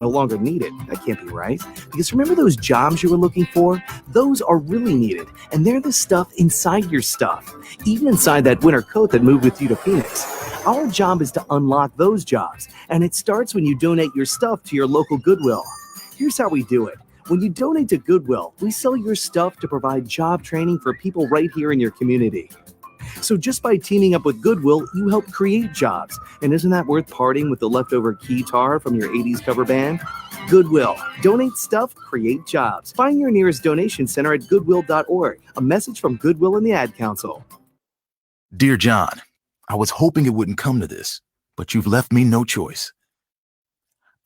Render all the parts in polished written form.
no longer needed. That can't be right. Because remember those jobs you were looking for? Those are really needed. And they're the stuff inside your stuff. Even inside that winter coat that moved with you to Phoenix. Our job is to unlock those jobs. And it starts when you donate your stuff to your local Goodwill. Here's how we do it. When you donate to Goodwill, we sell your stuff to provide job training for people right here in your community. So just by teaming up with Goodwill, you help create jobs. And isn't that worth parting with the leftover keytar from your 80s cover band? Goodwill. Donate stuff, create jobs. Find your nearest donation center at goodwill.org. A message from Goodwill and the Ad Council. Dear John, I was hoping it wouldn't come to this, but you've left me no choice.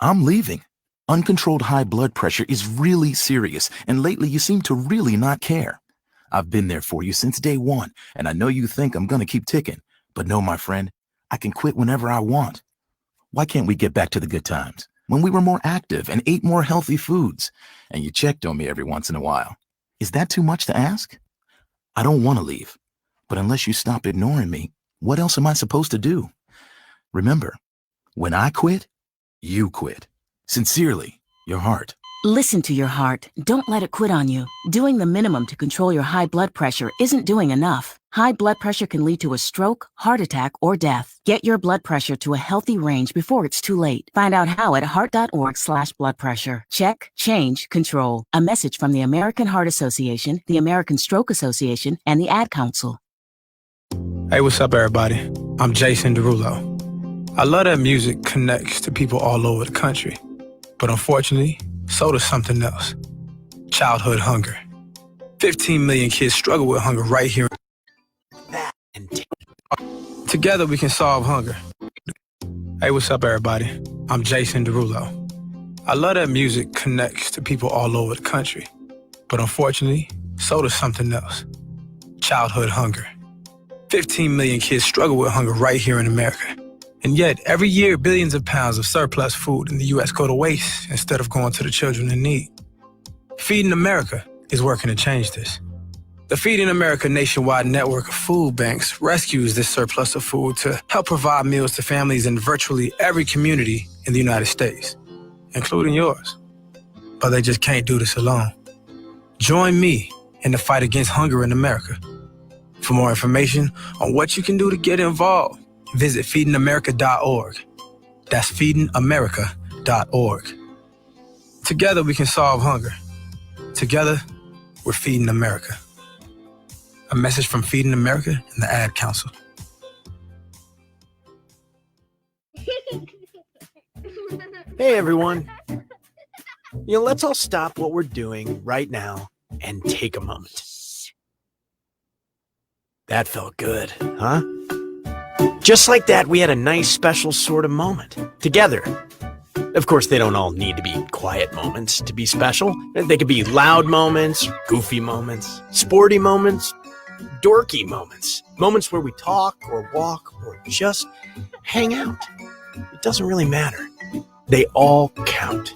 I'm leaving. Uncontrolled high blood pressure is really serious, and lately you seem to really not care. I've been there for you since day one, and I know you think I'm gonna keep ticking, but no, my friend, I can quit whenever I want. Why can't we get back to the good times, when we were more active and ate more healthy foods, and you checked on me every once in a while? Is that too much to ask? I don't want to leave, but unless you stop ignoring me, what else am I supposed to do? Remember, when I quit, you quit. Sincerely, your heart. Listen to your heart. Don't let it quit on you. Doing the minimum to control your high blood pressure isn't doing enough. High blood pressure can lead to a stroke, heart attack, or death. Get your blood pressure to a healthy range before it's too late. Find out how at heart.org/blood pressure. Check, change, control. A message from the American Heart Association, the American Stroke Association, and the Ad Council. Hey, what's up, everybody? I'm Jason Derulo. I love that music connects to people all over the country. But unfortunately, so does something else. Childhood hunger. 15 million kids struggle with hunger right here. Together we can solve hunger. Hey, what's up, everybody? I'm Jason Derulo. I love that music connects to people all over the country. But unfortunately, so does something else. Childhood hunger. 15 million kids struggle with hunger right here in America. And yet, every year, billions of pounds of surplus food in the U.S. go to waste instead of going to the children in need. Feeding America is working to change this. The Feeding America nationwide network of food banks rescues this surplus of food to help provide meals to families in virtually every community in the United States, including yours. But they just can't do this alone. Join me in the fight against hunger in America. For more information on what you can do to get involved, visit feedingamerica.org. That's feedingamerica.org. Together we can solve hunger. Together, we're Feeding America. A message from Feeding America and the Ad Council. Hey, everyone. Let's all stop what we're doing right now and take a moment. That felt good, huh? Just like that, we had a nice, special sort of moment together. Of course, they don't all need to be quiet moments to be special. They could be loud moments, goofy moments, sporty moments, dorky moments, moments where we talk or walk or just hang out. It doesn't really matter. They all count.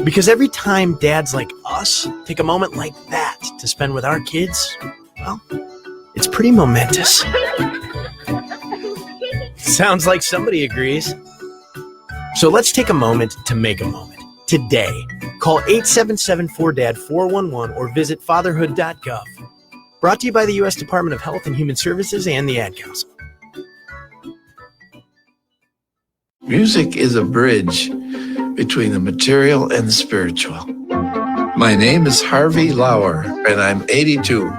Because every time dads like us take a moment like that to spend with our kids, well, it's pretty momentous. Sounds like somebody agrees. So let's take a moment to make a moment. Today, call 877-4DAD-411 or visit fatherhood.gov. Brought to you by the U.S. Department of Health and Human Services and the Ad Council. Music is a bridge between the material and the spiritual. My name is Harvey Lauer, and I'm 82.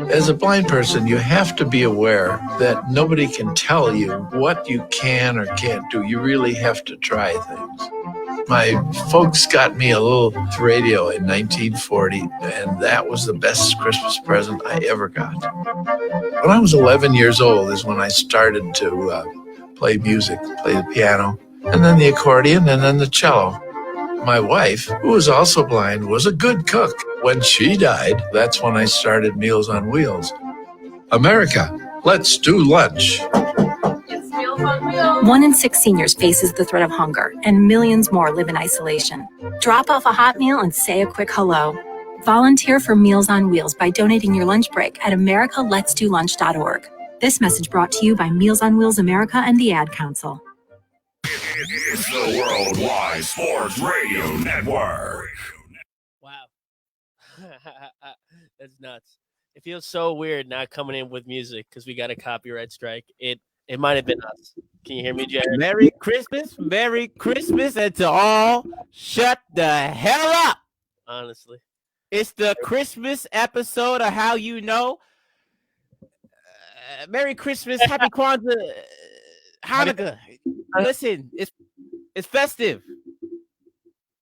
As a blind person, you have to be aware that nobody can tell you what you can or can't do. You really have to try things. My folks got me a little radio in 1940, and that was the best Christmas present I ever got. When I was 11 years old is when I started to play music, play the piano, and then the accordion, and then the cello. My wife, who was also blind, was a good cook. When she died, that's when I started Meals on Wheels. America, let's do lunch. It's Meals on Wheels. 1 in 6 seniors faces the threat of hunger, and millions more live in isolation. Drop off a hot meal and say a quick hello. Volunteer for Meals on Wheels by donating your lunch break at americaletsdolunch.org. This message brought to you by Meals on Wheels America and the Ad Council. It's the Worldwide Sports Radio Network. Wow. That's nuts. It feels so weird not coming in with music because we got a copyright strike. It might have been us. Can you hear me, Jared? Merry Christmas, and to all, shut the hell up. Honestly. It's the Christmas episode of How You Know. Merry Christmas, Happy Kwanzaa, Hanukkah. Listen, it's festive.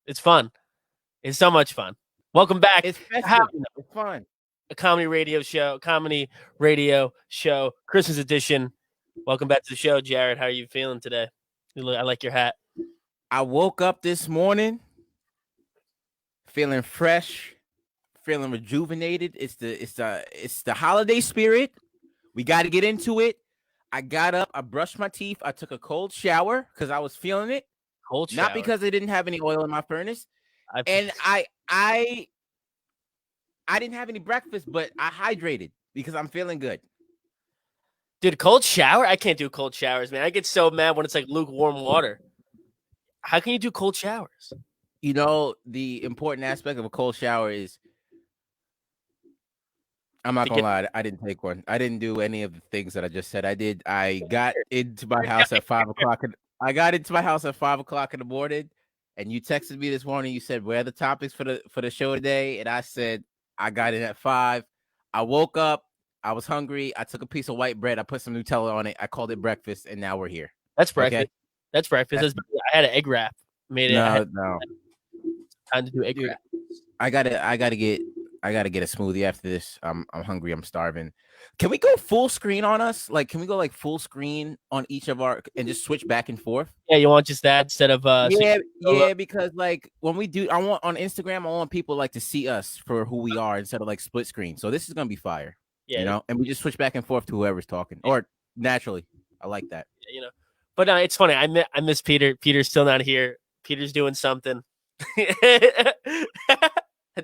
It's fun. It's so much fun. Welcome back. It's festive. It's fun. A comedy radio show, Christmas edition. Welcome back to the show, Jared. How are you feeling today? I like your hat. I woke up this morning feeling fresh, feeling rejuvenated. It's the holiday spirit. We got to get into it. I got up, I brushed my teeth, I took a cold shower because I was feeling it. Cold shower. Not because I didn't have any oil in my furnace. And I didn't have any breakfast, but I hydrated because I'm feeling good. Dude, cold shower? I can't do cold showers, man. I get so mad when it's like lukewarm water. How can you do cold showers? You know, the important aspect of a cold shower is, I'm not gonna lie, I didn't take one. I didn't do any of the things that I just said. I got into my house at 5 o'clock. I got into my house at 5 o'clock in the morning, and you texted me this morning. You said, "Where are the topics for the show today?" And I said, I got in at 5. I woke up. I was hungry. I took a piece of white bread. I put some Nutella on it. I called it breakfast, and now we're here. That's breakfast. Okay? That's breakfast. I had an egg wrap. No. Time to do egg wrap. I gotta get a smoothie after this. I'm hungry. I'm starving. Can we go full screen on us? Like, can we go like full screen on each of our and just switch back and forth? Yeah, you want just that instead of because like when we do, I want on Instagram, I want people like to see us for who we are instead of like split screen. So this is gonna be fire. Yeah, you know, and we just switch back and forth to whoever's talking or naturally. I like that. You know, but it's funny. I miss Peter. Peter's still not here. Peter's doing something.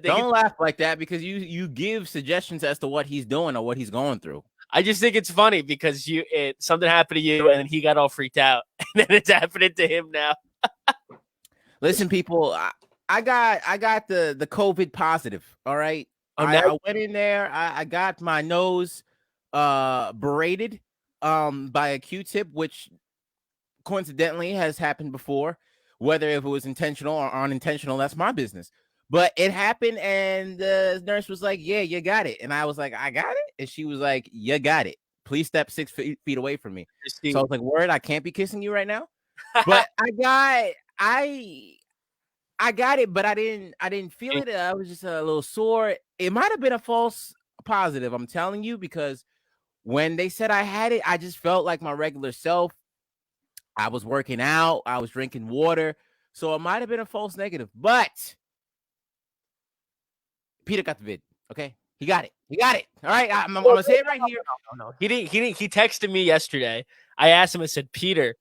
Don't laugh like that because you give suggestions as to what he's doing or what he's going through. I just think it's funny because something happened to you and then he got all freaked out and then it's happening to him now. Listen, people, I got the COVID positive. All right. I went in there. I got my nose berated by a Q-tip, which coincidentally has happened before. Whether if it was intentional or unintentional, that's my business. But it happened, and the nurse was like, "Yeah, you got it." And I was like, "I got it?" And she was like, "You got it. Please step 6 feet away from me." So I was like, "Word, I can't be kissing you right now." But I got it, but I didn't feel it. I was just a little sore. It might have been a false positive, I'm telling you, because when they said I had it, I just felt like my regular self. I was working out. I was drinking water. So it might have been a false negative, but Peter got the vid. Okay. He got it. All right. I'm going to say it right here. No. He didn't. He texted me yesterday. I asked him, I said, "Peter,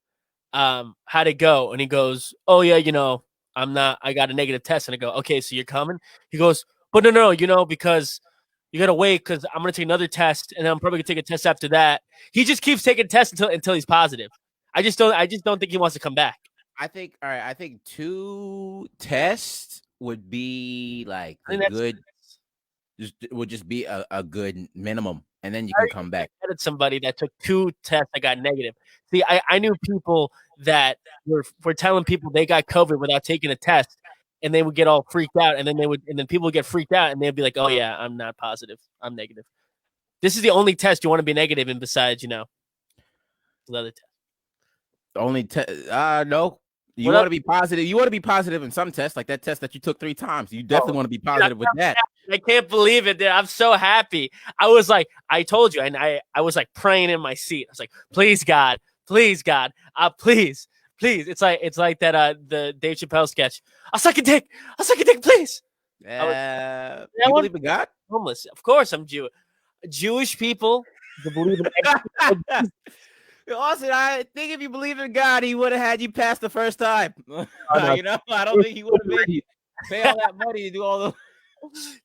how'd it go?" And he goes, "Oh yeah, I got a negative test." And I go, "Okay, so you're coming?" He goes, "But no, because you got to wait because I'm going to take another test and then I'm probably going to take a test after that." He just keeps taking tests until he's positive. I just don't think he wants to come back. I think 2 tests would be like would just be a good minimum, and then you can come back. I had somebody that took 2 tests that got negative. See, I knew people that were telling people they got COVID without taking a test, and they would get all freaked out, and then people would get freaked out, and they'd be like, "Oh yeah, I'm not positive, I'm negative." This is the only test you want to be negative in, besides the other test. No. You want to be positive. You want to be positive in some tests, like that test that you took 3 times. You definitely want to be positive with that. I can't believe it, dude. I'm so happy. I was like, I told you, and I was like praying in my seat. I was like, please God, please. It's like that the Dave Chappelle sketch. I'll suck a dick, please. You believe in God? Homeless. Of course, I'm Jewish. Jewish people believe in. Austin, I think if you believe in God, he would have had you pass the first time. I don't think he would have made you pay all that money to do all the.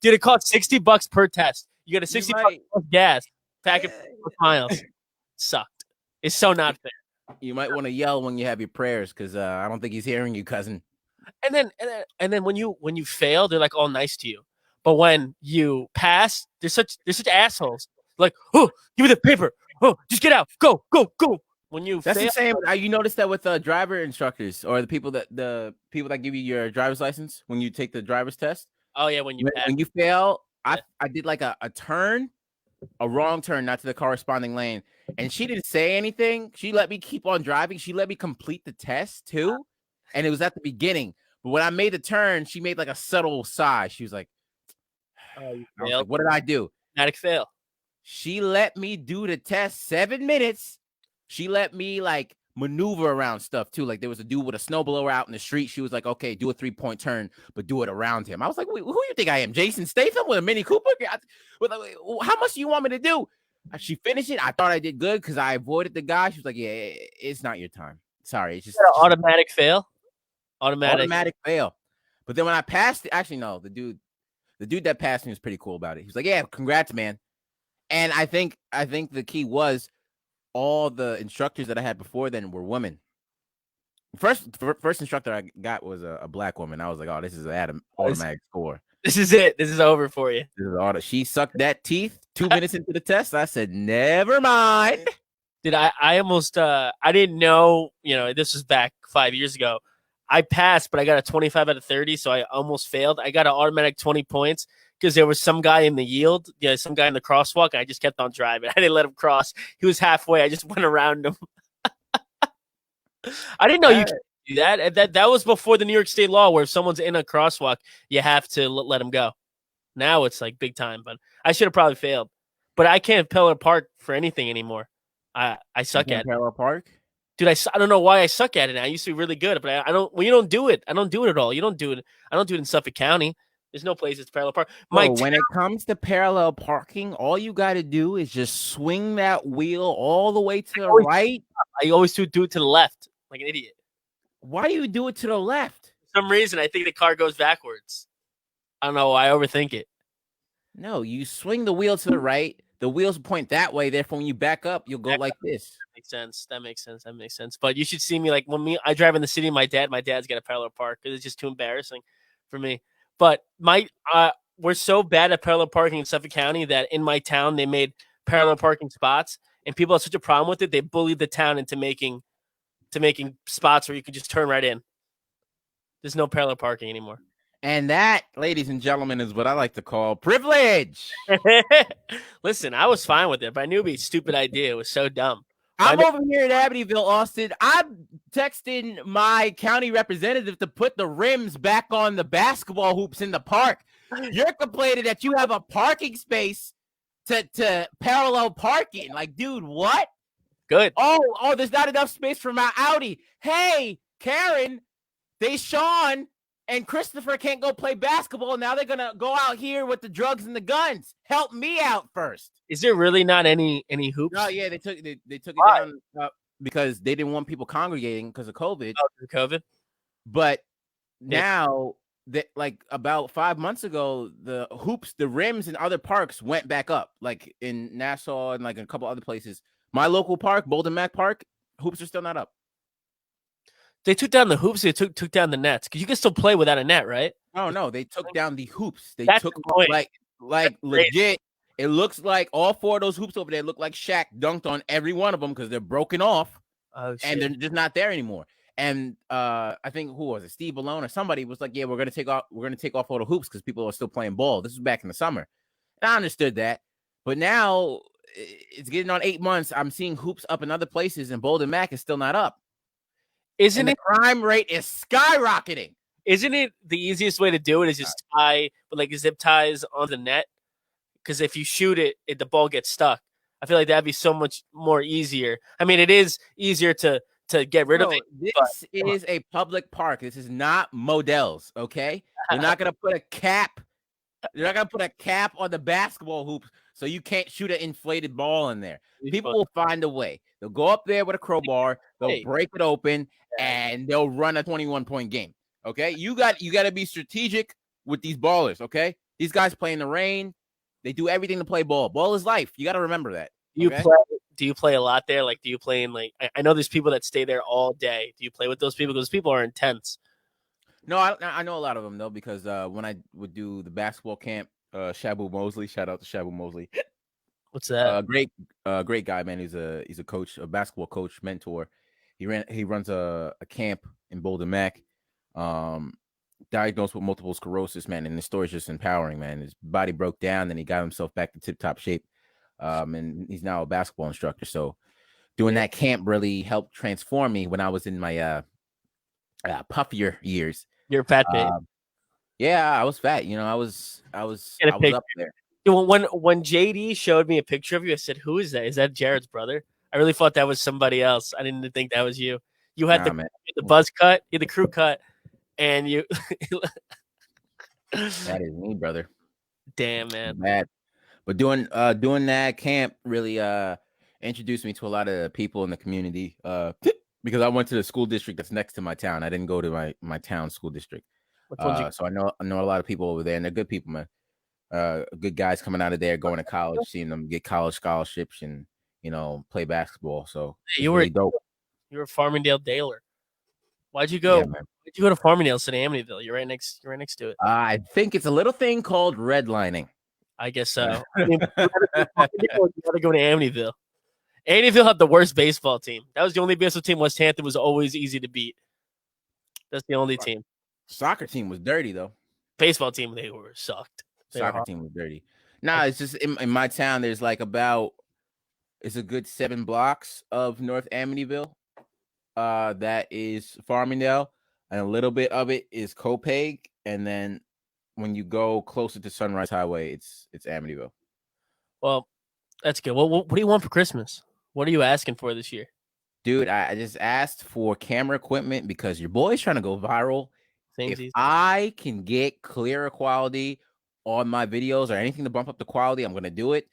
Dude, it cost $60 per test. You got a $60 gas packet for miles. Sucked. It's so not fair. You might want to yell when you have your prayers, because I don't think he's hearing you, cousin. And then when you fail, they're like all nice to you. But when you pass, they're such assholes. Like, oh, give me the paper. Oh, just get out. Go. When you That's fail, the same. You noticed that with driver instructors or the people that give you your driver's license when you take the driver's test. Oh yeah, when you fail, I did like a turn, a wrong turn, not to the corresponding lane, and she didn't say anything. She let me keep on driving. She let me complete the test too, and it was at the beginning. But when I made the turn, she made like a subtle sigh. She was like, "Oh, you failed." failed. What did I do? Automatic fail. She let me do the test 7 minutes. She let me like maneuver around stuff too. Like there was a dude with a snowblower out in the street. She was like, okay, do a 3-point turn, but do it around him. I was like, wait, who you think I am? Jason Statham with a Mini Cooper? How much do you want me to do? She finished it. I thought I did good because I avoided the guy. She was like, yeah, it's not your time. Sorry. It's just automatic fail. Automatic fail. But then when I passed, actually, no, the dude that passed me was pretty cool about it. He was like, yeah, congrats, man. And I think the key was all the instructors that I had before then were women. First instructor I got was a black woman. I was like, oh, this is an automatic score. This is it. This is over for you. This is she sucked that teeth 2 minutes into the test. I said, never mind. Did I almost I didn't know, this was back 5 years ago. I passed, but I got a 25 out of 30, so I almost failed. I got an automatic 20 points because there was some guy in the yield, some guy in the crosswalk, and I just kept on driving. I didn't let him cross. He was halfway. I just went around him. I didn't know you could do that. That was before the New York State law where if someone's in a crosswalk, you have to let them go. Now it's like big time, but I should have probably failed. But I can't parallel park for anything anymore. I suck at it. Parallel park? Dude, I don't know why I suck at it. I used to be really good, but I don't. When you don't do it, I don't do it at all. You don't do it. I don't do it in Suffolk County. There's no place that's parallel park. When it comes to parallel parking, all you got to do is just swing that wheel all the way to the right. I always do it to the left, like an idiot. Why do you do it to the left? For some reason, I think the car goes backwards. I don't know. I overthink it. No, you swing the wheel to the right. The wheels point that way. Therefore, when you back up, you'll go like this. That makes sense. But you should see me like I drive in the city. My dad's got a parallel park because it's just too embarrassing for me. But we're so bad at parallel parking in Suffolk County that in my town they made parallel parking spots, and people have such a problem with it. They bullied the town into making spots where you can just turn right in. There's no parallel parking anymore. And that, ladies and gentlemen, is what I like to call privilege. Listen, I was fine with it, but I knew it'd be a stupid idea. It was so dumb. I'm over here at Amityville, Austin. I'm texting my county representative to put the rims back on the basketball hoops in the park. You're complaining that you have a parking space to parallel parking. Like, dude, what? Good. Oh, there's not enough space for my Audi. Hey, Karen, Deshaun and Christopher can't go play basketball. Now they're going to go out here with the drugs and the guns. Help me out first. Is there really not any hoops? No, yeah, they took it down because they didn't want people congregating because of COVID. Oh, COVID. But now, like about 5 months ago, the hoops, the rims in other parks went back up, like in Nassau and like a couple other places. My local park, Bolden Mac Park, hoops are still not up. They took down the hoops. They took down the nets because you can still play without a net, right? Oh no, they took down the hoops. They That's took the like legit. It looks like all four of those hoops over there look like Shaq dunked on every one of them because they're broken off, and they're just not there anymore. And I think who was it, Steve Malone or somebody was like, "Yeah, we're gonna take off all the hoops because people are still playing ball." This was back in the summer. And I understood that, but now it's getting on 8 months. I'm seeing hoops up in other places, and Bolden Mac is still not up. Isn't the crime rate is skyrocketing? Isn't it the easiest way to do it is just tie, like zip ties on the net? Because if you shoot it, the ball gets stuck. I feel like that'd be so much more easier. I mean, it is easier to get rid of it. This is a public park. This is not Modell's, okay? They're not gonna put a cap. They're not gonna put a cap on the basketball hoops so you can't shoot an inflated ball in there. People will find a way. They'll go up there with a crowbar, they'll break it open, and they'll run a 21-point game. Okay, you got to be strategic with these ballers. Okay, these guys play in the rain. They do everything to play ball. Ball is life. You got to remember that. Do do you play a lot there? Like, do you play in like? I know there's people that stay there all day. Do you play with those people? Because people are intense. No, I know a lot of them though, because when I would do the basketball camp, Shabu Mosley, shout out to Shabu Mosley. What's that? Great guy, man. He's a coach, a basketball coach, mentor. He runs a camp in Boulder Mac. Diagnosed with multiple sclerosis, man, and the story's just empowering, man. His body broke down, and he got himself back to tip-top shape. And he's now a basketball instructor. So doing that camp really helped transform me when I was in my puffier years. You're a fat babe. Yeah, I was fat. You know, I was up there. When JD showed me a picture of you, I said, "Who is that? Is that Jared's brother?" I really thought that was somebody else. I didn't think that was you. You had the buzz cut, you had the crew cut, and you. That is me, brother. Damn, man. Bad. But doing that camp really introduced me to a lot of people in the community. Because I went to the school district that's next to my town. I didn't go to my town school district. So I know a lot of people over there, and they're good people, man. Good guys coming out of there, going to college, seeing them get college scholarships and, you know, play basketball. So you were really dope. You were a Farmingdale Daler. Why'd you go? Yeah, why'd you go to Farmingdale instead of Amityville? You're right next to it. I think it's a little thing called redlining. I guess so. You gotta go to Amityville. Amityville had the worst baseball team. That was the only baseball team. West Hampton was always easy to beat. That's the only team. Soccer team was dirty though. Baseball team, they were sucked. Soccer team was dirty. Nah, it's just in my town. There's like it's a good 7 blocks of North Amityville. That is Farmingdale, and a little bit of it is Copeg, and then when you go closer to Sunrise Highway, it's Amityville. Well, that's good. Well, what do you want for Christmas? What are you asking for this year? Dude, I just asked for camera equipment because your boy's trying to go viral. If I can get clearer quality on my videos or anything to bump up the quality, I'm going to do it.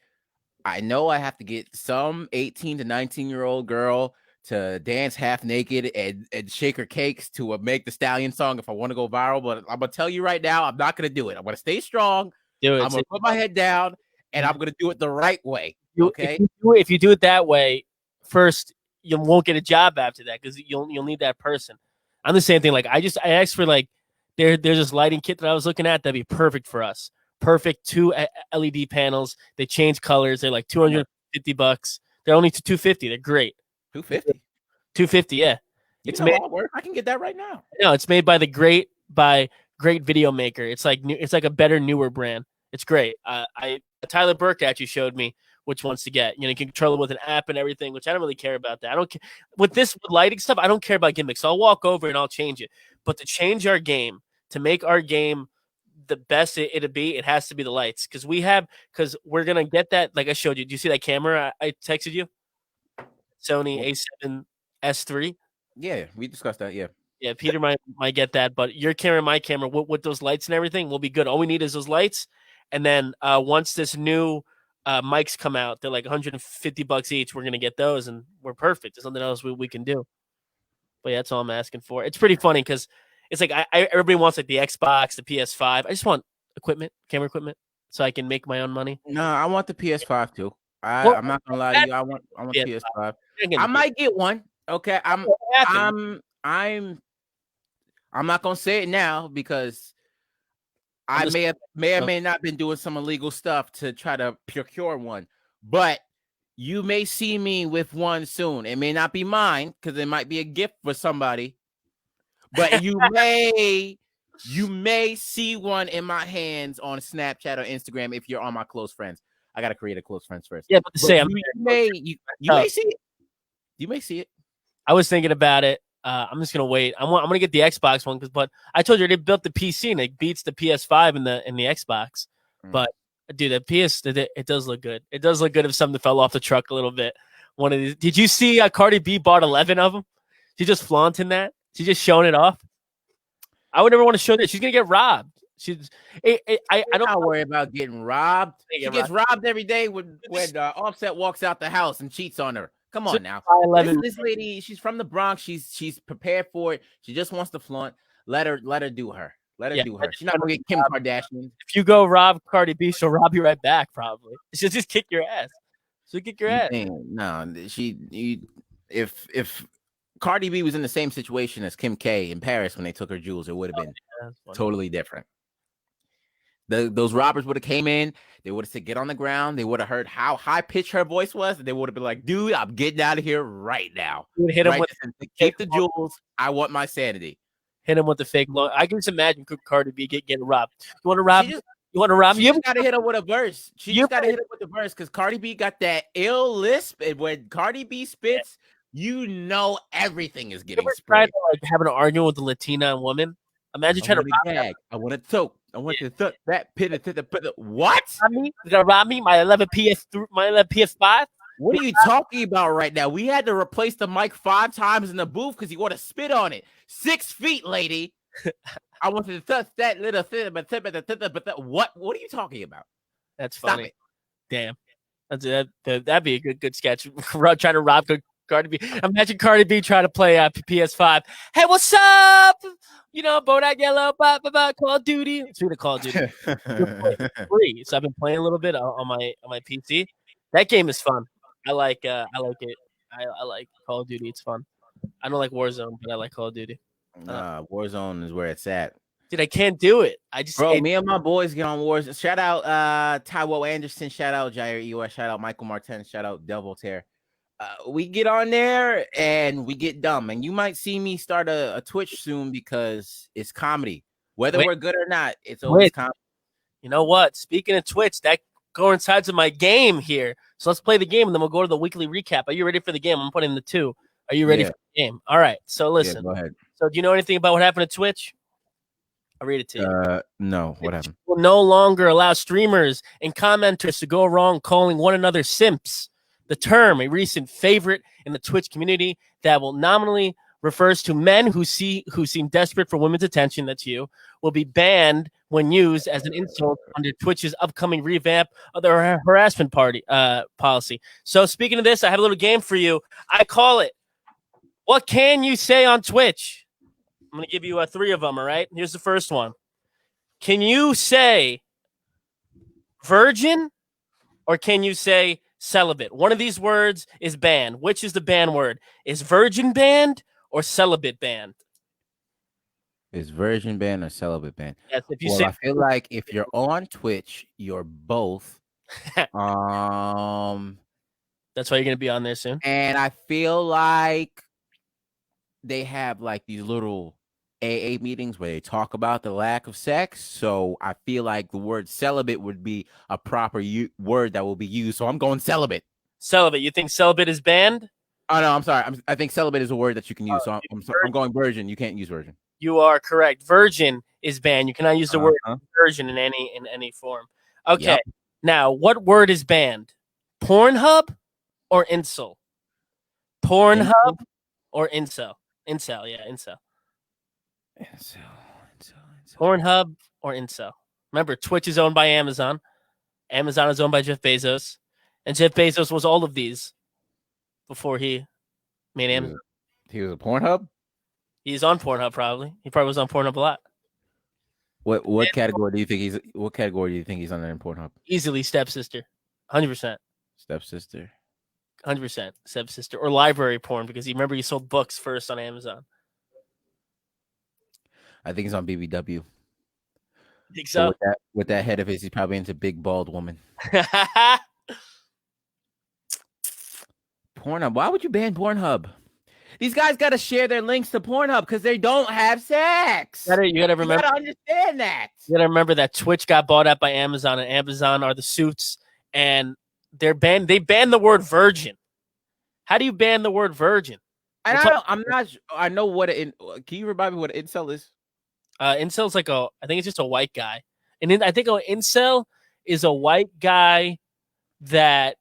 I know I have to get some 18 to 19-year-old girl to dance half naked and shake her cakes to make the Stallion song if I want to go viral. But I'm going to tell you right now, I'm not going to do it. I'm going to stay strong. I'm going to put my head down, and I'm going to do it the right way. Okay? If you do it that way, first, you won't get a job after that because you'll need that person. I'm the same thing. Like I asked for like there's this lighting kit that I was looking at that'd be perfect for us. Perfect 2 LED panels. They change colors. They're like $250. They're only $250. They're great. $250. Yeah. It's made. I can get that right now. No, it's made by great video maker. It's like a better, newer brand. It's great. Tyler Burke actually showed me which ones to get. You know, you can control it with an app and everything, which I don't really care about that. I don't care with lighting stuff. I don't care about gimmicks. So I'll walk over and I'll change it. But to change our game, to make our game the best it'll be, it has to be the lights. Because we're gonna get that. Like I showed you. Do you see that camera I texted you? Sony A7 S3. Yeah, we discussed that. Yeah. Yeah, Peter might get that, but your camera, my camera, with those lights and everything, will be good. All we need is those lights, and then once this new mics come out, they're like $150 each. We're gonna get those, and we're perfect. There's nothing else we can do. But yeah, that's all I'm asking for. It's pretty funny because it's like everybody wants like the Xbox, the PS5. I just want camera equipment, so I can make my own money. No, I want the PS5 too. I'm not gonna lie to you. I want PS5. I might get one. Okay, I'm not gonna say it now because I may or may not been doing some illegal stuff to try to procure one, but you may see me with one soon. It may not be mine because it might be a gift for somebody, but you may see one in my hands on Snapchat or Instagram if you're on my close friends. I gotta create a close friends first. Yeah, but you may see it. You may see it. I was thinking about it. I'm just gonna wait. I'm gonna get the Xbox one but I told you they built the PC and it beats the PS5 and the Xbox. But dude, it does look good. It does look good if something fell off the truck a little bit. One of these. Did you see Cardi B bought 11 of them? She just flaunting that. She's just showing it off. I would never want to show that. She's gonna get robbed. I don't worry about getting robbed. She gets robbed every day when Offset walks out the house and cheats on her. Come on now. This lady, she's from the Bronx. She's prepared for it. She just wants to flaunt. Let her do her. Let her do her. She's not gonna get Kim Kardashian. If you go rob Cardi B, she'll rob you right back. Probably she'll just kick your ass. So kick your ass. If Cardi B was in the same situation as Kim K in Paris when they took her jewels, it would have been totally different. Those robbers would have came in. They would have said, "Get on the ground." They would have heard how high pitched her voice was. And they would have been like, "Dude, I'm getting out of here right now." You would hit him with keep the jewels. I want my sanity. Hit him with the fake loan. I can just imagine Cardi B getting robbed. You want to rob? You want to rob? You just got to hit him with a verse. She just got to hit him with the verse because Cardi B got that ill lisp, and when Cardi B spits, you know everything is getting sprayed. Like having an argument with a Latina woman. Imagine trying to gag. I want to choke. I want to that pit. What? You gonna rob me? My 11 PS5. What are you talking about right now? We had to replace the mic 5 times in the booth because you want to spit on it. 6 feet, lady. I want to touch that little thing, but what? What are you talking about? That's funny. Damn, that'd be a good sketch. Trying to rob Cardi B. Imagine Cardi B trying to play PS5. Hey, what's up? You know, Bodak Yellow, Call of Duty. It's really Call of Duty. Free. So I've been playing a little bit on my PC. That game is fun. I like it. I like Call of Duty. It's fun. I don't like Warzone, but I like Call of Duty. Warzone is where it's at. Dude, I can't do it. Me and my boys get on Warzone. Shout out Taiwo Anderson. Shout out Jair Ewa. Shout out Michael Martin. Shout out Del Voltaire. We get on there and we get dumb. And you might see me start a Twitch soon because it's comedy. Whether we're good or not, it's always comedy. You know what? Speaking of Twitch, that coincides with my game here. So let's play the game and then we'll go to the weekly recap. Are you ready for the game? I'm putting the 2. Are you ready for the game? All right. So listen. Go ahead. So do you know anything about what happened at Twitch? I'll read it to you. No. What happened? Will no longer allow streamers and commenters to go wrong calling one another simps. The term, a recent favorite in the Twitch community that will nominally refers to men who seem desperate for women's attention, that's you, will be banned when used as an insult under Twitch's upcoming revamp of their harassment policy. So speaking of this, I have a little game for you. I call it, what can you say on Twitch? I'm going to give you 3 of them, all right? Here's the first one. Can you say virgin or can you say celibate? One of these words is banned. Which is the banned word? Is virgin banned or celibate banned? Is virgin banned or celibate banned? Yes, if you well, say I feel like if you're on Twitch, you're both. That's why you're going to be on there soon. And I feel like they have like these little AA meetings where they talk about the lack of sex. So I feel like the word celibate would be a proper word that will be used. So I'm going celibate. Celibate. You think celibate is banned? Oh, no, I'm sorry. I think celibate is a word that you can use. So I'm going virgin. You can't use virgin. You are correct. Virgin is banned. You cannot use the word virgin in any form. Okay. Yep. Now, what word is banned? Pornhub or incel? Pornhub or incel? Incel, yeah, incel. Pornhub or incel. Remember, Twitch is owned by Amazon. Amazon is owned by Jeff Bezos. And Jeff Bezos was all of these before he made Amazon. He was a Pornhub? He's on Pornhub probably. He probably was on Pornhub a lot. What category do you think he's under in Pornhub? Easily stepsister. 100%. Stepsister. 100% stepsister or library porn because he sold books first on Amazon. I think he's on BBW. Think so? With that head of his, he's probably into big bald woman. Pornhub. Why would you ban Pornhub? These guys got to share their links to Pornhub because they don't have sex. You gotta remember. You gotta understand that. You gotta remember that Twitch got bought out by Amazon, and Amazon are the suits, and they're banned. They banned the word virgin. How do you ban the word virgin? And I'm not. I know what can you remind me what an incel is? Incel's like I think it's just a white guy, and then I think an incel is a white guy that,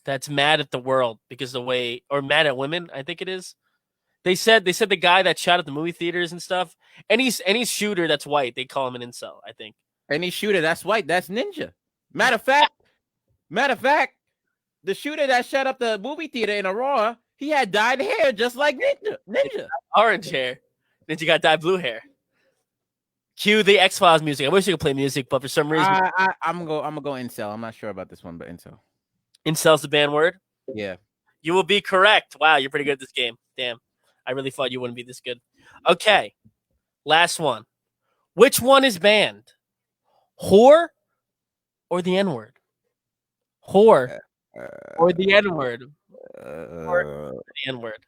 that's mad at the world because or mad at women. I think it is. They said the guy that shot at the movie theaters and stuff. Any shooter that's white, they call him an incel. I think any shooter that's white, that's ninja. Matter of fact, the shooter that shot up the movie theater in Aurora, he had dyed hair just like Ninja. Orange hair. Ninja got dyed blue hair. Cue the X-Files music. I wish you could play music, but for some reason, I'm gonna go incel. I'm not sure about this one, but incel. incel's the banned word. Yeah. You will be correct. Wow, you're pretty good at this game. Damn. I really thought you wouldn't be this good. Okay. Last one. Which one is banned? Whore or the N-word? Whore or the N-word? Or the N-word.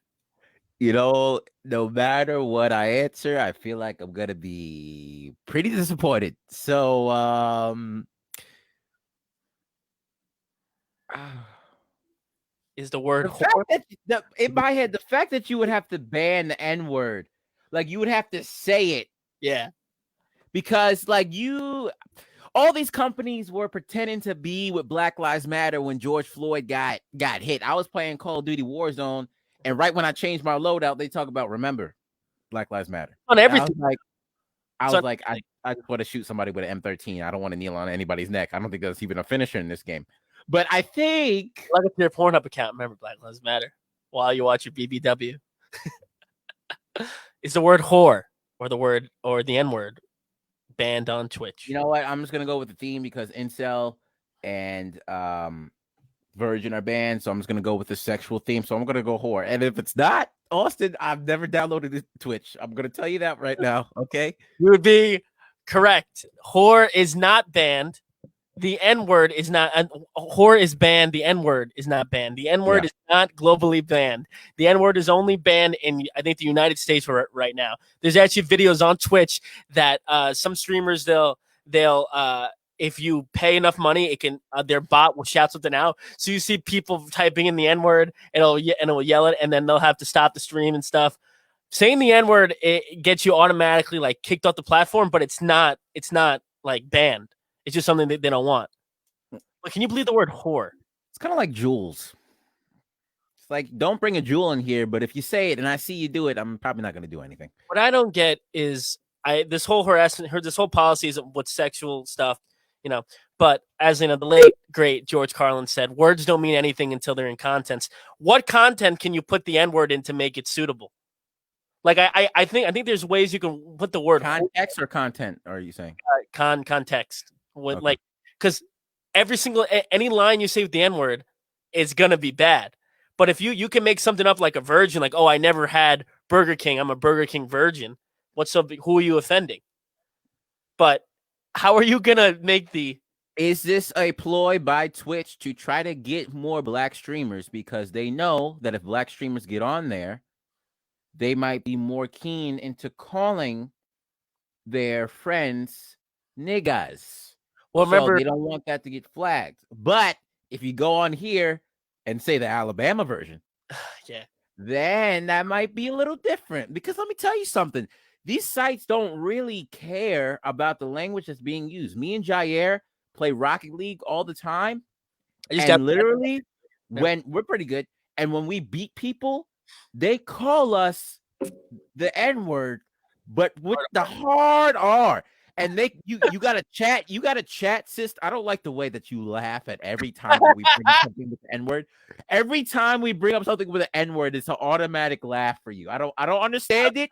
No matter what I answer, I feel like I'm gonna be pretty disappointed. So is the word in my head, the fact that you would have to ban the N-word, like you would have to say it. Yeah. Because all these companies were pretending to be with Black Lives Matter when George Floyd got hit. I was playing Call of Duty Warzone, and right when I changed my loadout, they talk about remember Black Lives Matter on everything. I was like, I just want to shoot somebody with an M13. I don't want to kneel on anybody's neck. I don't think that's even a finisher in this game. But I think log into your Pornhub account. Remember Black Lives Matter while you watch your BBW. Is the word whore or the N-word banned on Twitch? You know what? I'm just gonna go with the theme because incel and virgin are banned, so I'm just gonna go with the sexual theme. So I'm gonna go whore. And if it's not, Austin, I've never downloaded Twitch. I'm gonna tell you that right now. Okay, you would be correct. Whore is not banned. The N-word is not. Whore is banned. The N-word is not banned. The N-word is not globally banned. The N-word is only banned in, I think, the United States right now. There's actually videos on Twitch that some streamers they'll if you pay enough money, it can their bot will shout something out. So you see people typing in the N-word and it will yell it, and then they'll have to stop the stream and stuff. Saying the N-word, it gets you automatically like kicked off the platform, but it's not like banned. It's just something that they don't want. But can you believe the word whore? It's kind of like jewels. It's like, don't bring a jewel in here, but if you say it and I see you do it, I'm probably not going to do anything. What I don't get is this whole harassment, this whole policy is with sexual stuff, But as the late great George Carlin said, words don't mean anything until they're in contents. What content can you put the N-word in to make it suitable? Like I think there's ways you can put the word context or content. Are you saying context? With because any line you say with the N-word is gonna be bad. But if you can make something up like a virgin, like, oh, I never had Burger King, I'm a Burger King virgin. Who are you offending? But how are you gonna make is this a ploy by Twitch to try to get more black streamers because they know that if black streamers get on there, they might be more keen into calling their friends niggas. Well, remember, they don't want that to get flagged. But if you go on here and say the Alabama version, then that might be a little different. Because let me tell you something. These sites don't really care about the language that's being used. Me and Jair play Rocket League all the time. And literally, when we're pretty good, and when we beat people, they call us the N-word, but with the hard R. And you gotta chat, sis. I don't like the way that you laugh at every time we bring up something with the N-word. Every time we bring up something with the N-word, it's an automatic laugh for you. I don't understand it,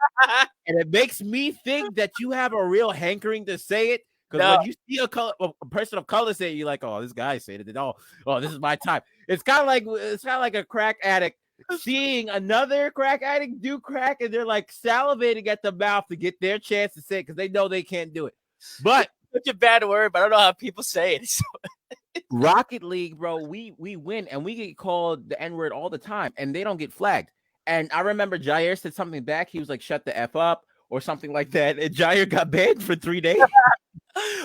and it makes me think that you have a real hankering to say it. Because when you see a person of color say it, you're like, oh, this guy said it. Oh, this is my time. It's kind of like a crack addict seeing another crack addict do crack, and they're like salivating at the mouth to get their chance to say it because they know they can't do it. But such a bad word, but I don't know how people say it. Rocket League, bro, we win and we get called the N-word all the time, and they don't get flagged. And I remember Jair said something back. He was like, "Shut the F up," or something like that. And Jair got banned for 3 days.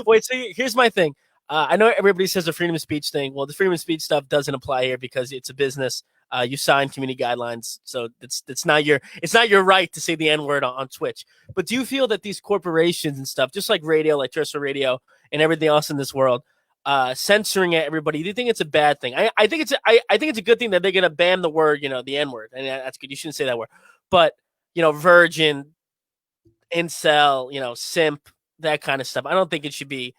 Wait, so here's my thing. I know everybody says the freedom of speech thing. Well, the freedom of speech stuff doesn't apply here because it's a business. You sign community guidelines, so it's not your right to say the N-word on Twitch. But do you feel that these corporations and stuff, just like radio, like terrestrial radio, and everything else in this world, censoring everybody, do you think it's a bad thing? I think it's a good thing that they're gonna ban the word, the N-word, and that's good. You shouldn't say that word. But virgin, incel, simp, that kind of stuff. I don't think it should be.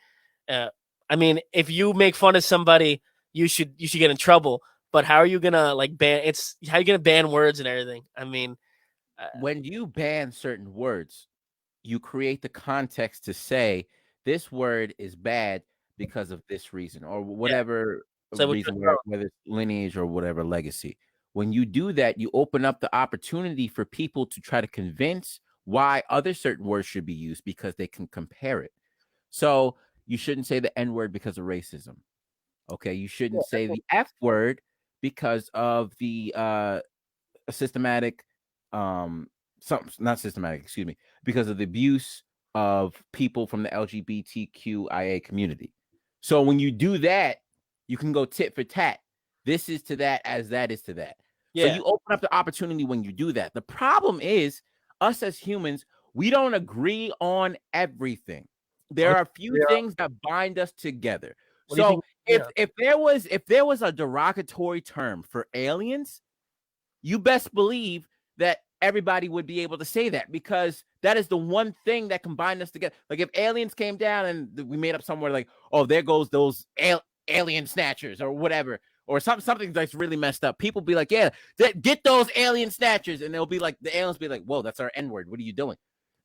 I mean, if you make fun of somebody, you should get in trouble. But how are you gonna ban? How are you gonna ban words and everything? I mean, when you ban certain words, you create the context to say this word is bad because of this reason or whatever So reason, whether it's lineage or whatever legacy. When you do that, you open up the opportunity for people to try to convince why other certain words should be used because they can compare it. So you shouldn't say the N word because of racism. Okay, you shouldn't say the F word because of the systematic, not systematic, excuse me, because of the abuse of people from the LGBTQIA community. So when you do that, you can go tit for tat. This is to that as that is to that. So you open up the opportunity when you do that. The problem is us as humans, we don't agree on everything. There are a few things that bind us together. So if there was a derogatory term for aliens, you best believe that everybody would be able to say that because that is the one thing that combined us together. Like if aliens came down and we made up somewhere like, oh, there goes those alien snatchers or whatever, or something that's really messed up. People be like, yeah, get those alien snatchers, and they'll be like, the aliens be like, whoa, that's our N word. What are you doing?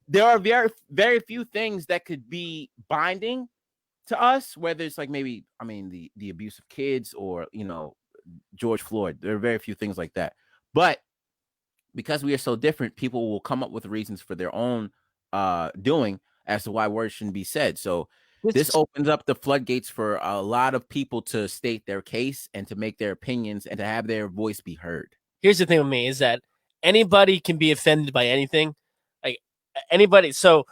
There are very, very few things that could be binding to us, whether it's like maybe, I mean, the abuse of kids or, you know, George Floyd. There are very few things like that. But because we are so different, people will come up with reasons for their own doing as to why words shouldn't be said. So this opens up the floodgates for a lot of people to state their case and to make their opinions and to have their voice be heard. Here's the thing with me is that anybody can be offended by anything. Like anybody. So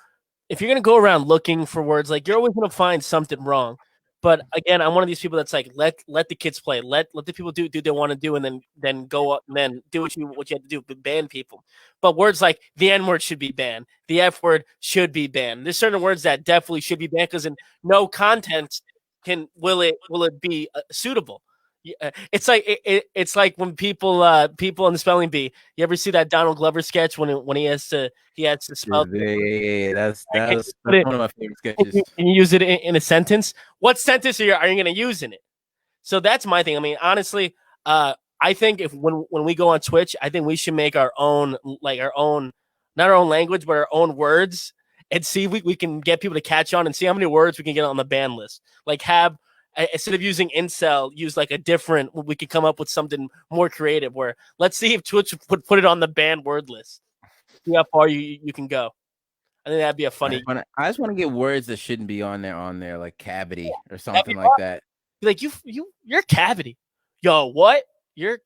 if you're going to go around looking for words, like you're always going to find something wrong. But again, I'm one of these people that's like, let the kids play, let the people do what they want to do, and then go up and then do what you have to do, but ban people. But words like the N word should be banned, the F word should be banned. There's certain words that definitely should be banned because in no content will it be suitable. It's like it's like when people in the spelling bee. You ever see that Donald Glover sketch when he has to spell? Yeah, that's one of my favorite sketches. And you use it in a sentence. What sentence are you going to use in it? So that's my thing. I mean, honestly, I think if when we go on Twitch, I think we should make our own, not our own language, but our own words, and see if we can get people to catch on and see how many words we can get on the ban list. Like have. Instead of using incel, use like a different. We could come up with something more creative. Where let's see if Twitch would put it on the banned word list. See how far you can go. I think that'd be a funny. I just want to get words that shouldn't be on there, like cavity or something like that. Like you're cavity. Yo, what? You're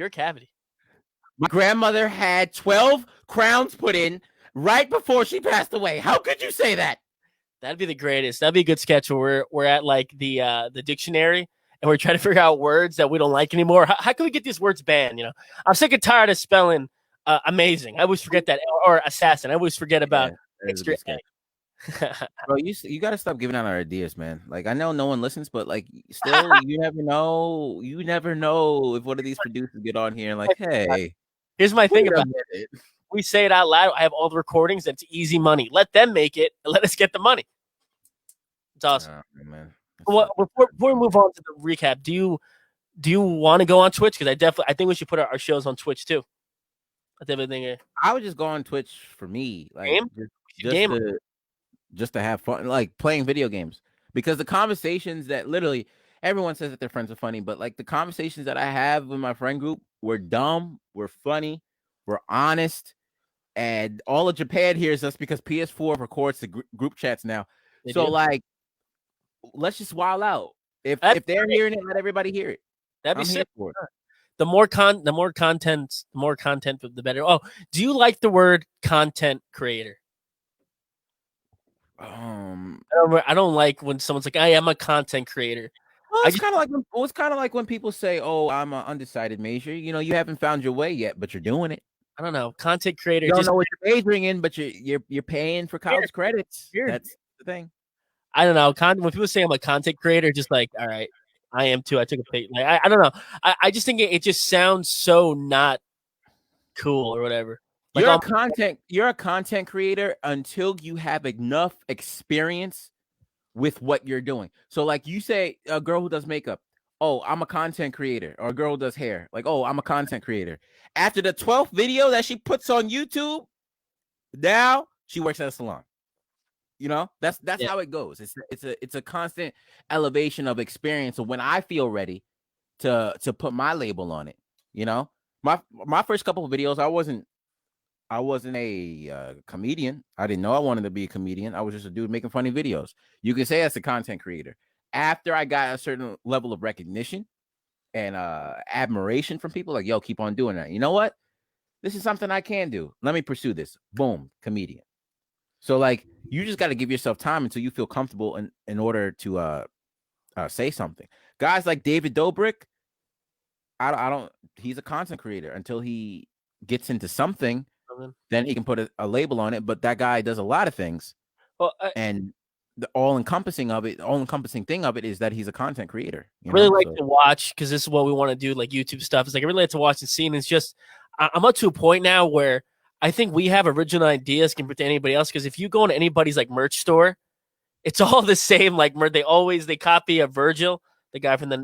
cavity. My grandmother had 12 crowns put in right before she passed away. How could you say that? That'd be the greatest. That'd be a good sketch where we're at like the dictionary and we're trying to figure out words that we don't like anymore. How can we get these words banned? You know, I'm sick and tired of spelling amazing. I always forget that, or assassin. I always forget about extra A. Bro, you got to stop giving out our ideas, man. Like I know no one listens, but like still, you never know. You never know if one of these producers get on here and like, hey, here's my thing about it. We say it out loud. I have all the recordings. It's easy money. Let them make it. And let us get the money. It's awesome. Man. Before we move on to the recap, do you want to go on Twitch? Because I think we should put our shows on Twitch too. I would just go on Twitch for me, like just to have fun, like playing video games. Because the conversations that literally everyone says that their friends are funny, but like the conversations that I have with my friend group, we're dumb, we're funny, we're honest. And all of Japan hears us because PS4 records the group chats now. Like, let's just wild out. If they're hearing it, let everybody hear it. That'd be sick. The more content, the better. Oh, do you like the word content creator? I don't like when someone's like, I am a content creator. Well, it's kind of like when people say, "Oh, I'm an undecided major." You know, you haven't found your way yet, but you're doing it. I don't know. Content creator. You don't know what you're majoring in, but you're paying for college credits. That's the thing. I don't know. When people say I'm a content creator, just like, all right, I am too. I took a pay. Like, I don't know. I just think it just sounds so not cool or whatever. Like you're a content creator until you have enough experience with what you're doing. So like you say a girl who does makeup, oh, I'm a content creator, or a girl who does hair, like, oh, I'm a content creator. After the 12th video that she puts on YouTube, now she works at a salon. You know, that's how it goes. It's a constant elevation of experience. So when I feel ready to put my label on it, you know, my first couple of videos, I wasn't a comedian. I didn't know I wanted to be a comedian. I was just a dude making funny videos. You can say as a content creator. After I got a certain level of recognition and admiration from people, like, yo, keep on doing that. You know what? This is something I can do. Let me pursue this. Boom, comedian. So like, you just got to give yourself time until you feel comfortable in order to say something. Guys like David Dobrik, I don't. He's a content creator until he gets into something. Then he can put a label on it. But that guy does a lot of things. Well, and the all-encompassing thing of it is that he's a content creator. I really like to watch, because this is what we want to do, like YouTube stuff. It's like I really like to watch and see, and it's just I'm up to a point now where I think we have original ideas compared to anybody else. Because if you go into anybody's like merch store, it's all the same. Like they copy a Virgil, the guy from the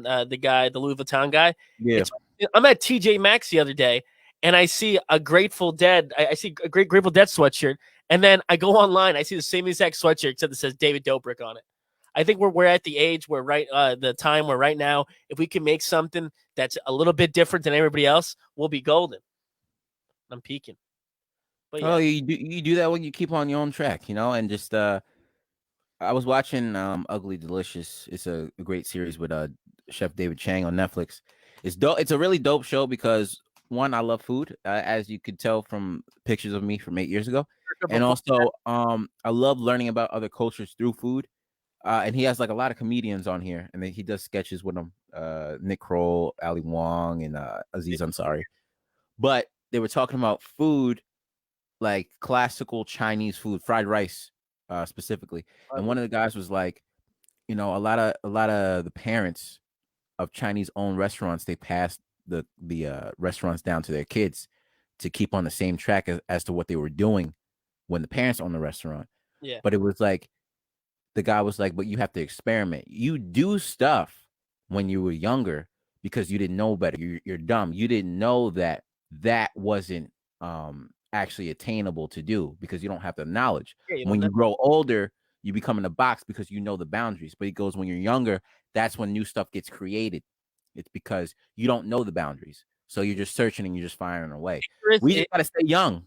Louis Vuitton guy. Yeah, I'm at TJ Maxx the other day, and I see a Grateful Dead. I see a Grateful Dead sweatshirt, and then I go online. I see the same exact sweatshirt except it says David Dobrik on it. I think we're at the age where the time where right now, if we can make something that's a little bit different than everybody else, we'll be golden. I'm peaking. But yeah. Oh, you do that when you keep on your own track, you know, and just I was watching Ugly Delicious. It's a great series with Chef David Chang on Netflix. It's dope. It's a really dope show because one, I love food, as you could tell from pictures of me from 8 years ago, and also I love learning about other cultures through food. And he has like a lot of comedians on here, and he does sketches with them. Nick Kroll, Ali Wong, and Aziz Ansari. But they were talking about food, like classical Chinese food, fried rice, specifically. And one of the guys was like, you know, a lot of the parents of Chinese-owned restaurants, they passed the restaurants down to their kids to keep on the same track as to what they were doing when the parents owned the restaurant. Yeah. But it was like, the guy was like, but you have to experiment. You do stuff when you were younger because you didn't know better. You're dumb. You didn't know that wasn't actually attainable to do because you don't have the knowledge. Yeah, when you grow older, you become in a box because you know the boundaries. But it goes when you're younger, that's when new stuff gets created. It's because you don't know the boundaries. So you're just searching and you're just firing away. We just got to stay young.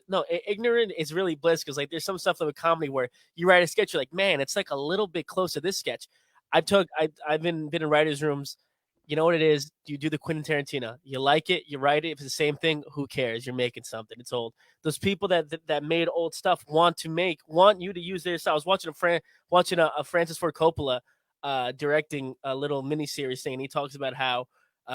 No, ignorant is really bliss, because like there's some stuff with comedy where you write a sketch, you're like, man, it's like a little bit close to this sketch. I've been in writers' rooms. You know what it is? You do the Quentin Tarantino. You like it, you write it. If it's the same thing, who cares? You're making something. It's old. Those people that made old stuff want you to use their style. I was watching a Francis Ford Coppola directing a little miniseries thing, and he talks about how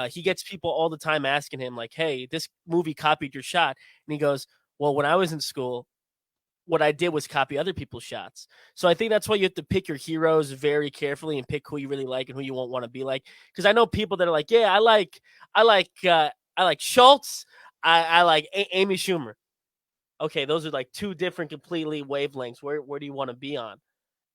he gets people all the time asking him like, hey, this movie copied your shot. And he goes, well, when I was in school, what I did was copy other people's shots. So I think that's why you have to pick your heroes very carefully and pick who you really like and who you won't want to be like. Because I know people that are like, yeah, I like Schultz. I like Amy Schumer. Okay, those are like two different completely wavelengths. Where do you want to be on?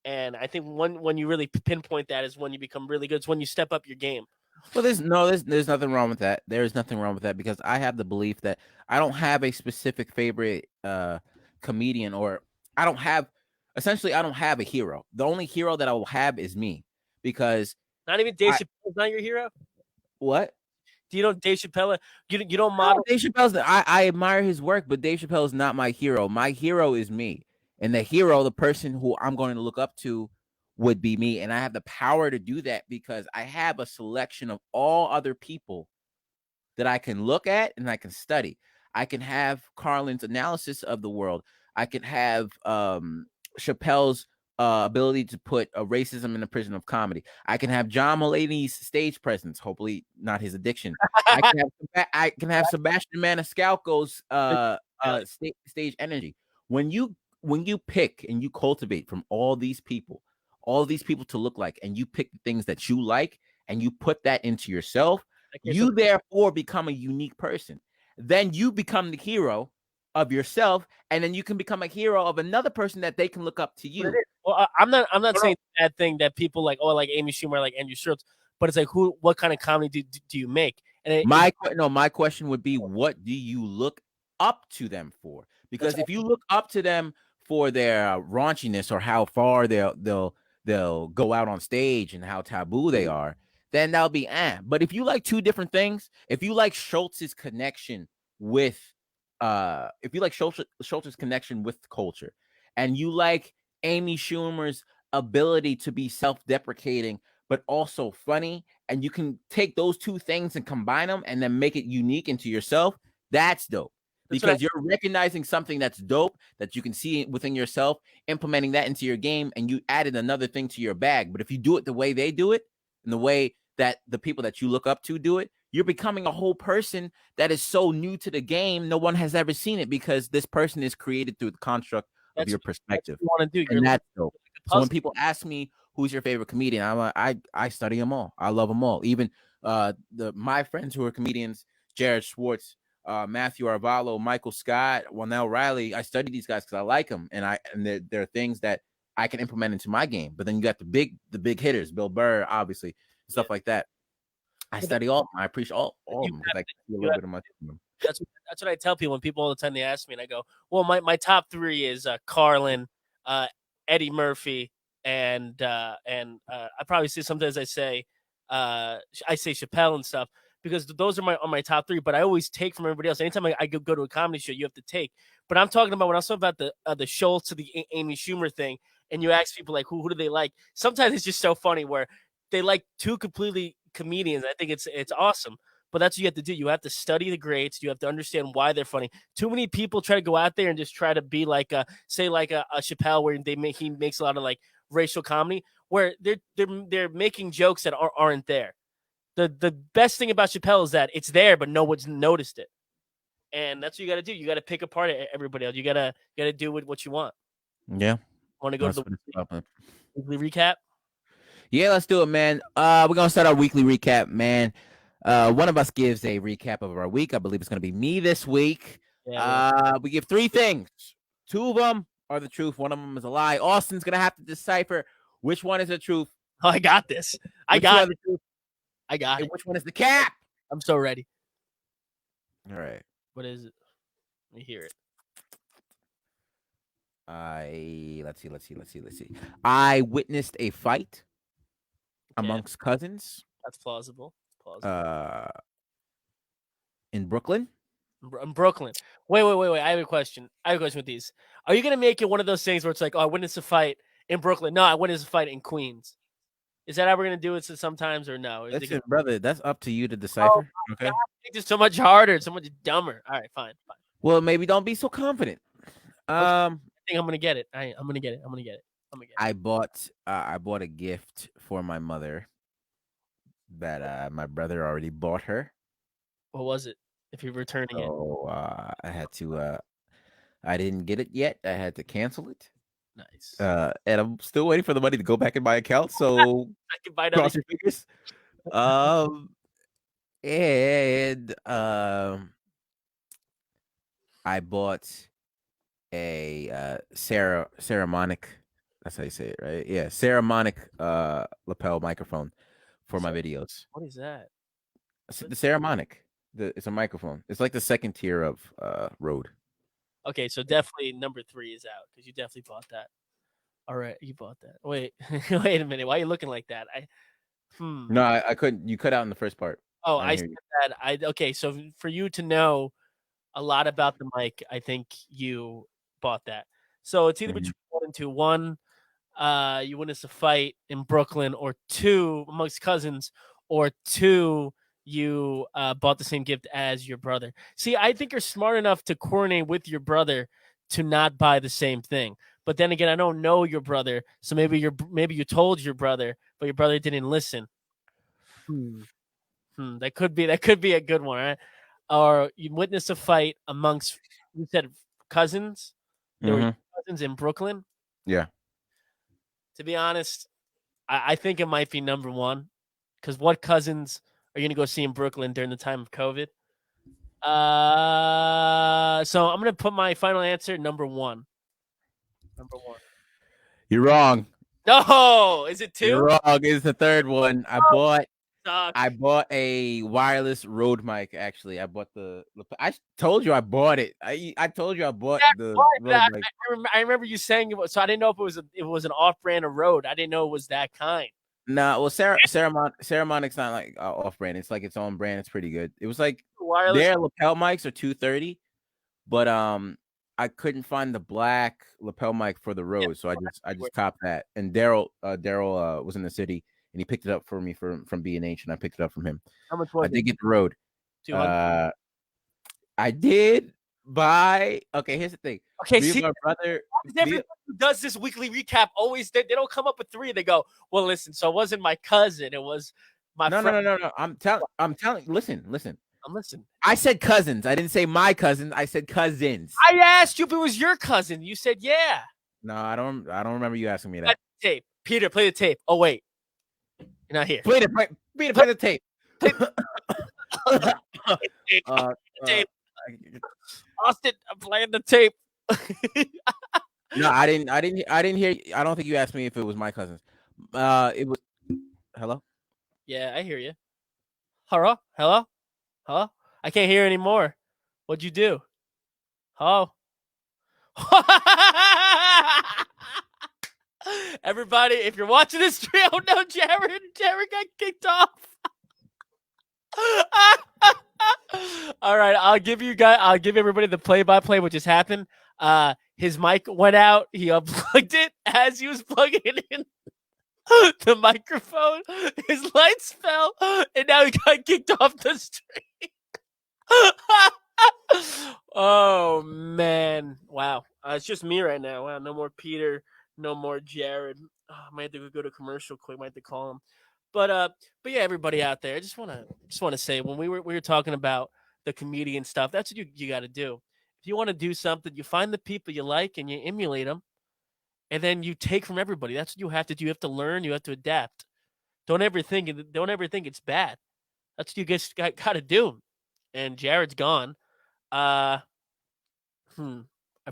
And I think when you really pinpoint that is when you become really good. It's when you step up your game. Well, there's nothing wrong with that. There is nothing wrong with that because I have the belief that I don't have a specific favorite comedian, or I don't have a hero. The only hero that I will have is me, because not even Dave Chappelle is not your hero. What? Do you know Dave Chappelle? You don't model Dave Chappelle's. I admire his work, but Dave Chappelle is not my hero. My hero is me, and the person who I'm going to look up to, would be me. And I have the power to do that because I have a selection of all other people that I can look at and I can study. I can have Carlin's analysis of the world. I can have Chappelle's ability to put racism in the prison of comedy. I can have John Mulaney's stage presence, hopefully not his addiction. I can have Sebastian Maniscalco's stage energy. When you pick and you cultivate from all these people to look like, and you pick the things that you like and you put that into yourself, you therefore become a unique person. Then you become the hero of yourself, and then you can become a hero of another person that they can look up to you. Well, I'm not saying that thing that people like, oh, like Amy Schumer, like Andrew Schultz, but it's like, what kind of comedy do you make? And my question would be, what do you look up to them for? Because if you look up to them for their raunchiness or how far they'll go out on stage and how taboo they are, then that'll be But if you like two different things, if you like Schultz's connection with Schultz's connection with culture, and you like Amy Schumer's ability to be self-deprecating but also funny, and you can take those two things and combine them and then make it unique into yourself, that's dope. Because you're recognizing something that's dope that you can see within yourself, implementing that into your game, and you added another thing to your bag. But if you do it the way they do it, and the way that the people that you look up to do it, you're becoming a whole person that is so new to the game, no one has ever seen it, because this person is created through the construct of your perspective. That's what you want to do. And that's dope. So when people ask me who's your favorite comedian, I study them all. I love them all. Even my friends who are comedians, Jared Schwartz, Matthew Arvalo, Michael Scott, Wanell Riley. I study these guys because I like them, and there are things that I can implement into my game. But then you got the big hitters, Bill Burr, obviously, stuff like that. I study all of them. I appreciate all of them because I see a little bit of my them. That's what I tell people when people all the time they ask me, and I go, well, my top three is Carlin, Eddie Murphy, and I probably say sometimes I say Chappelle and stuff, because those are my top three. But I always take from everybody else. Anytime I go to a comedy show, you have to take. But I'm talking about when I'm talking about the Schultz or the Amy Schumer thing, and you ask people like who do they like? Sometimes it's just so funny where they like two completely comedians. I think it's awesome. But that's what you have to do. You have to study the greats. You have to understand why they're funny. Too many people try to go out there and just try to be like a Chappelle, where he makes a lot of like racial comedy, where they're making jokes that aren't there. The best thing about Chappelle is that it's there, but no one's noticed it. And that's what you got to do. You got to pick apart everybody else. You gotta do what you want. Yeah. Want to go to the weekly recap? Yeah, let's do it, man. We're gonna start our weekly recap, man. One of us gives a recap of our week. I believe it's gonna be me this week. Yeah, we give three things. Two of them are the truth. One of them is a lie. Austin's gonna have to decipher which one is the truth. Oh, I got this. I got it. Which one is the cap? I'm so ready. All right. What is it? Let me hear it. Let's see. I witnessed a fight amongst cousins. That's plausible. In Brooklyn. In Brooklyn. Wait. I have a question. With these. Are you gonna make it one of those things where it's like, oh, I witnessed a fight in Brooklyn? No, I witnessed a fight in Queens. Is that how we're gonna do it sometimes, or no? Listen, brother, that's up to you to decipher. Okay. It's just so much harder, so much dumber. All right, fine. Well, maybe don't be so confident. I think I'm gonna get it. I'm gonna get it. I bought a gift for my mother that my brother already bought her. What was it? If you're returning it. Oh, I had to. I didn't get it yet. I had to cancel it. Nice. And I'm still waiting for the money to go back in my account. So I can buy cross your fingers. And I bought a Ceramonic. That's how you say it, right? Yeah, Ceramonic lapel microphone for my videos. What is that? The Ceramonic. It's a microphone. It's like the second tier of Rode. Okay, so definitely number 3 is out because you definitely bought that. All right, you bought that. Wait, wait a minute. Why are you looking like that? No, I couldn't. You cut out in the first part. Oh, I said that. Okay, so for you to know a lot about the mic, I think you bought that. So it's either between 1 and 2. 1, you witnessed a fight in Brooklyn, or 2, amongst cousins, or 2, you bought the same gift as your brother. See, I think you're smart enough to coordinate with your brother to not buy the same thing. But then again, I don't know your brother, so maybe you told your brother, but your brother didn't listen. That could be a good one, right? Or you witnessed a fight amongst, you said cousins. There were cousins in Brooklyn. Yeah. To be honest, I think it might be number 1, because what cousins are you gonna go see in Brooklyn during the time of COVID? So I'm gonna put my final answer number 1. Number 1. You're wrong. No, is it 2? You're wrong. It's the third one. I bought I bought a wireless Rode mic. Actually, I bought I told you I bought it. I told you I bought the Rode mic. I remember you saying it was, so I didn't know if it was an off-brand of Rode. I didn't know it was that kind. No, well, Ceramonic's not like off-brand. It's like its own brand. It's pretty good. It was like their lapel mics are $230, but I couldn't find the black lapel mic for the Rode, so I just copped that. And Daryl was in the city, and he picked it up for me from B&H, and I picked it up from him. How much was it? I did get the Rode. 200. I did buy. Okay, here's the thing. Okay, see, my brother. Everybody who does this weekly recap always they don't come up with 3. They go, well, listen. So it wasn't my cousin. It was my friend. No. I'm telling. Listen. I'm listening. I said cousins. I didn't say my cousins. I said cousins. I asked you if it was your cousin. You said yeah. No, I don't remember you asking me that. Tape. Peter, play the tape. Oh wait, you're not here. Play the tape. Tape. Austin, I'm playing the tape. No, I didn't hear. I don't think you asked me if it was my cousins. It was. Hello. Yeah, I hear you. Hello. I can't hear anymore. What'd you do? Oh. Everybody, if you're watching this stream, oh no, Jared got kicked off. All right, I'll give everybody the play-by-play what just happened. His mic went out. He unplugged it as he was plugging it in the microphone. His lights fell, and now he got kicked off the stream. Oh man, wow! It's just me right now. Wow, no more Peter, no more Jared. I might have to go to commercial quick. Might have to call him. But yeah, everybody out there, I just want to say when we were talking about the comedian stuff, that's what you got to do. If you want to do something, you find the people you like and you emulate them, and then you take from everybody. That's what you have to do. You have to learn. You have to adapt. Don't ever think it's bad. That's what you guys got to do. And Jared's gone. I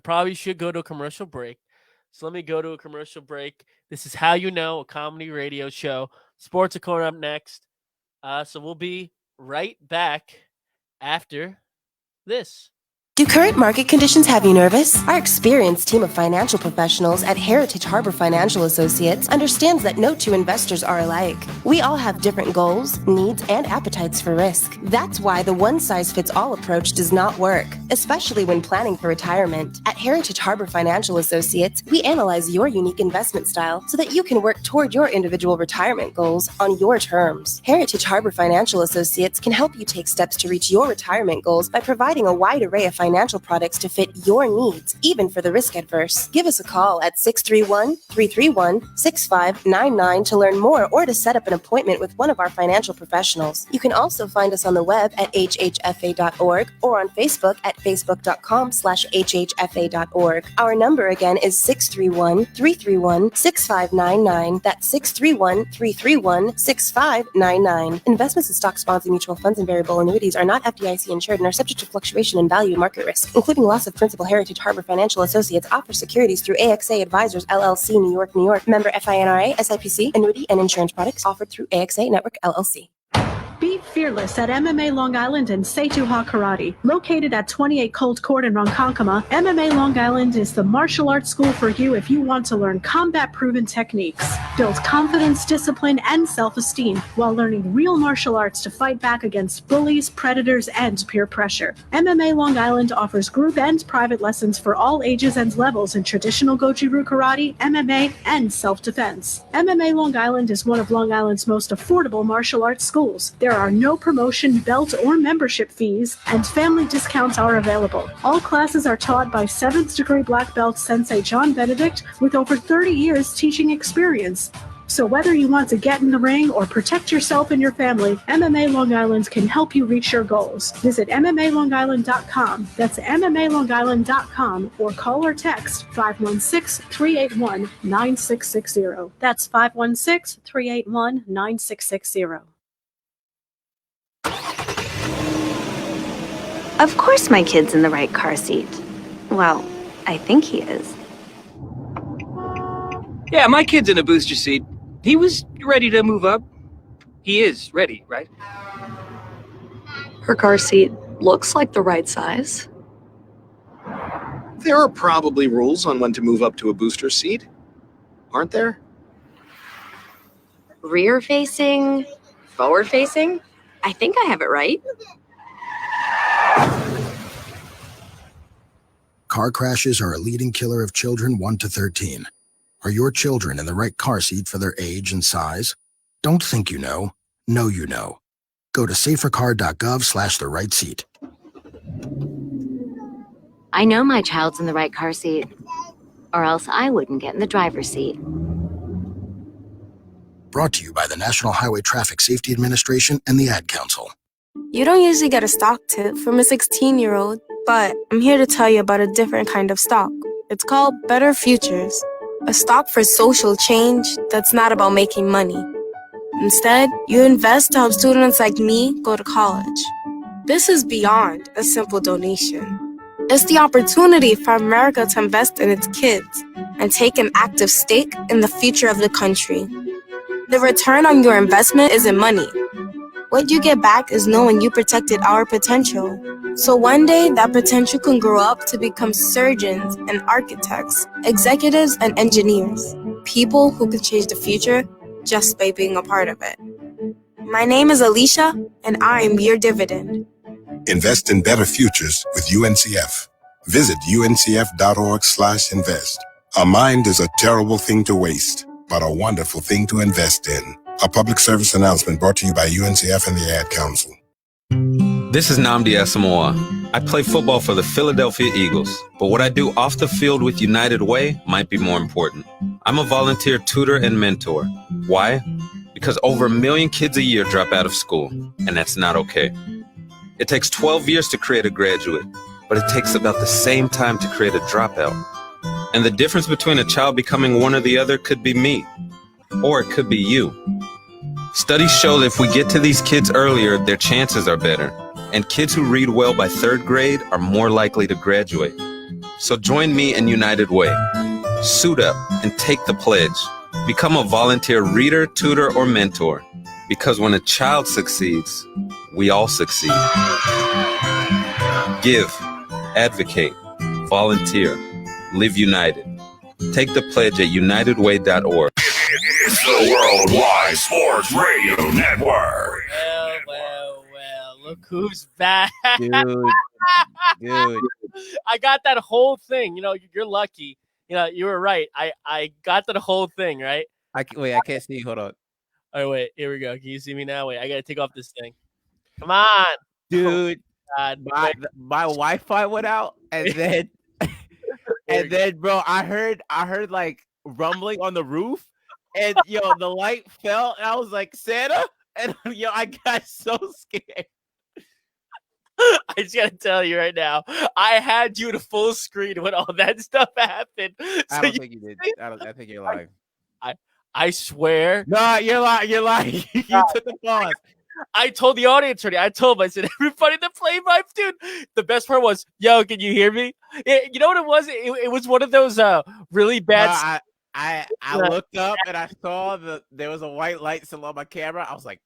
probably should go to a commercial break. So let me go to a commercial break. This is How You Know, a comedy radio show. Sports are coming up next. So we'll be right back after this. Do current market conditions have you nervous? Our experienced team of financial professionals at Heritage Harbor Financial Associates understands that no two investors are alike. We all have different goals, needs, and appetites for risk. That's why the one-size-fits-all approach does not work, especially when planning for retirement. At Heritage Harbor Financial Associates, we analyze your unique investment style so that you can work toward your individual retirement goals on your terms. Heritage Harbor Financial Associates can help you take steps to reach your retirement goals by providing a wide array of financial products to fit your needs, even for the risk adverse. Give us a call at 631-331-6599 to learn more or to set up an appointment with one of our financial professionals. You can also find us on the web at hhfa.org or on Facebook at facebook.com/hhfa.org. Our number again is 631-331-6599. That's 631-331-6599. Investments in stock, bonds, and mutual funds and variable annuities are not FDIC insured and are subject to fluctuation in value and market risk, including loss of principal. Heritage Harbor Financial Associates offers securities through AXA Advisors, LLC, New York, New York. Member FINRA, SIPC, annuity and insurance products offered through AXA Network, LLC. Be fearless at MMA Long Island and Seituha Karate. Located at 28 Colt Court in Ronkonkoma, MMA Long Island is the martial arts school for you if you want to learn combat-proven techniques, build confidence, discipline, and self-esteem while learning real martial arts to fight back against bullies, predators, and peer pressure. MMA Long Island offers group and private lessons for all ages and levels in traditional Goju-Ryu Karate, MMA, and self-defense. MMA Long Island is one of Long Island's most affordable martial arts schools. There are no promotion, belt, or membership fees, and family discounts are available. All classes are taught by 7th degree black belt Sensei John Benedict with over 30 years teaching experience. So whether you want to get in the ring or protect yourself and your family, MMA Long Island can help you reach your goals. Visit MMALongIsland.com. That's MMALongIsland.com or call or text 516-381-9660. That's 516-381-9660. Of course my kid's in the right car seat. Well, I think he is. Yeah, my kid's in a booster seat. He was ready to move up. He is ready, right? Her car seat looks like the right size. There are probably rules on when to move up to a booster seat, aren't there? Rear facing, forward facing. I think I have it right. Car crashes are a leading killer of children 1 to 13. Are your children in the right car seat for their age and size? Don't think you know. Know you know. Go to safercar.gov/the right seat. I know my child's in the right car seat, or else I wouldn't get in the driver's seat. Brought to you by the National Highway Traffic Safety Administration and the Ad Council. You don't usually get a stock tip from a 16-year-old, but I'm here to tell you about a different kind of stock. It's called Better Futures, a stock for social change that's not about making money. Instead, you invest to help students like me go to college. This is beyond a simple donation. It's the opportunity for America to invest in its kids and take an active stake in the future of the country. The return on your investment isn't money. What you get back is knowing you protected our potential. So one day, that potential can grow up to become surgeons and architects, executives and engineers, people who can change the future just by being a part of it. My name is Alicia, and I'm your dividend. Invest in better futures with UNCF. Visit uncf.org/invest. A mind is a terrible thing to waste, but a wonderful thing to invest in. A public service announcement brought to you by UNCF and the Ad Council. This is Nnamdi Asamoah. I play football for the Philadelphia Eagles, but what I do off the field with United Way might be more important. I'm a volunteer tutor and mentor. Why? Because over 1 million kids a year drop out of school, and that's not okay. It takes 12 years to create a graduate, but it takes about the same time to create a dropout. And the difference between a child becoming one or the other could be me, or it could be you. Studies show that if we get to these kids earlier, their chances are better. And kids who read well by 3rd grade are more likely to graduate. So join me in United Way. Suit up and take the pledge. Become a volunteer reader, tutor, or mentor. Because when a child succeeds, we all succeed. Give, advocate, volunteer, live united. Take the pledge at unitedway.org. It's the Worldwide Sports Radio Network. Well. Look who's back. Dude. I got that whole thing. You're lucky. You were right. I got that whole thing, right? I can't see you. Hold on. All right, wait. Here we go. Can you see me now? Wait, I got to take off this thing. Come on. Dude. Oh, my Wi-Fi went out, and then bro, I heard like rumbling on the roof, and the light fell, and I was like, Santa, and I got so scared. I just gotta tell you right now, I had you to full screen when all that stuff happened. I don't think you did. I think you're lying. I swear. No, you're lying. You're lying. You took the pause. I told the audience already. I said, everybody in the play vibes, dude. The best part was, yo, can you hear me? You know what it was? It was one of those really bad. I looked up and I saw there was a white light still on my camera. I was like,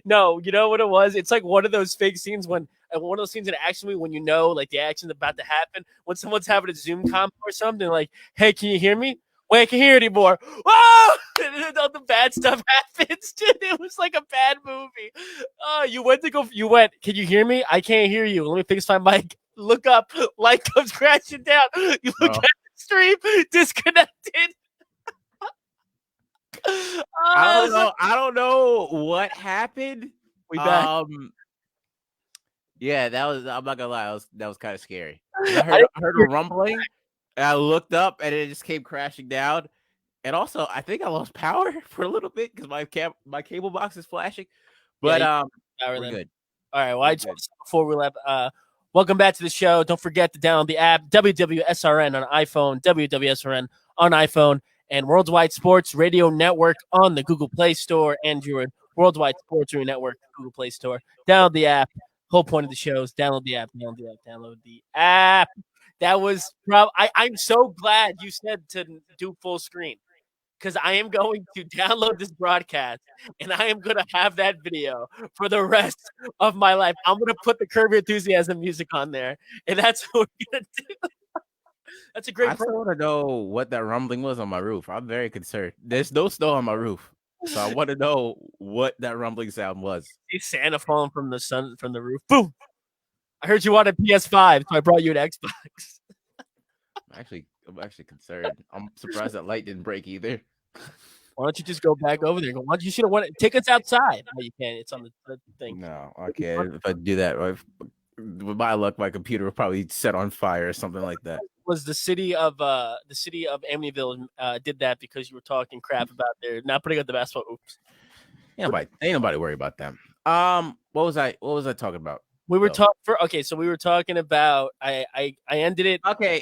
No, you know what it was? It's like one of those fake scenes one of those scenes in an action movie when like the action's about to happen, when someone's having a Zoom comp or something, like, hey, can you hear me? Wait, I can hear anymore. Whoa! And all the bad stuff happens, dude. It was like a bad movie. Oh, you went, can you hear me? I can't hear you. Let me fix my mic. Look up, light comes crashing down. You look at the stream, disconnected. I don't know what happened. We back. Yeah, I'm not gonna lie, that was kind of scary. I heard a rumbling, and I looked up, and it just came crashing down. And also, I think I lost power for a little bit because my cable box is flashing. But we're good. All right. Well, before we left, welcome back to the show. Don't forget to download the app WWSRN on iPhone, WWSRN on iPhone, and Worldwide Sports Radio Network on the Google Play Store, Android. Worldwide Sports Radio Network, Google Play Store. Download the app. Whole point of the show is download the app. Download the app. That was I'm so glad you said to do full screen, because I am going to download this broadcast and I am going to have that video for the rest of my life. I'm going to put the Curb Your Enthusiasm music on there, and that's what we're going to do. That's a great I still want to know what that rumbling was on my roof. I'm very concerned. There's no snow on my roof, so I want to know what that rumbling sound was. See Santa falling from the roof. Boom! I heard you wanted PS5, so I brought you an Xbox. I'm actually concerned. I'm surprised that light didn't break either. Why don't you just go back over there? You should have wanted take us outside. No, you can't. It's on the thing. No, I can't. If I do that, with my luck, my computer would probably set on fire or something like that. Was the city of Amityville did that because you were talking crap about their not putting up the basketball hoops? Ain't nobody worry about them. What was I talking about? We were so we were talking about I ended it. Okay,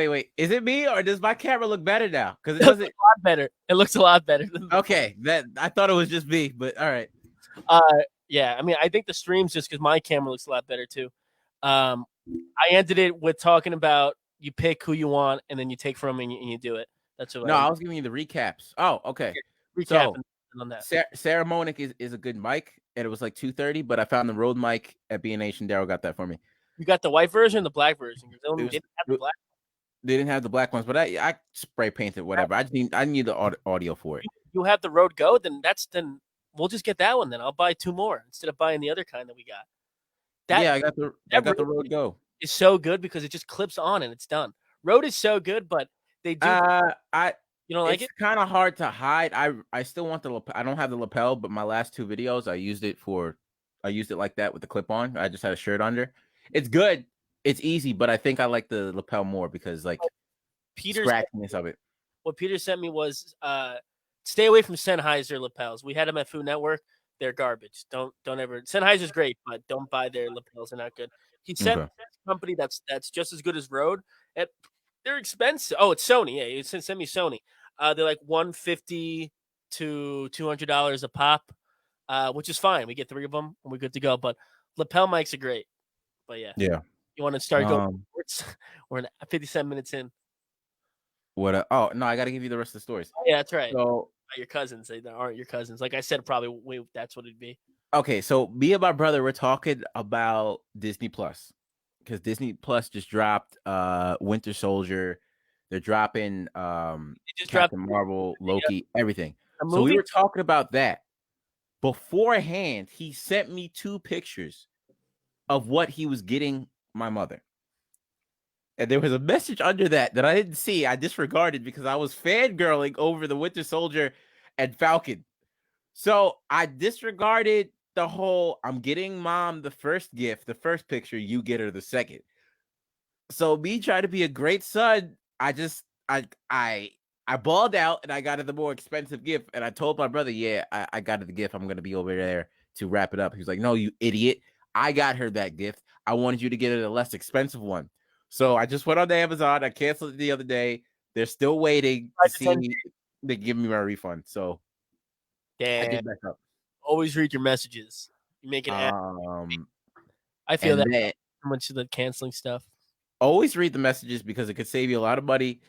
wait. Is it me or does my camera look better now? Because it doesn't a lot better. It looks a lot better. Okay, that I thought it was just me, but all right. Yeah, I mean, I think the stream's just because my camera looks a lot better too. I ended it with talking about you pick who you want and then you take from them and you do it. That's what. No, I was giving you the recaps. Oh, okay. Recap on that. Sarah Monick is a good mic, and it was like $230, but I found the Rode mic at B&H, and Daryl got that for me. You got the white version, the black version. They didn't have the black. They didn't have the black ones, but I spray painted whatever. I need the audio for it. You have the Rode Go, then we'll just get that one. Then I'll buy 2 more instead of buying the other kind that we got. I got the Rode Go. It's so good because it just clips on and it's done. Rode is so good, but they do. You don't like it? It's kind of hard to hide. I still want the lapel. I don't have the lapel, but my last 2 videos I used it like that with the clip on. I just had a shirt under. It's good. It's easy, but I think I like the lapel more because like Peter's scratchiness of it. What Peter sent me was stay away from Sennheiser lapels. We had them at Food Network. They're garbage. Don't ever. Sennheiser's great, but don't buy their lapels. They're not good. He sent a company that's just as good as Rode. They're expensive. Oh, it's Sony. Yeah, he sent me Sony. They're like $150 to $200 a pop, which is fine. We get 3 of them and we're good to go. But lapel mics are great. But yeah. You want to start going? We're 57 minutes in. What? Oh no, I got to give you the rest of the stories. Yeah, that's right. So your cousins, they aren't your cousins. Like I said, probably that's what it'd be. Okay, so me and my brother were talking about Disney Plus because Disney Plus just dropped Winter Soldier. They're dropping Captain Marvel, Loki, everything. So we were talking about that. Beforehand, he sent me 2 pictures of what he was getting my mother. And there was a message under that I didn't see. I disregarded because I was fangirling over the Winter Soldier and Falcon. So I disregarded the whole, I'm getting mom the first gift, the first picture, you get her the second. So me trying to be a great son, I balled out and I got her the more expensive gift. And I told my brother, yeah, I got her the gift. I'm going to be over there to wrap it up. He was like, no, you idiot. I got her that gift. I wanted you to get her the less expensive one. So I just went on to Amazon. I canceled it the other day. They're still waiting to see they give me my refund. So damn. I did back up. Always read your messages. You make it happen. I feel that much of the canceling stuff. Always read the messages because it could save you a lot of money.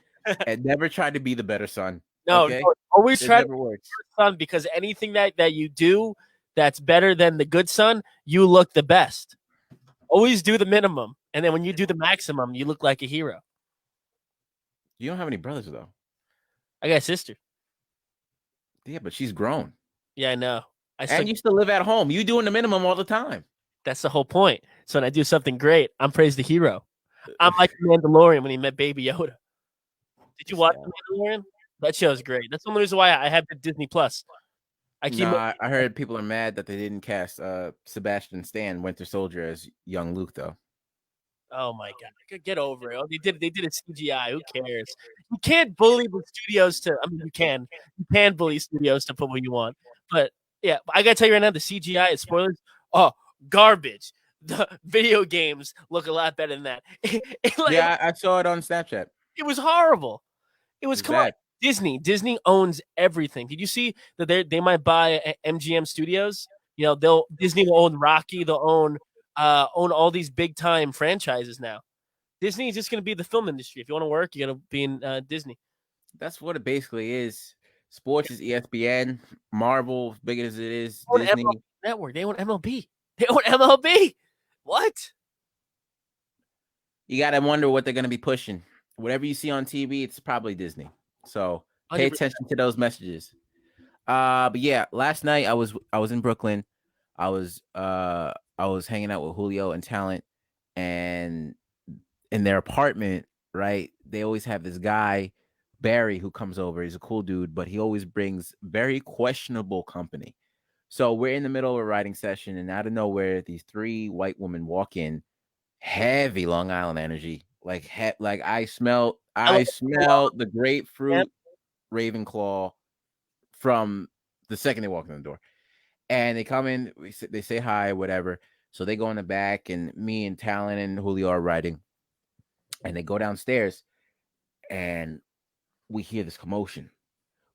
And never try to be the better son. No, okay? no, always try to be the better son because anything that you do that's better than the good son, you look the best. Always do the minimum. And then when you do the maximum, you look like a hero. You don't have any brothers, though. I got a sister. Yeah, but she's grown. Yeah, I know. And you still live at home. You doing the minimum all the time. That's the whole point. So when I do something great, I'm praised the hero. I'm like the Mandalorian when he met Baby Yoda. Did you watch The Mandalorian? That show's great. That's the only reason why I have the Disney Plus. I heard people are mad that they didn't cast Sebastian Stan Winter Soldier as young Luke, though. Oh my God! Get over it. Oh, they did a CGI. Who cares? You can't bully the studios to. I mean, you can bully studios to put what you want. But yeah, I gotta tell you right now, the CGI is spoilers. Oh, garbage. The video games look a lot better than that. Yeah, I saw it on Snapchat. It was horrible. It was come on. Disney owns everything. Did you see that they might buy MGM Studios? You know, Disney will own Rocky. They'll own all these big time franchises now. Disney is just going to be the film industry. If you want to work, you got to be in Disney. That's what it basically is. Sports is ESPN. Marvel, big as it is, They own Disney. MLB Network. They own MLB. They own MLB. What? You got to wonder what they're going to be pushing. Whatever you see on TV, it's probably Disney. So pay 100%. attention to those messages. But yeah, last night I was in Brooklyn. I was hanging out with Julio and Talent, and in their apartment, right? They always have this guy, Barry, who comes over. He's a cool dude, but he always brings very questionable company. So we're in the middle of a writing session, and out of nowhere, these 3 white women walk in, heavy Long Island energy. Like I smelled the grapefruit Ravenclaw from the second they walk in the door. And they come in, they say hi, whatever. So they go in the back, and me and Talon and Julio are writing. And they go downstairs, and we hear this commotion.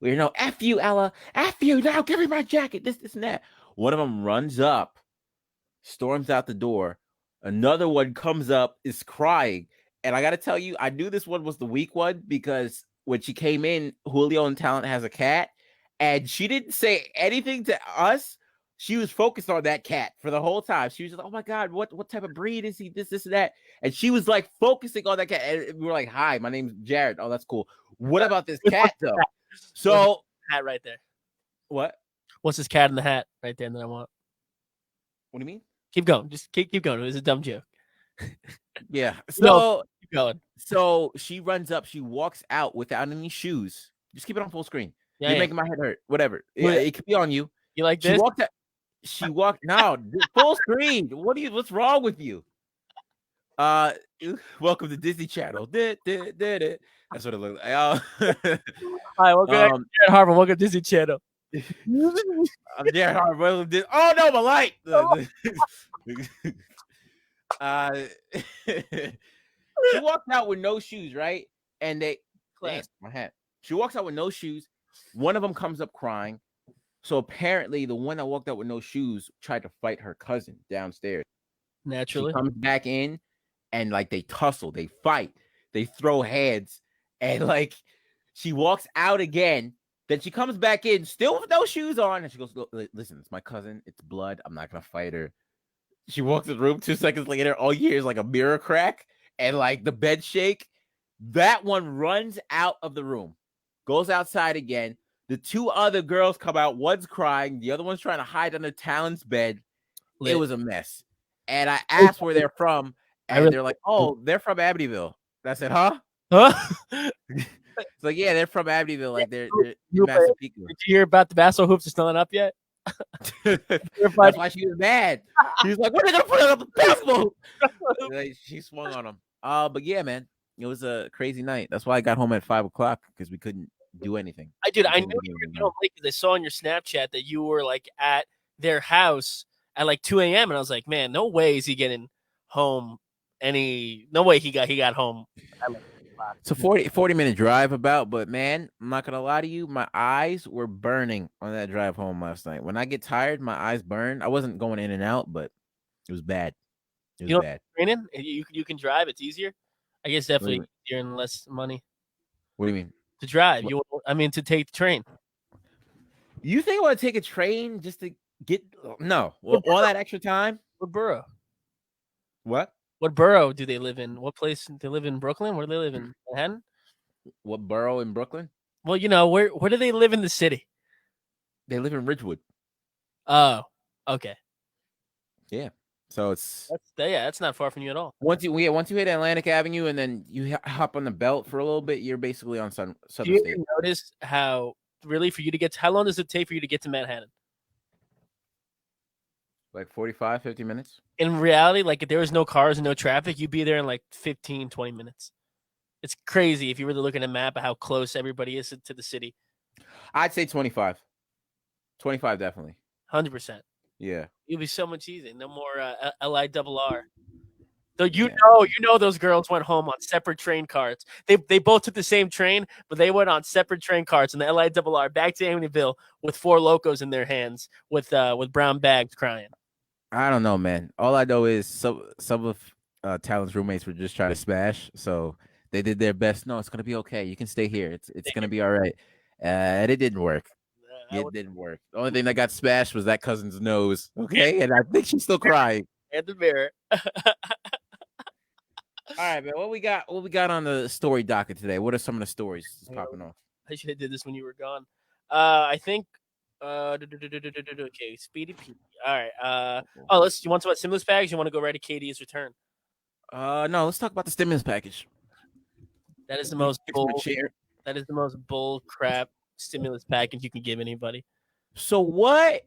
We know, F you, Ella. F you. Now give me my jacket. This, and that. One of them runs up, storms out the door. Another one comes up, is crying. And I got to tell you, I knew this one was the weak one because when she came in, Julio and Talent has a cat, and she didn't say anything to us. She was focused on that cat for the whole time. She was just, oh my God, what type of breed is he? This, and that. And she was like focusing on that cat. And we were like, hi, my name's Jared. Oh, that's cool. What about this cat though? So hat right there. What? What's this cat in the hat right there that I want? What do you mean? Keep going. Just keep going. It was a dumb joke. Yeah. So No, keep going. So she runs up. She walks out without any shoes. Just keep it on full screen. Yeah, You're yeah. making my head hurt. Whatever. Yeah, it could be on you. You like She this? walked out. She walked now full screen. What's wrong with you? Welcome to Disney Channel. That's what it looks like. All right, welcome to Jared Harvard. Welcome to Disney Channel. I'm Jared Harvard. Welcome to oh no, my light. She walked out with no shoes, right? And damn, my hat. She walks out with no shoes. One of them comes up crying. So apparently, the one that walked out with no shoes tried to fight her cousin downstairs. Naturally, she comes back in, and like they tussle, they fight, they throw hands, and like she walks out again. Then she comes back in, still with no shoes on, and she goes, "Listen, it's my cousin. It's blood. I'm not gonna fight her." She walks in the room. 2 seconds later, all you hear is like a mirror crack and like the bed shake. That one runs out of the room, goes outside again. The 2 other girls come out. One's crying. The other one's trying to hide under Talon's bed. It was a mess. And I asked where they're from, and they're like, "Oh, they're from Amityville." I said, "Huh?" It's like, yeah, they're from Amityville. Like they're Massapequa. Did you hear about the basketball hoops are still not up yet? That's why she was mad. She was like, "When are they gonna put up the basketball hoop?" Like, she swung on them. But yeah, man, it was a crazy night. That's why I got home at 5:00 because we couldn't do anything. I knew you were going late because I saw on your Snapchat that you were like at their house at like 2 a.m. and I was like, man, no way is he getting home. No way he got home. It's a 40-minute drive about, but man, I'm not gonna lie to you, my eyes were burning on that drive home last night. When I get tired, my eyes burn. I wasn't going in and out, but it was bad. It was bad. Training? You can drive. It's easier. I guess definitely easier and less money. What do you mean? To drive. To take the train. You think I want to take a train just to get all that extra time? What borough? What? What borough do they live in? What place? They live in Brooklyn? Where do they live in? Manhattan? What borough in Brooklyn? Well, where do they live in the city? They live in Ridgewood. Oh, okay. Yeah. So it's that's not far from you at all. Once you hit Atlantic Avenue and then you hop on the belt for a little bit, you're basically on Southern Do you State. notice how how long does it take for you to get to Manhattan? Like 45, 50 minutes. In reality, like if there was no cars and no traffic, you'd be there in like 15, 20 minutes. It's crazy if you really look at a map of how close everybody is to the city. I'd say 25. 25 definitely. 100%. Yeah. It'll be so much easier. No more LIRR. So you know those girls went home on separate train cards. They both took the same train, but they went on separate train cards in the LIRR back to Amityville with 4 locos in their hands with brown bags crying. I don't know, man. All I know is some of Talon's roommates were just trying to smash, so they did their best. No, it's gonna be okay. You can stay here. It's gonna be all right. And it didn't work. It didn't work. The only thing that got smashed was that cousin's nose. Okay, and I think she's still crying. And the mirror. All right, man. What we got? What we got on the story docket today? What are some of the stories that's popping off? I should have did this when you were gone. I think. Okay, Speedy P. All right. You want to talk about stimulus package? You want to go right to KD's return? No. Let's talk about the stimulus package. That is the most bull. That is the most bull crap stimulus package you can give anybody. So what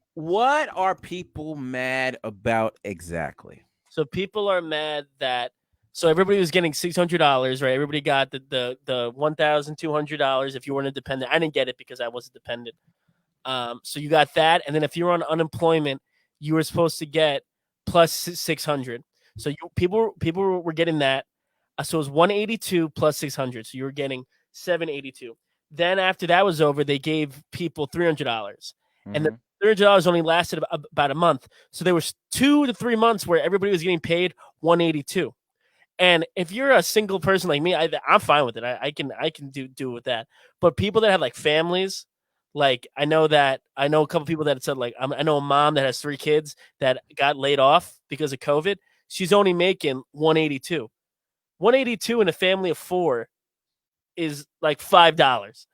are people mad about exactly? So people are mad that everybody was getting $600, right? Everybody got the $1,200 if you weren't a dependent. I didn't get it because I wasn't dependent. So you got that, and then if you were on unemployment, you were supposed to get plus 600. So people were getting that. So it was 182 plus 600. So you were getting 782. Then after that was over, they gave people $300, and the $300 only lasted about a month. So there was 2 to 3 months where everybody was getting paid 182. And if you're a single person like me, I'm fine with it. I can do with that. But people that have like families, like I know a couple people that said like I know a mom that has 3 kids that got laid off because of COVID. She's only making 182. 182 in a family of 4 is like $5.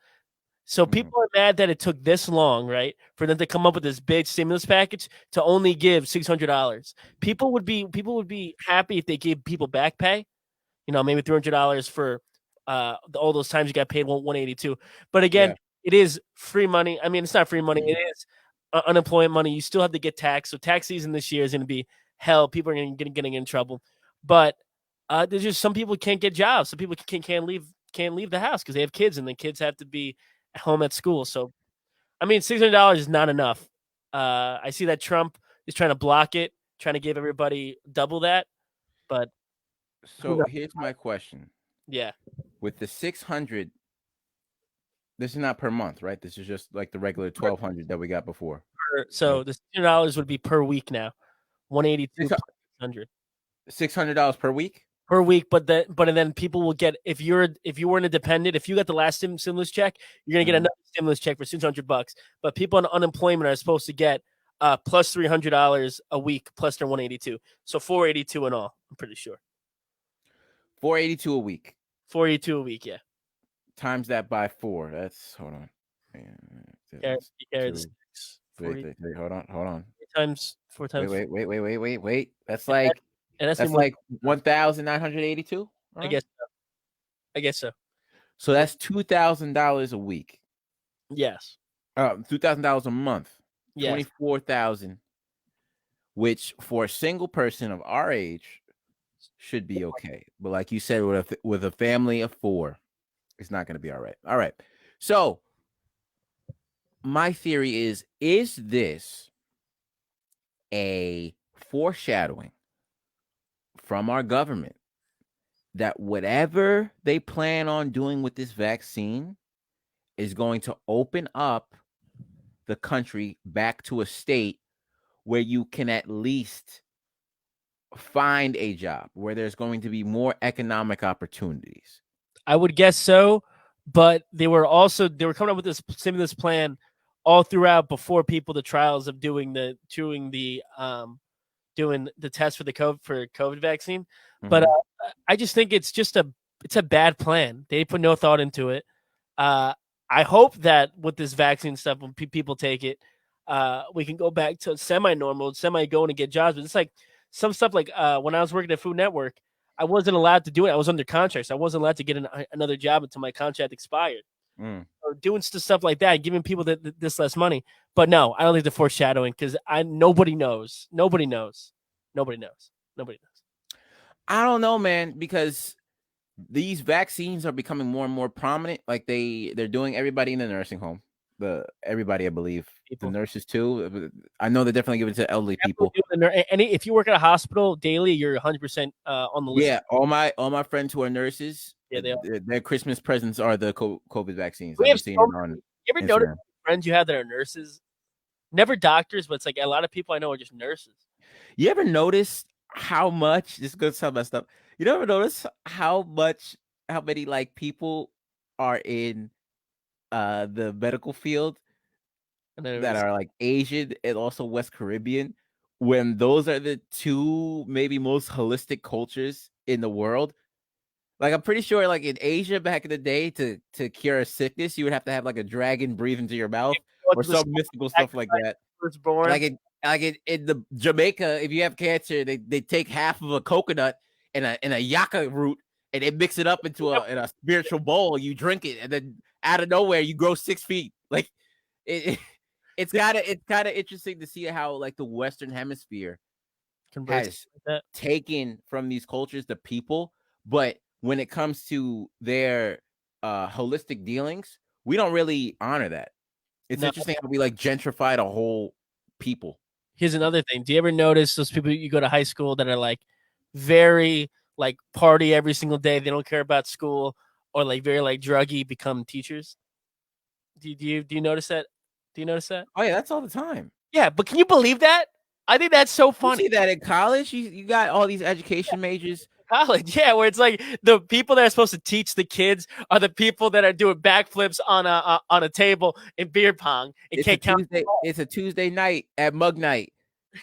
So people are mad that it took this long, right, for them to come up with this big stimulus package to only give $600. People would be happy if they gave people back pay, maybe $300 for all those times you got paid 182. But again, it is free money. I mean, it's not free money. It is unemployment money. You still have to get taxed. So tax season this year is going to be hell. People are getting in trouble. But there's just some people can't get jobs. Some people can't leave the house because they have kids, and the kids have to be at home at school. So, I mean, $600 is not enough. I see that Trump is trying to block it, trying to give everybody double that. But so here's my question. Yeah. With the 600, this is not per month, right? This is just like the regular 1,200 that we got before. So the $600 would be per week now. 182 $600. $600 per week? Per week, but then people will get if you weren't a dependent, if you got the last stimulus check, you're gonna get another stimulus check for $600. But people on unemployment are supposed to get plus $300 a week plus their 182, so 482 in all. I'm pretty sure. 482 a week. 482 a week, yeah. Times that by 4. That's hold on. Wait, hold on. 4 times. Wait. That's like 1,982. I guess so. So that's $2,000 a week. Yes. $2,000 a month. Yes. 24,000, which for a single person of our age should be okay. But like you said, with a family of 4, it's not going to be all right. All right. So my theory is this a foreshadowing from our government that whatever they plan on doing with this vaccine is going to open up the country back to a state where you can at least find a job, where there's going to be more economic opportunities? I would guess so, but they were coming up with this stimulus plan all throughout before the trials of doing the test for the COVID vaccine. Mm-hmm. But I just think it's a bad plan. They put no thought into it. I hope that with this vaccine stuff, when people take it, we can go back to semi-normal, going to get jobs. But it's like some stuff like when I was working at Food Network, I wasn't allowed to do it. I was under contract. So I wasn't allowed to get another job until my contract expired. Or doing stuff like that, giving people this less money. But no, I don't think they're foreshadowing because nobody knows. I don't know, man, because these vaccines are becoming more and more prominent. Like they're doing everybody in the nursing home. Everybody, I believe, the nurses too. I know they're definitely giving it to elderly people. And if you work at a hospital daily, you're 100% on the list. Yeah, all my friends who are nurses, yeah, their Christmas presents are the COVID vaccines. You ever notice friends you have that are nurses? Never doctors, but it's like a lot of people I know are just nurses. You ever notice how much? This is gonna sound messed up. You ever notice how many like people are in the medical field that are like Asian and also West Caribbean, when those are the two maybe most holistic cultures in the world. Like I'm pretty sure, like in Asia back in the day, to cure a sickness, you would have to have like a dragon breathe into your mouth or some mystical stuff like that. Was born. In the Jamaica, if you have cancer, they take half of a coconut and a yucca root and they mix it up into a spiritual bowl. You drink it, and then out of nowhere you grow 6 feet. Like it's kind of interesting to see how like the Western Hemisphere has taken from these cultures the people, but when it comes to their holistic dealings, we don't really honor that. It's interesting how we like gentrified a whole people. Here's another thing. Do you ever notice those people you go to high school that are like very like party every single day? They don't care about school, or like very like druggy become teachers. Do you notice that? Do you notice that? Oh yeah, that's all the time. Yeah, but can you believe that? I think that's so funny. You see that in college? You got all these education majors. College, yeah, where it's like the people that are supposed to teach the kids are the people that are doing backflips on a table in beer pong and can't count. It's a Tuesday night at Mug Night.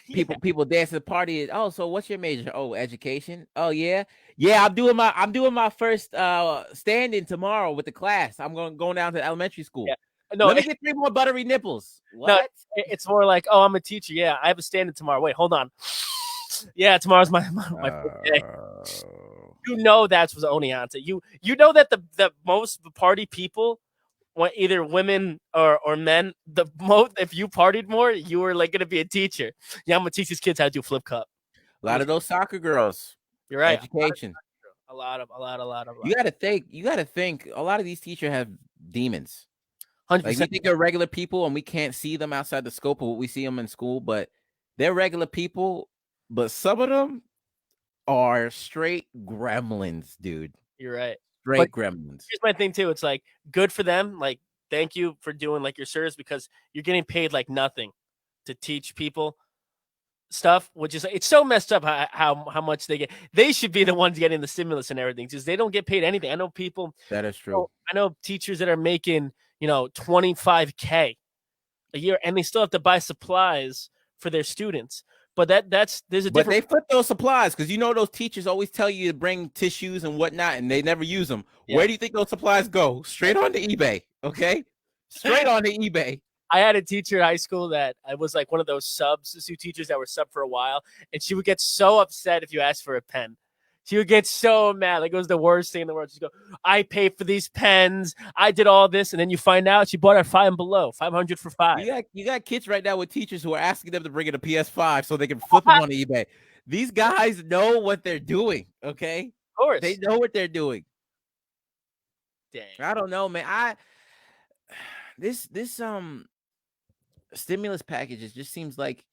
People dance at the party. Oh, so what's your major? Oh, education. Oh yeah. I'm doing my first stand-in tomorrow with the class. I'm going down to elementary school. Yeah. No, let me get 3 more buttery nipples. What? No, it's more like, oh, I'm a teacher. Yeah, I have a stand-in tomorrow. Wait, hold on. Yeah, tomorrow's my first day. You know that's what's only on. You know that the most party people, either women or men, the most, if you partied more, you were like gonna be a teacher. Yeah, I'm gonna teach these kids how to do flip cup. A lot of those soccer girls. You're right. Education. A lot of. You gotta think. A lot of these teachers have demons. 100%. Like we think they're regular people and we can't see them outside the scope of what we see them in school, but they're regular people. But some of them are straight gremlins, dude. You're right. Straight gremlins. Here's my thing too. It's like good for them. Like, thank you for doing like your service, because you're getting paid like nothing to teach people stuff, which is it's so messed up how much they get. They should be the ones getting the stimulus and everything, because they don't get paid anything. I know people. That is true. I know teachers that are making $25K a year, and they still have to buy supplies for their students. But there's a difference. But they flip those supplies, because those teachers always tell you to bring tissues and whatnot, and they never use them. Yeah. Where do you think those supplies go? Straight on to eBay, okay? Straight on to eBay. I had a teacher in high school that I was like one of those substitute teachers that were sub for a while, and she would get so upset if you asked for a pen. She would get so mad, like it was the worst thing in the world. She'd go, "I paid for these pens. I did all this," and then you find out she bought her Five and Below, 500 for 5. You got kids right now with teachers who are asking them to bring in a PS5 so they can flip them on eBay. These guys know what they're doing. Okay, of course they know what they're doing. Dang, I don't know, man. This stimulus packages just seems like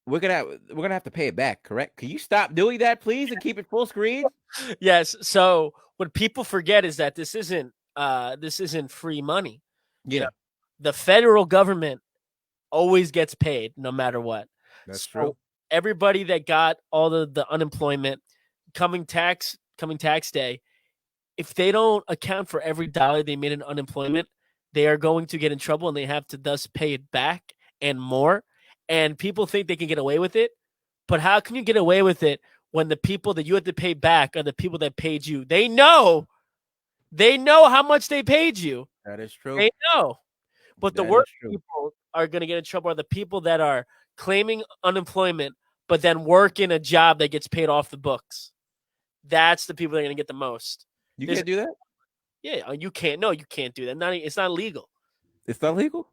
we're gonna have to pay it back, correct? Can you stop doing that, please, and keep it full screen? Yes. So what people forget is that this isn't free money. Yeah. The federal government always gets paid no matter what. That's true. Everybody that got all the unemployment coming tax day, if they don't account for every dollar they made in unemployment, they are going to get in trouble, and they have to thus pay it back and more. And people think they can get away with it, but how can you get away with it when the people that you have to pay back are the people that paid you? They know how much they paid you. That is true. They know. But the worst people are going to get in trouble are the people that are claiming unemployment, but then work in a job that gets paid off the books. That's the people that are going to get the most. You can't do that? Yeah, you can't. No, you can't do that. It's not legal. It's not legal?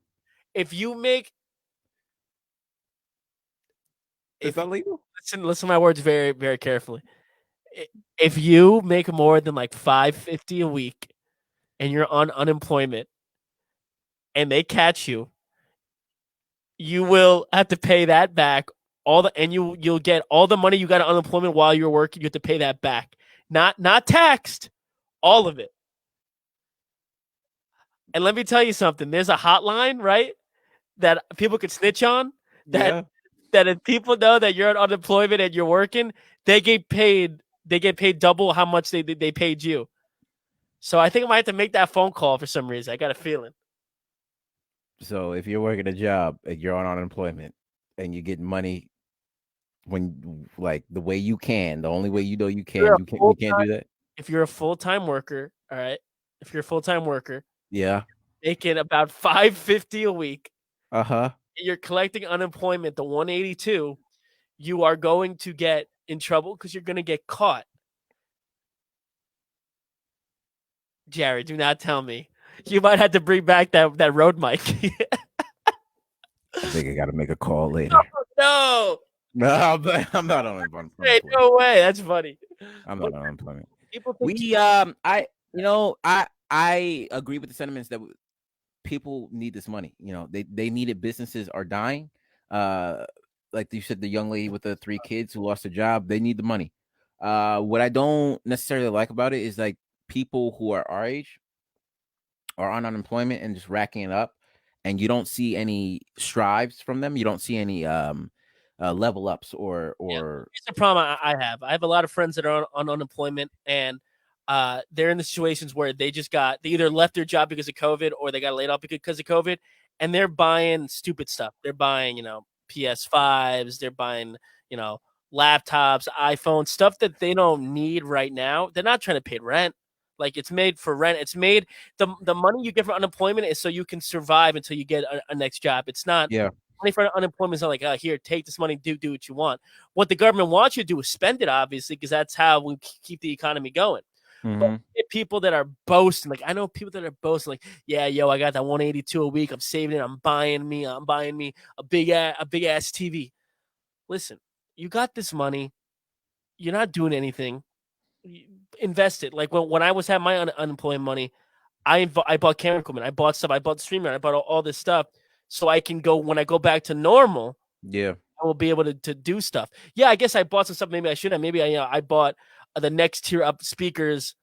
If you make... It's not legal? Listen to my words very, very carefully. If you make more than like $550 a week and you're on unemployment and they catch you, you will have to pay that back. You'll get all the money you got on unemployment while you're working. You have to pay that back. Not taxed. All of it. And let me tell you something. There's a hotline, right, that people could snitch on. That if people know that you're on unemployment and you're working, they get paid double how much they paid you. So I think I might have to make that phone call for some reason. I got a feeling. So if you're working a job and you're on unemployment and you get money when like the way you can, the only way you know you can't do that. If you're a full-time worker, all right. If you're a full-time worker, Yeah. making about $550 a week, Uh-huh. you're collecting unemployment, the 182, you are going to get in trouble because you're going to get caught. Jared, do not tell me. You might have to bring back that road mic. I think I got to make a call later. No. No, I'm not on unemployment. Hey, no way. That's funny. I'm not on unemployment. People think I agree with the sentiments that people need this money. You know, they need it. Businesses are dying. Like you said, the young lady with the 3 kids who lost her job, they need the money. What I don't necessarily like about it is like people who are our age are on unemployment and just racking it up, and you don't see any strives from them. You don't see any level ups or Here's the problem I have. I have a lot of friends that are on unemployment, and they're in the situations where they either left their job because of COVID or they got laid off because of COVID, and they're buying stupid stuff. They're buying, PS5s. They're buying, laptops, iPhones, stuff that they don't need right now. They're not trying to pay rent. Like, it's made for rent. It's made the money you get from unemployment is so you can survive until you get a next job. It's not. Yeah. Money for unemployment is not like, here, take this money, do what you want. What the government wants you to do is spend it, obviously, because that's how we keep the economy going. But people that are boasting, like I know people that are boasting, like, yeah, I got that 182 a week. I'm saving it. I'm buying me a big ass TV. Listen, you got this money. You're not doing anything. Invest it. Like when I was having my unemployment money, I bought camera equipment. I bought stuff. I bought streamer. I bought all this stuff. So I can go, when I go back to normal, yeah, I will be able to do stuff. Yeah, I guess I bought some stuff. Maybe I should have. Maybe I bought the next tier up speakers.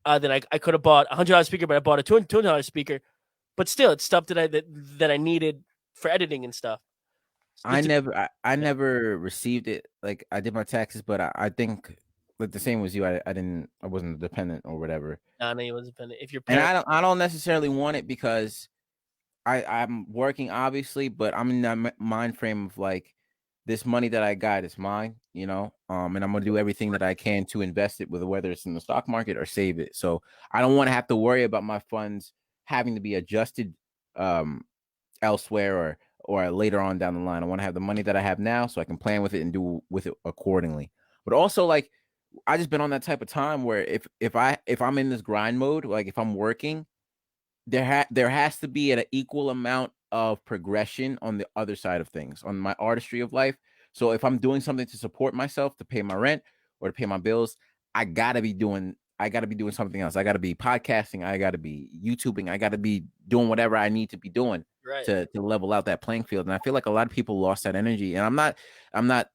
Then I could have bought a $100 speaker, but I bought a $200 speaker. But still, it's stuff that I needed for editing and stuff. I never received it. Like I did my taxes, but I think like the same as you. I wasn't dependent or whatever. No, you wasn't dependent. If you're and I don't necessarily want it because I'm working obviously, but I'm in that mind frame of like this money that I got is mine, and I'm gonna do everything that I can to invest it, whether it's in the stock market or save it. So I don't want to have to worry about my funds having to be adjusted elsewhere or later on down the line. I want to have the money that I have now so I can plan with it and do with it accordingly. But also, like, I just been on that type of time where if I'm in this grind mode, like if I'm working, there has to be an equal amount of progression on the other side of things, on my artistry of life. So if I'm doing something to support myself, to pay my rent or to pay my bills, I gotta be doing something else. I gotta be podcasting. I gotta be YouTubing. I gotta be doing whatever I need to be doing to level out that playing field. And I feel like a lot of people lost that energy. And I'm not.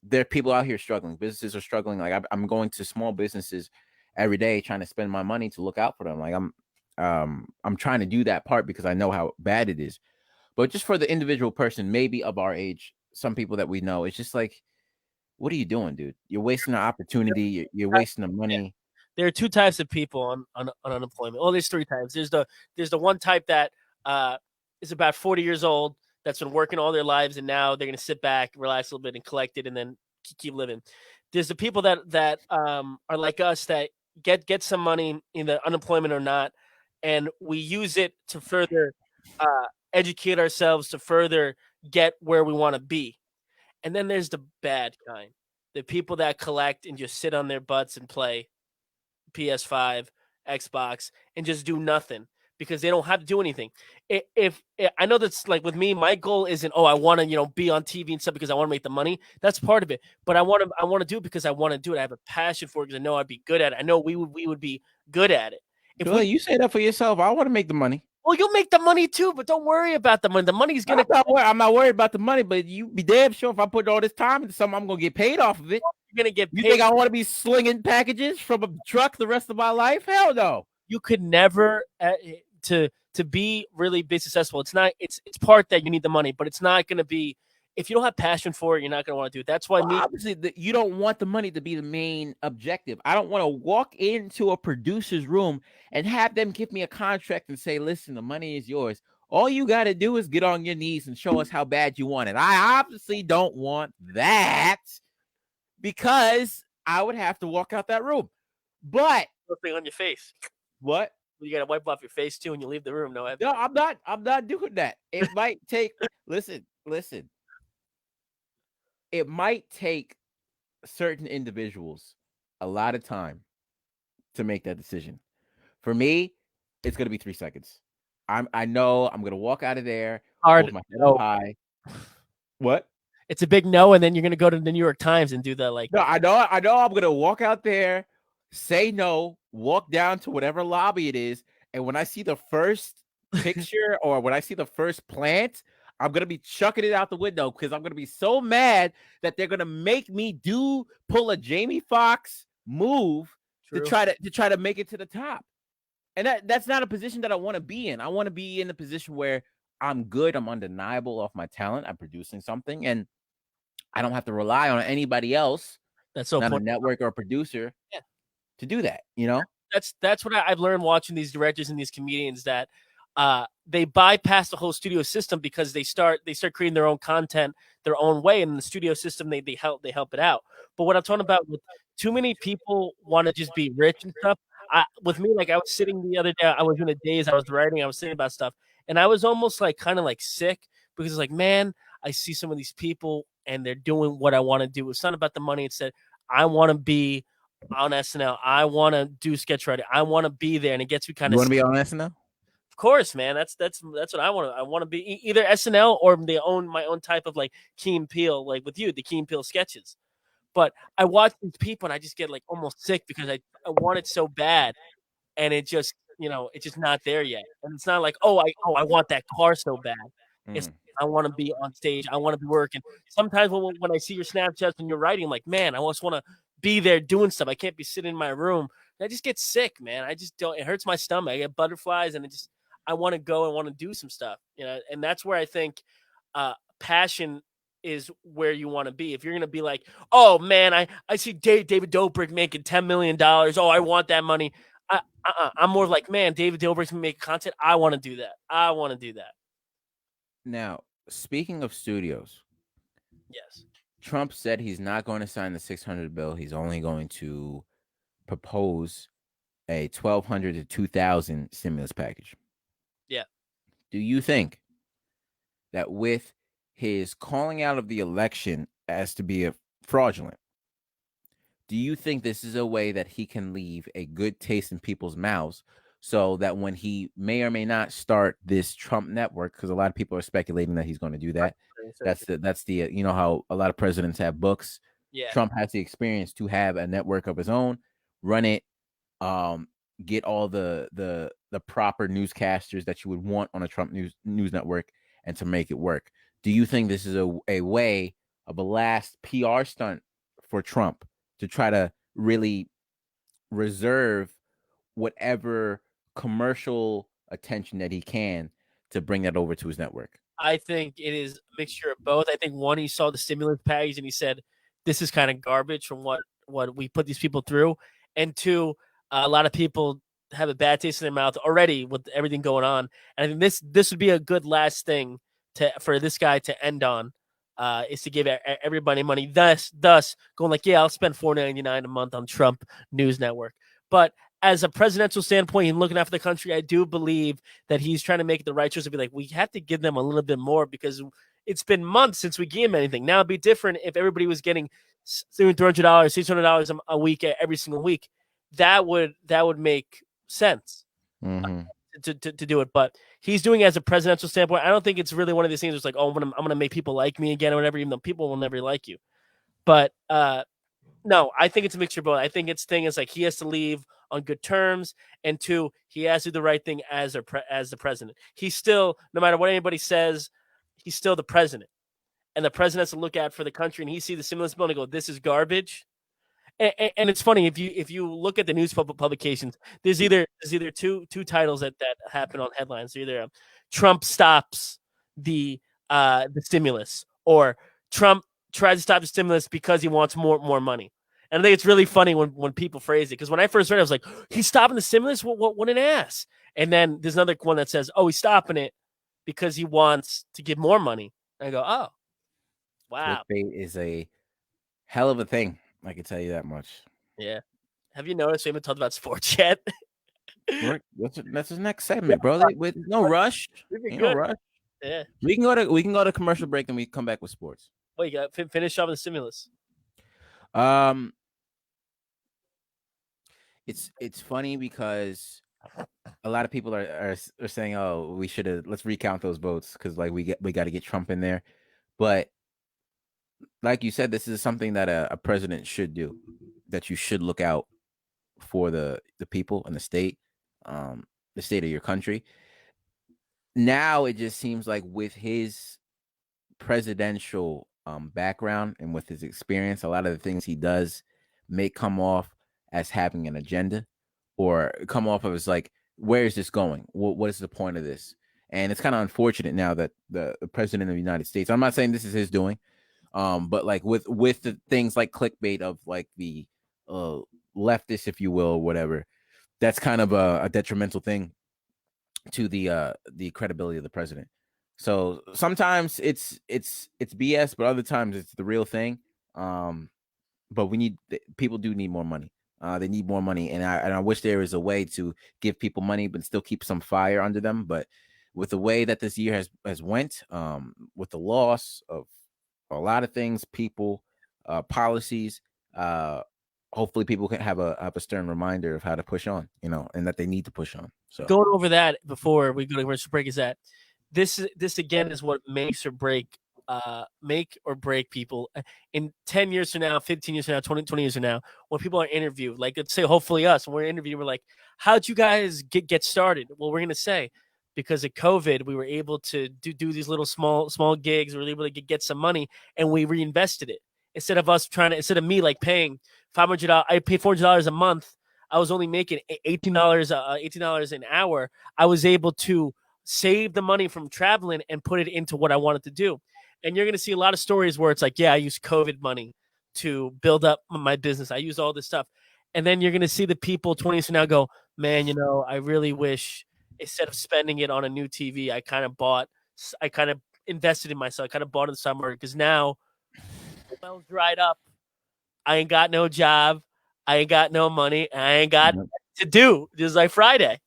There are people out here struggling. Businesses are struggling. Like I'm going to small businesses every day trying to spend my money to look out for them. Like I'm trying to do that part because I know how bad it is. But just for the individual person, maybe of our age, some people that we know, it's just like, what are you doing, dude? You're wasting the opportunity. You're wasting the money. Yeah. There are 2 types of people on unemployment. Well, there's 3 types. There's the one type that is about 40 years old, that's been working all their lives, and now they're going to sit back, relax a little bit, and collect it, and then keep living. There's the people that are like us that get some money, either unemployment or not, and we use it to further educate ourselves, to further get where we want to be. And then there's the bad kind, the people that collect and just sit on their butts and play PS5, Xbox, and just do nothing because they don't have to do anything. If I know that's like with me, my goal isn't, I want to be on TV and stuff because I want to make the money. That's part of it, but I want to do it because I want to do it. I have a passion for it because I know I'd be good at it. I know we would be good at it. You say that for yourself. I want to make the money. Well, you'll make the money too, but don't worry about the money. The money's gonna. I'm not worried about the money, but you be damn sure if I put all this time into something, I'm gonna get paid off of it. You're gonna get paid. You think I want to be slinging packages from a truck the rest of my life? Hell no. You could never to be really be successful. It's not. It's part that you need the money, but it's not gonna be. if you don't have passion for it, you're not going to want to do it. That's why obviously you don't want the money to be the main objective. I don't want to walk into a producer's room and have them give me a contract and say, listen, the money is yours. All you got to do is get on your knees and show us how bad you want it. I obviously don't want that because I would have to walk out that room. But thing on your face. What? You got to wipe off your face too when you leave the room. No, I'm not doing that. It might take, listen. It might take certain individuals a lot of time to make that decision. For me, it's going to be 3 seconds. I know I'm going to walk out of there. Hard. My head up high. What? It's a big no, and then you're going to go to the New York Times and do that. Like, no, I know I'm going to walk out there, say no, walk down to whatever lobby it is. And when I see the first picture or when I see the first plant, I'm going to be chucking it out the window because I'm going to be so mad that they're going to make me pull a Jamie Foxx move to try to make it to the top. And that's not a position that I want to be in. I want to be in a position where I'm good. I'm undeniable off my talent. I'm producing something and I don't have to rely on anybody else. That's so not important. A network or a producer to do that, you know? That's what I've learned watching these directors and these comedians that they bypass the whole studio system because they start creating their own content their own way, and in the studio system they help it out. But what I'm talking about with too many people want to just be rich and stuff. With me, like I was sitting the other day, I was in a daze, I was writing, I was thinking about stuff, and I was almost like kind of like sick because it's like, man, I see some of these people and they're doing what I want to do. It's not about the money. It said I want to be on SNL. I want to do sketch writing. I want to be there, and it gets me kind of. You want to be on SNL? Of course, man. That's what I want to. I want to be either SNL or my own type of like Key and Peele, like with you, the Key and Peele sketches. But I watch these people and I just get like almost sick because I want it so bad, and it just it's just not there yet. And it's not like I want that car so bad. It's I want to be on stage. I want to be working. Sometimes when I see your Snapchats and you're writing, I'm like, man, I just want to be there doing stuff. I can't be sitting in my room. I just get sick, man. I just don't. It hurts my stomach. I get butterflies, and I want to go and want to do some stuff, and that's where I think passion is where you want to be. If you're going to be like, oh man, I see David Dobrik making $10 million. Oh, I want that money. I'm more like, man, David Dobrik's making content. I want to do that. I want to do that. Now, speaking of studios, yes, Trump said he's not going to sign the 600 bill. He's only going to propose a 1,200 to 2,000 stimulus package. Yeah. Do you think that with his calling out of the election as to be fraudulent, do you think this is a way that he can leave a good taste in people's mouths so that when he may or may not start this Trump network, because a lot of people are speculating that he's going to do that. That's the you know how a lot of presidents have books. Yeah. Trump has the experience to have a network of his own, run it, get all the proper newscasters that you would want on a Trump news network, and to make it work. Do you think this is a way of a last PR stunt for Trump to try to really reserve whatever commercial attention that he can to bring that over to his network? I think it is a mixture of both. I think one, he saw the stimulus package and he said, this is kind of garbage from what we put these people through. And two, a lot of people have a bad taste in their mouth already with everything going on. And I think this would be a good last thing for this guy to end on, is to give everybody money. Thus going like, yeah, I'll spend $4.99 a month on Trump News Network. But as a presidential standpoint and looking after the country, I do believe that he's trying to make the right choice to be like, we have to give them a little bit more because it's been months since we gave them anything. Now it'd be different if everybody was getting $300, $600 a week every single week. That would make sense to do it. But he's doing it as a presidential standpoint. I don't think it's really one of these things. It's like, oh, I'm gonna make people like me again or whatever, even though people will never like you. But no, I think it's a mixture of both. I think its thing is like he has to leave on good terms, and two, he has to do the right thing as the president. He's still, no matter what anybody says, he's still the president, and the president has to look out for the country. And he see the stimulus bill and go, "This is garbage." And it's funny if you look at the news publications, there's either two titles that happen on headlines. Either Trump stops the stimulus, or Trump tried to stop the stimulus because he wants more money. And I think it's really funny when people phrase it, because when I first read it, I was like, he's stopping the stimulus? What an ass. And then there's another one that says, oh, he's stopping it because he wants to give more money. And I go, oh, wow. Clickbait is a hell of a thing. I can tell you that much. Yeah. Have you noticed we haven't talked about sports yet? That's the next segment, bro. With no rush. No rush. Yeah. We can go to commercial break and we come back with sports. Wait, you got finish off the stimulus. It's funny because a lot of people are saying, oh, let's recount those votes because like we got to get Trump in there. But like you said, this is something that a president should do, that you should look out for the people and the state of your country. Now it just seems like with his presidential background and with his experience, a lot of the things he does may come off as having an agenda or come off of as like, where is this going? What is the point of this? And it's kind of unfortunate now that the president of the United States, I'm not saying this is his doing, but like with the things like clickbait of like the leftist, if you will, or whatever, that's kind of a detrimental thing to the credibility of the president. So sometimes it's BS, but other times it's the real thing. But people do need more money. They need more money, and I wish there was a way to give people money but still keep some fire under them. But with the way that this year has went, with the loss of a lot of things, people, policies, hopefully people can have a stern reminder of how to push on, and that they need to push on. So going over that before we go to commercial break is that this again is what make or break people in 10 years from now, 15 years from now, 20 years from now, when people are interviewed. Like, let's say hopefully us, when we're interviewed, we're like, how'd you guys get started? Well, we're going to say, because of COVID, we were able to do these little small gigs. We were able to get some money, and we reinvested it. Instead of me like paying $500, I pay $400 a month. I was only making $18 an hour. I was able to save the money from traveling and put it into what I wanted to do. And you're going to see a lot of stories where it's like, yeah, I used COVID money to build up my business. I used all this stuff. And then you're going to see the people 20 years from now go, man, I really wish instead of spending it on a new TV, I kind of invested in myself. I kind of bought in the stock market because now the well's dried up. I ain't got no job. I ain't got no money. I ain't got to do. This is like Friday.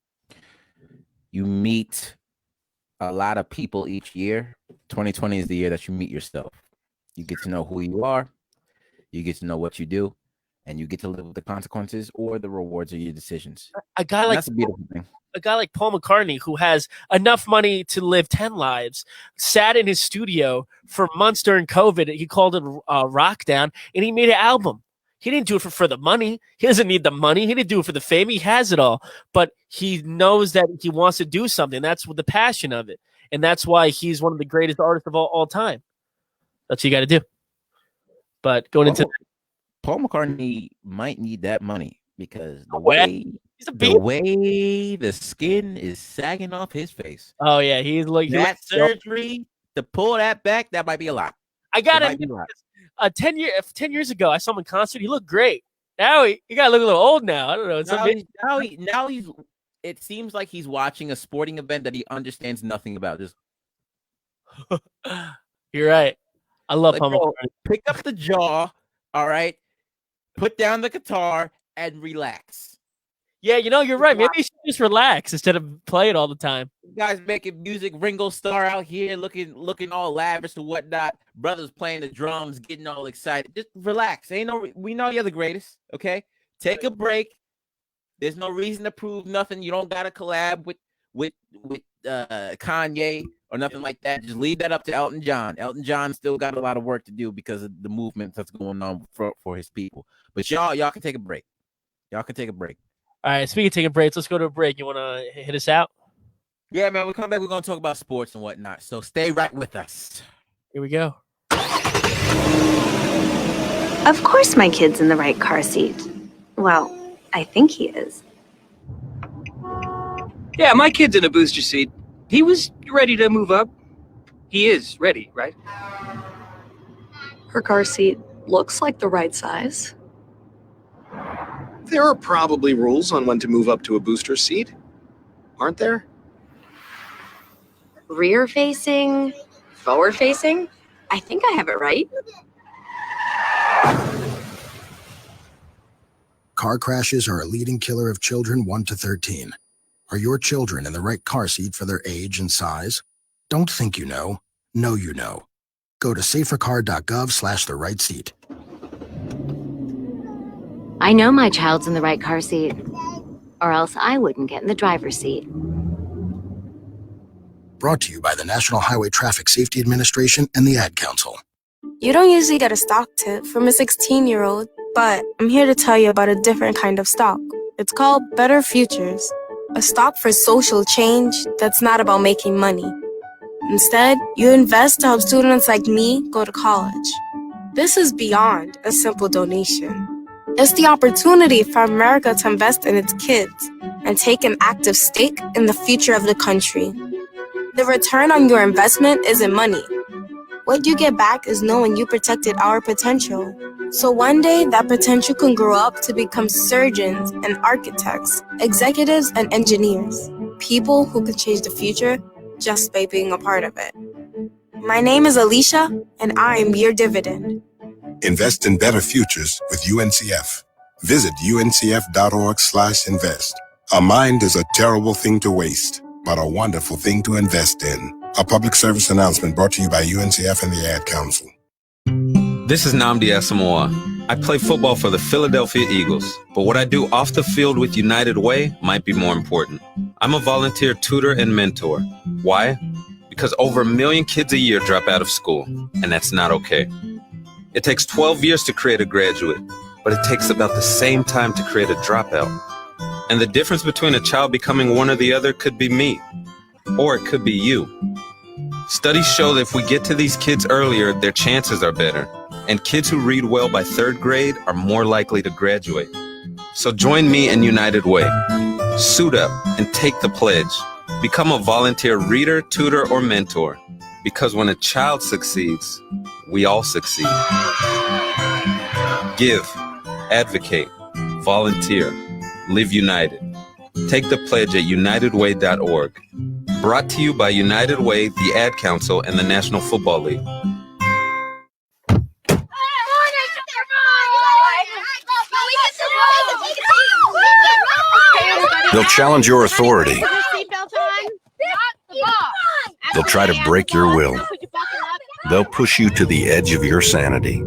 You meet a lot of people each year. 2020 is the year that you meet yourself. You get to know who you are. You get to know what you do, and you get to live with the consequences or the rewards of your decisions. That's a beautiful thing. A guy like Paul McCartney, who has enough money to live 10 lives, sat in his studio for months during COVID. He called it Rock Down, and he made an album. He didn't do it for the money. He doesn't need the money. He didn't do it for the fame. He has it all. But he knows that he wants to do something. That's the passion of it. And that's why he's one of the greatest artists of all time. That's what you got to do. But going into Paul McCartney might need that money because the way the skin is sagging off his face. Oh yeah, he's like that surgery to pull that back. That might be a lot. I got it. 10 years ago, I saw him in concert. He looked great. Now he got to look a little old now. I don't know. Now he's. It seems like he's watching a sporting event that he understands nothing about. Just you're right. I love Paul. Pick up the jaw. All right. Put down the guitar and relax. Yeah, you're right. Maybe you should just relax instead of play it all the time. You guys making music, Ringo Starr out here looking all lavish and whatnot. Brothers playing the drums, getting all excited. Just relax. We know you're the greatest. Okay, take a break. There's no reason to prove nothing. You don't got to collab with Kanye or nothing like that. Just leave that up to Elton John. Elton John still got a lot of work to do because of the movement that's going on for his people. But y'all can take a break. Y'all can take a break. All right, speaking of taking breaks, let's go to a break. You want to hit us out? Yeah, man, we come back. We're going to talk about sports and whatnot. So stay right with us. Here we go. Of course my kid's in the right car seat. Well, I think he is. Yeah, my kid's in a booster seat. He was ready to move up. He is ready, right? Her car seat looks like the right size. There are probably rules on when to move up to a booster seat, aren't there? Rear facing, forward facing. I think I have it right. Car crashes are a leading killer of children 1 to 13. Are your children in the right car seat for their age and size? Don't think you know you know. Go to safercar.gov/the right seat. I know my child's in the right car seat, or else I wouldn't get in the driver's seat. Brought to you by the National Highway Traffic Safety Administration and the Ad Council. You don't usually get a stock tip from a 16-year-old, but I'm here to tell you about a different kind of stock. It's called Better Futures, a stock for social change that's not about making money. Instead, you invest to help students like me go to college. This is beyond a simple donation. It's the opportunity for America to invest in its kids and take an active stake in the future of the country. The return on your investment isn't money. What you get back is knowing you protected our potential. So one day, that potential can grow up to become surgeons and architects, executives and engineers, people who can change the future just by being a part of it. My name is Alicia, and I'm your dividend. Invest in better futures with UNCF. Visit uncf.org/invest. A mind is a terrible thing to waste, but a wonderful thing to invest in. A public service announcement brought to you by UNCF and the Ad Council. This is Nnamdi Asamoah. I play football for the Philadelphia Eagles, but what I do off the field with United Way might be more important. I'm a volunteer tutor and mentor. Why? Because over 1 million kids a year drop out of school, and that's not okay. It takes 12 years to create a graduate, but it takes about the same time to create a dropout. And the difference between a child becoming one or the other could be me, or it could be you. Studies show that if we get to these kids earlier, their chances are better. And kids who read well by 3rd grade are more likely to graduate. So join me in United Way. Suit up and take the pledge. Become a volunteer reader, tutor, or mentor. Because when a child succeeds, we all succeed. Give, advocate, volunteer, live united. Take the pledge at unitedway.org. Brought to you by United Way, the Ad Council, and the National Football League. They'll challenge your authority. They'll try to break your will. They'll push you to the edge of your sanity.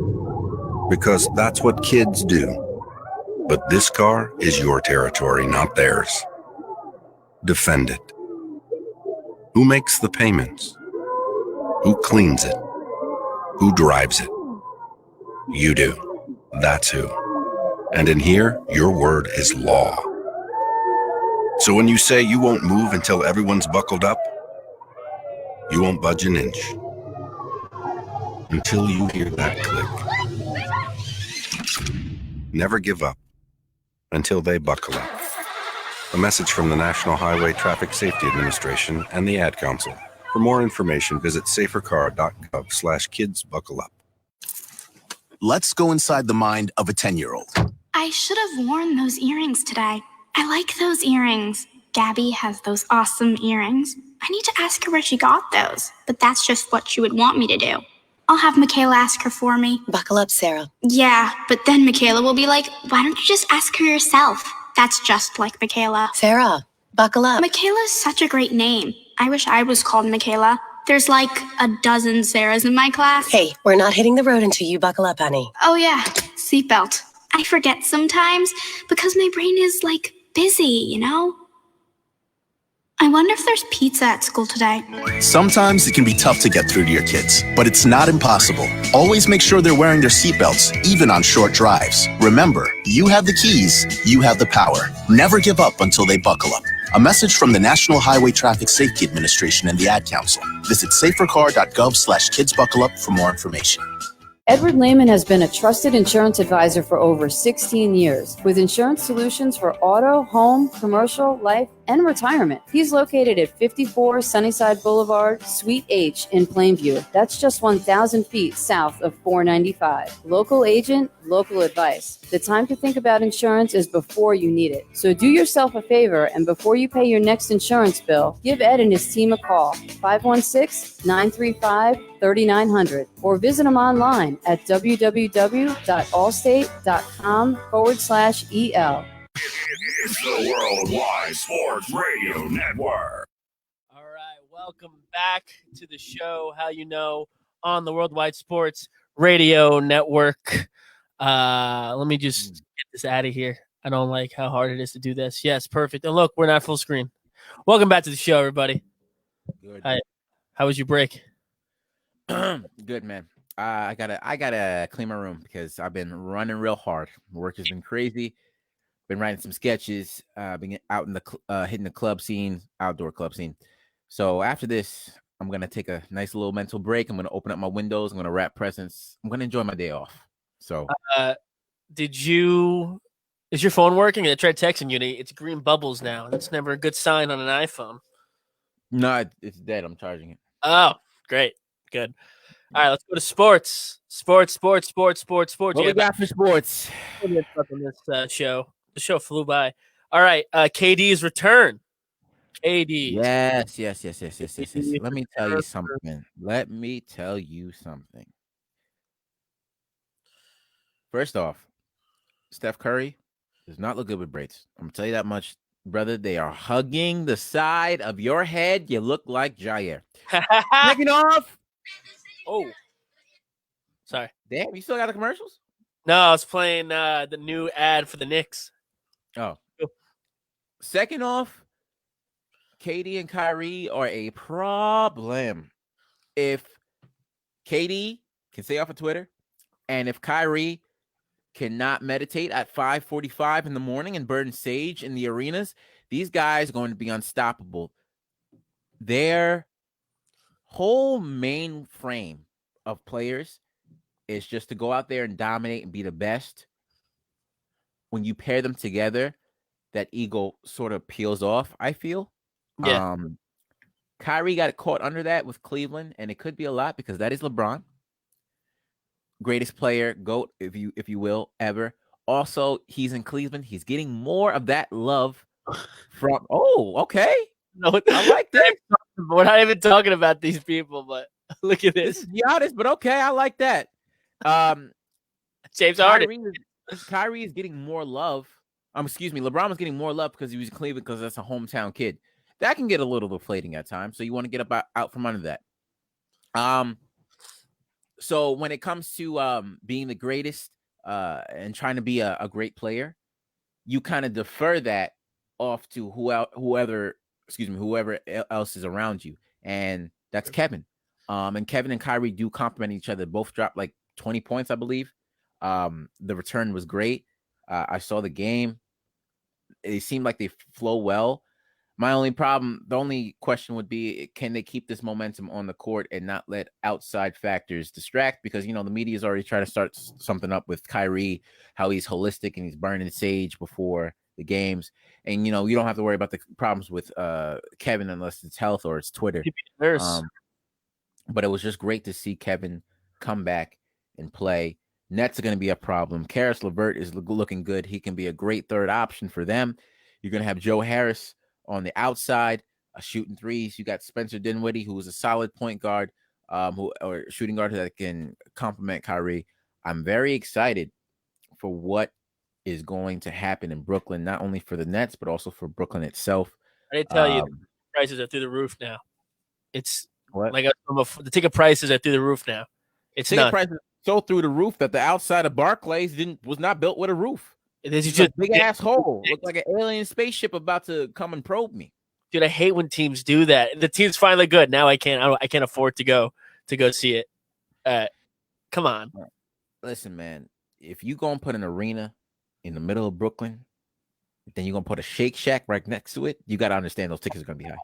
Because that's what kids do. But this car is your territory, not theirs. Defend it. Who makes the payments? Who cleans it? Who drives it? You do. That's who. And in here, your word is law. So when you say you won't move until everyone's buckled up, you won't budge an inch. Until you hear that click. Never give up until they buckle up. A message from the National Highway Traffic Safety Administration and the Ad Council. For more information, visit safercar.gov/kidsbuckleup. Let's go inside the mind of a 10-year-old. I should have worn those earrings today. I like those earrings. Gabby has those awesome earrings. I need to ask her where she got those, but that's just what she would want me to do. I'll have Michaela ask her for me. Buckle up, Sarah. Yeah, but then Michaela will be like, why don't you just ask her yourself? That's just like Michaela. Sarah, buckle up. Michaela's such a great name. I wish I was called Michaela. There's like a dozen Sarahs in my class. Hey, we're not hitting the road until you buckle up, honey. Oh yeah, seatbelt. I forget sometimes because my brain is like busy, you know? I wonder if there's pizza at school today. Sometimes it can be tough to get through to your kids, but it's not impossible. Always make sure they're wearing their seatbelts, even on short drives. Remember, you have the keys, you have the power. Never give up until they buckle up. A message from the National Highway Traffic Safety Administration and the Ad Council. Visit safercar.gov/kidsbuckleup for more information. Edward Lehman has been a trusted insurance advisor for over 16 years with insurance solutions for auto, home, commercial, life, and retirement. He's located at 54 Sunnyside Boulevard, Suite H in Plainview. That's just 1,000 feet south of 495. Local agent, local advice. The time to think about insurance is before you need it. So do yourself a favor, and before you pay your next insurance bill, give Ed and his team a call, 516-935-3900, or visit them online at www.allstate.com/EL. It's the Worldwide Sports Radio Network. All right, welcome back to the show. How you know on the Worldwide Sports Radio Network. Let me just get this out of here. I don't like how hard it is to do this. Yes, perfect. And look, we're not full screen. Welcome back to the show, everybody. Good. Hi. How was your break? Good, man. I gotta clean my room because I've been running real hard. Work has been crazy. Been writing some sketches. Been out in the hitting the club scene, outdoor club scene. So after this, I'm gonna take a nice little mental break. I'm gonna open up my windows. I'm gonna wrap presents. I'm gonna enjoy my day off. So, is your phone working? I tried texting you. It's green bubbles now. That's never a good sign on an iPhone. No, it's dead. I'm charging it. Oh, great, good. All right, let's go to sports. Sports. What we got for sports? On this show. The show flew by. All right, KD's return. KD. Yes. Let me tell you something. First off, Steph Curry does not look good with braids. I'm gonna tell you that much, brother. They are hugging the side of your head. You look like Jair. Second off. Oh, sorry. Damn, you still got the commercials? No, I was playing the new ad for the Knicks. Oh. Second off, KD and Kyrie are a problem. If KD can stay off of Twitter, and if Kyrie cannot meditate at 5:45 in the morning and burn sage in the arenas, these guys are going to be unstoppable. Their whole main frame of players is just to go out there and dominate and be the best. When you pair them together, that ego sort of peels off, I feel. Yeah. Kyrie got caught under that with Cleveland, and it could be a lot because that is LeBron. Greatest player, GOAT, if you will, ever. Also, he's in Cleveland. He's getting more of that love from. Oh, okay. No, I like that. We're not even talking about these people, but look at this. This is the honest, but okay, I like that. James Harden. Kyrie is getting more love. LeBron was getting more love because he was in Cleveland because that's a hometown kid. That can get a little deflating at times. So you want to get out from under that. So when it comes to being the greatest and trying to be a great player, you kind of defer that off to whoever else is around you, and that's Kevin. And Kevin and Kyrie do complement each other. Both dropped like 20 points, I believe. The return was great. I saw the game. It seemed like they flow well. The only question would be, can they keep this momentum on the court and not let outside factors distract? Because, the media is already trying to start something up with Kyrie, how he's holistic and he's burning sage before the games. And, you don't have to worry about the problems with Kevin unless it's health or it's Twitter. But it was just great to see Kevin come back and play. Nets are going to be a problem. Karis LeVert is looking good. He can be a great third option for them. You're going to have Joe Harris on the outside, shooting threes. You got Spencer Dinwiddie, who is a solid point guard, or shooting guard that can complement Kyrie. I'm very excited for what is going to happen in Brooklyn, not only for the Nets, but also for Brooklyn itself. I didn't tell you the prices are through the roof now. It's what? Like the ticket prices are through the roof now. It's ticket nuts. prices so through the roof that the outside of Barclays was not built with a roof. It's just a big ass hole. Looked like an alien spaceship about to come and probe me. Dude, I hate when teams do that. The team's finally good. Now I can't afford to go see it. Come on. Listen, man, if you gonna put an arena in the middle of Brooklyn, then you're gonna put a Shake Shack right next to it, you gotta understand those tickets are gonna be high.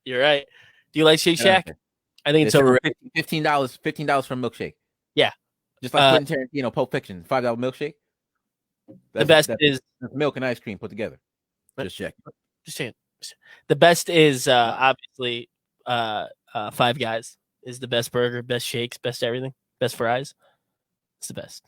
You're right. Do you like Shake Shack? I think it's overrated. $15 for a milkshake. Yeah. Just like Quentin Tarantino, Pulp Fiction, $5 milkshake. The best is milk and ice cream put together. Just check. Just saying. The best is obviously Five Guys is the best burger, best shakes, best everything, best fries. It's the best.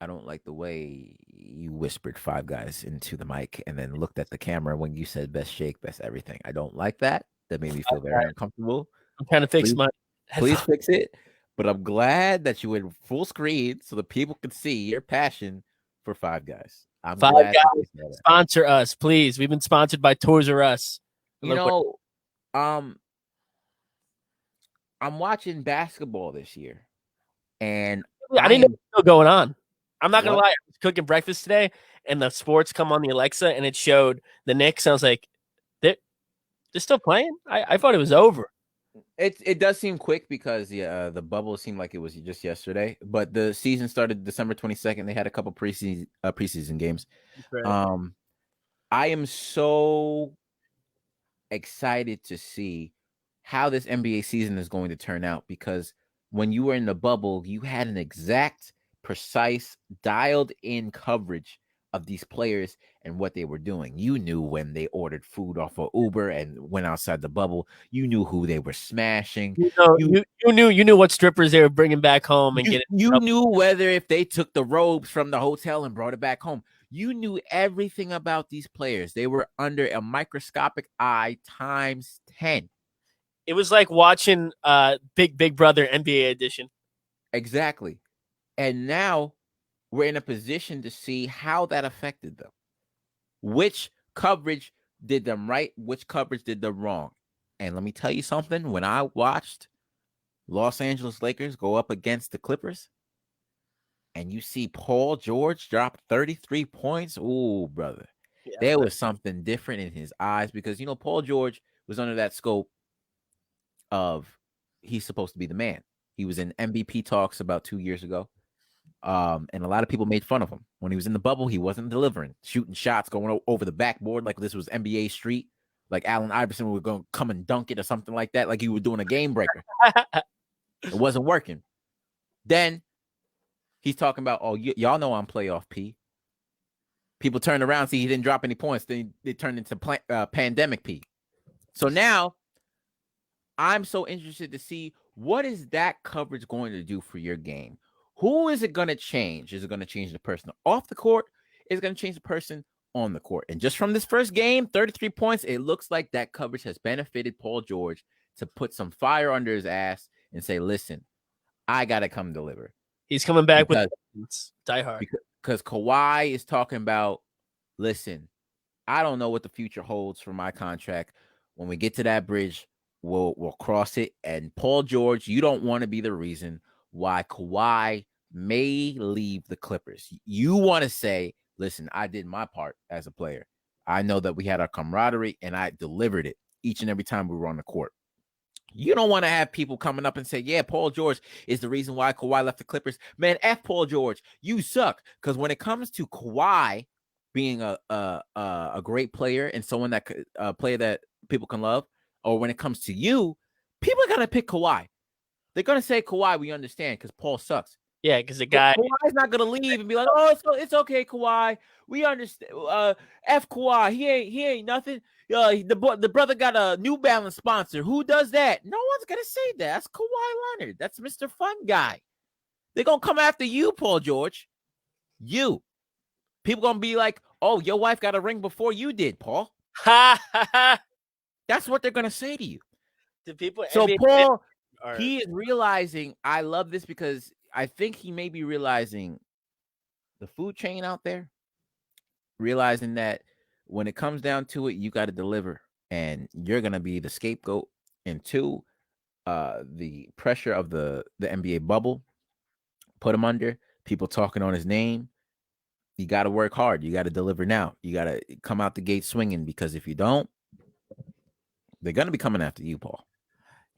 I don't like the way you whispered Five Guys into the mic and then looked at the camera when you said best shake, best everything. I don't like that. That made me feel very uncomfortable. I'm trying to fix my Please fix it. But I'm glad that you went full screen so the people could see your passion for Five Guys. I'm Five glad that you Guys said that. sponsor us, please. We've been sponsored by Toys R Us. You know, I'm watching basketball this year, and I didn't know what was still going on. I'm not gonna What? lie. I was cooking breakfast today, and the sports come on the Alexa, and it showed the Knicks. I was like, they're still playing. I thought it was over. It does seem quick because the bubble seemed like it was just yesterday, but the season started December 22nd. They had a couple preseason games. Right. I am so excited to see how this NBA season is going to turn out because when you were in the bubble, you had an exact, precise, dialed in coverage of these players and what they were doing. You knew when they ordered food off of Uber and went outside the bubble. You knew who they were smashing. You knew what strippers they were bringing back home and getting. You knew whether if they took the robes from the hotel and brought it back home. You knew everything about these players. They were under a microscopic eye times 10. It was like watching Big Brother NBA edition. Exactly. And now we're in a position to see how that affected them. Which coverage did them right? Which coverage did them wrong? And let me tell you something. When I watched Los Angeles Lakers go up against the Clippers, and you see Paul George drop 33 points, ooh, brother. Yeah, there was something different in his eyes because, Paul George was under that scope of he's supposed to be the man. He was in MVP talks about 2 years ago. And a lot of people made fun of him. When he was in the bubble, he wasn't delivering, shooting shots, going over the backboard like this was NBA Street, like Allen Iverson would go come and dunk it or something like that, like he was doing a game breaker. It wasn't working. Then he's talking about, y'all know I'm playoff P. People turned around, see he didn't drop any points. Then they turned into pandemic P. So now I'm so interested to see what is that coverage going to do for your game. Who is it going to change? Is it going to change the person off the court? Is it going to change the person on the court? And just from this first game, 33 points, it looks like that coverage has benefited Paul George to put some fire under his ass and say, listen, I got to come deliver. He's coming back with die hard. Because Kawhi is talking about, listen, I don't know what the future holds for my contract. When we get to that bridge, we'll cross it. And Paul George, you don't want to be the reason why Kawhi may leave the Clippers. You want to say, listen, I did my part as a player. I know that we had our camaraderie and I delivered it each and every time we were on the court. You don't want to have people coming up and say, yeah, Paul George is the reason why Kawhi left the Clippers. Man, F Paul George, you suck. Because when it comes to Kawhi being a great player and someone that could player that people can love, or when it comes to you, people are going to pick Kawhi. They're going to say Kawhi, we understand, because Paul sucks. Yeah, because the guy... Kawhi's not going to leave and be like, oh, it's okay, Kawhi. We understand. F Kawhi, he ain't nothing. The brother got a New Balance sponsor. Who does that? No one's going to say that. That's Kawhi Leonard. That's Mr. Fun Guy. They're going to come after you, Paul George. You. People going to be like, oh, your wife got a ring before you did, Paul. That's what they're going to say to you. So Paul... He is realizing, I love this because I think he may be realizing the food chain out there, realizing that when it comes down to it, you got to deliver and you're going to be the scapegoat. And two, the pressure of the NBA bubble put him under, people talking on his name. You got to work hard. You got to deliver now. You got to come out the gate swinging because if you don't, they're going to be coming after you, Paul.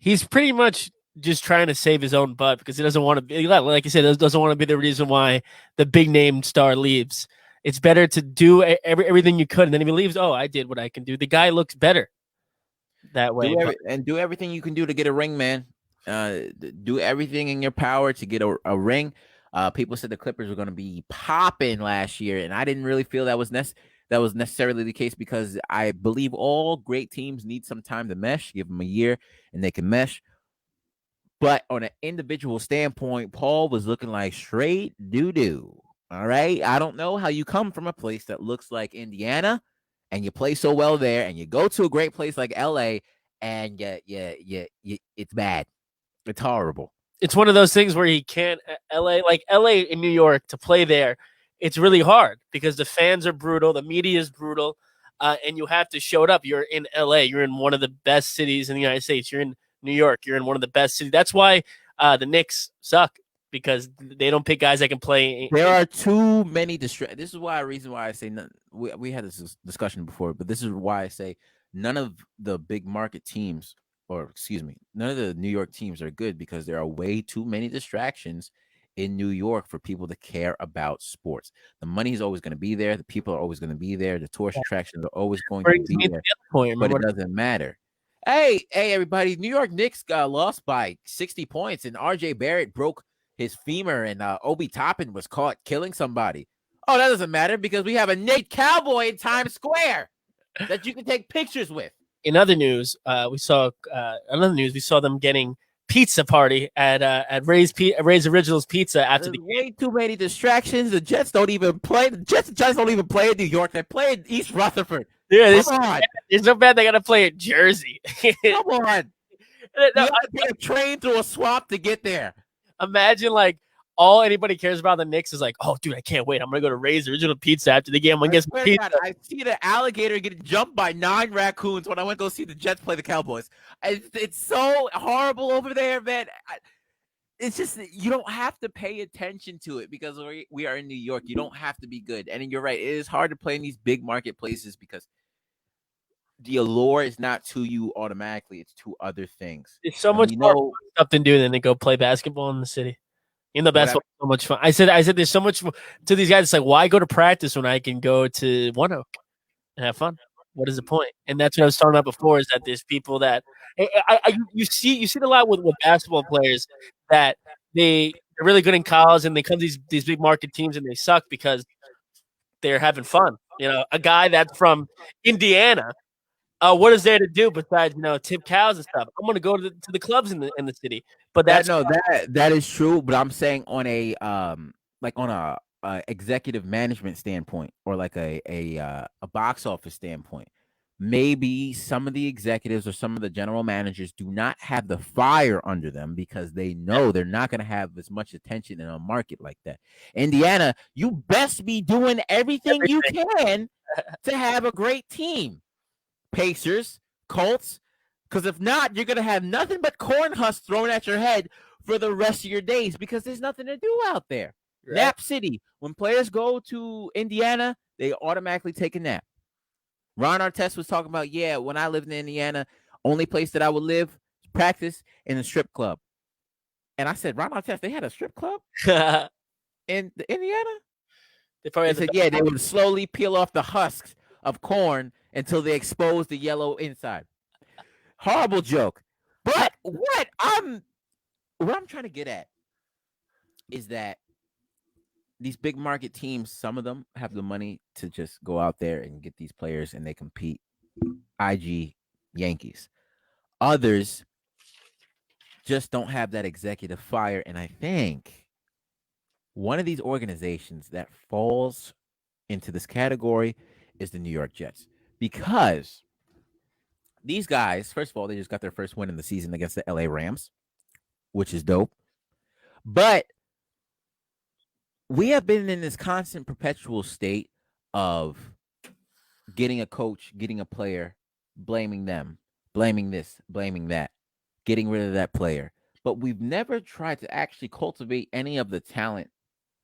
He's pretty much just trying to save his own butt because he doesn't want to be, like you said, doesn't want to be the reason why the big name star leaves. It's better to do everything you could. And then if he leaves, I did what I can do. The guy looks better that way. Do everything you can do to get a ring, man. Do everything in your power to get a ring. People said the Clippers were going to be popping last year, and I didn't really feel that was necessary. that was necessarily the case, because I believe all great teams need some time to mesh. Give them a year and they can mesh. But on an individual standpoint, Paul was looking like straight doo-doo. All right. I don't know how you come from a place that looks like Indiana and you play so well there, and you go to a great place like LA and it's bad. It's horrible. It's one of those things where he can't LA and New York, to play there. It's really hard because the fans are brutal. The media is brutal. And you have to show it up. You're in LA. You're in one of the best cities in the United States. You're in New York. You're in one of the best cities. That's why the Knicks suck, because they don't pick guys that can play. There are too many distractions. This is reason why I say none. We had this discussion before, but this is why I say none of the big market teams, none of the New York teams are good, because there are way too many distractions in New York for people to care about sports. The money is always going to be there. The people are always going to be there. The tourist attractions are always going to be there. But it doesn't matter. Hey, everybody. New York Knicks got lost by 60 points, and RJ Barrett broke his femur, and Obi Toppin was caught killing somebody. Oh, that doesn't matter, because we have a Nate Cowboy in Times Square that you can take pictures with. In other news, we saw them getting pizza party at Ray's Originals Pizza after the game. Way too many distractions. The Jets don't even play. The Jets don't even play in New York. They play in East Rutherford. Yeah, it's so bad they got to play at Jersey. Come on. You have to take a train through a swamp to get there. Imagine, like, all anybody cares about the Knicks is like, oh, dude, I can't wait. I'm going to go to Ray's Original Pizza after the game. I'm going to get some pizza. I see the alligator get jumped by 9 raccoons when I went to go see the Jets play the Cowboys. It's so horrible over there, man. It's just, you don't have to pay attention to it, because we are in New York. You don't have to be good. And you're right. It is hard to play in these big marketplaces, because the allure is not to you automatically. It's to other things. It's so much more stuff to do than to go play basketball in the city. In the basketball, so much fun. I said, there's so much to these guys. It's like, why go to practice when I can go to One Oak and have fun? What is the point? And that's what I was talking about before, is that there's people that you see it a lot with basketball players, that they're really good in college and they come to these big market teams and they suck because they're having fun. You know, a guy that's from Indiana, what is there to do besides, tip cows and stuff? I'm going to go to the clubs in the city. But that is true. But I'm saying on a executive management standpoint, or like a box office standpoint, maybe some of the executives or some of the general managers do not have the fire under them, because they know they're not going to have as much attention in a market like that. Indiana, you best be doing everything you can to have a great team. Pacers, Colts, because if not, you're going to have nothing but corn husks thrown at your head for the rest of your days, because there's nothing to do out there. Right. Nap City, when players go to Indiana, they automatically take a nap. Ron Artest was talking about, when I lived in Indiana, only place that I would live, practice, in a strip club. And I said, Ron Artest, they had a strip club in Indiana? They said, they would slowly peel off the husks of corn until they expose the yellow inside. Horrible joke. But what I'm trying to get at is that these big market teams, some of them have the money to just go out there and get these players, and they compete. IG Yankees. Others just don't have that executive fire. And I think one of these organizations that falls into this category is the New York Jets. Because these guys, first of all, they just got their first win in the season against the LA Rams, which is dope. But we have been in this constant perpetual state of getting a coach, getting a player, blaming them, blaming this, blaming that, getting rid of that player. But we've never tried to actually cultivate any of the talent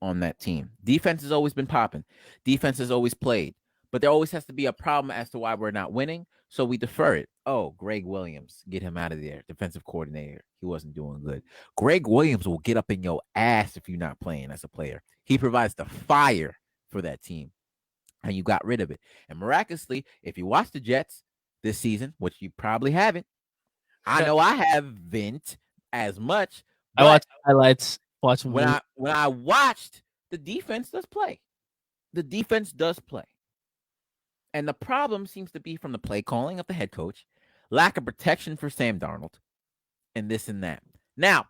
on that team. Defense has always been popping. Defense has always played. But there always has to be a problem as to why we're not winning, so we defer it. Oh, Greg Williams, get him out of there. Defensive coordinator. He wasn't doing good. Greg Williams will get up in your ass if you're not playing as a player. He provides the fire for that team, and you got rid of it. And miraculously, if you watch the Jets this season, which you probably haven't, I know I haven't as much. I watched highlights. When I watched, the defense does play. The defense does play. And the problem seems to be from the play calling of the head coach, lack of protection for Sam Darnold, and this and that. Now,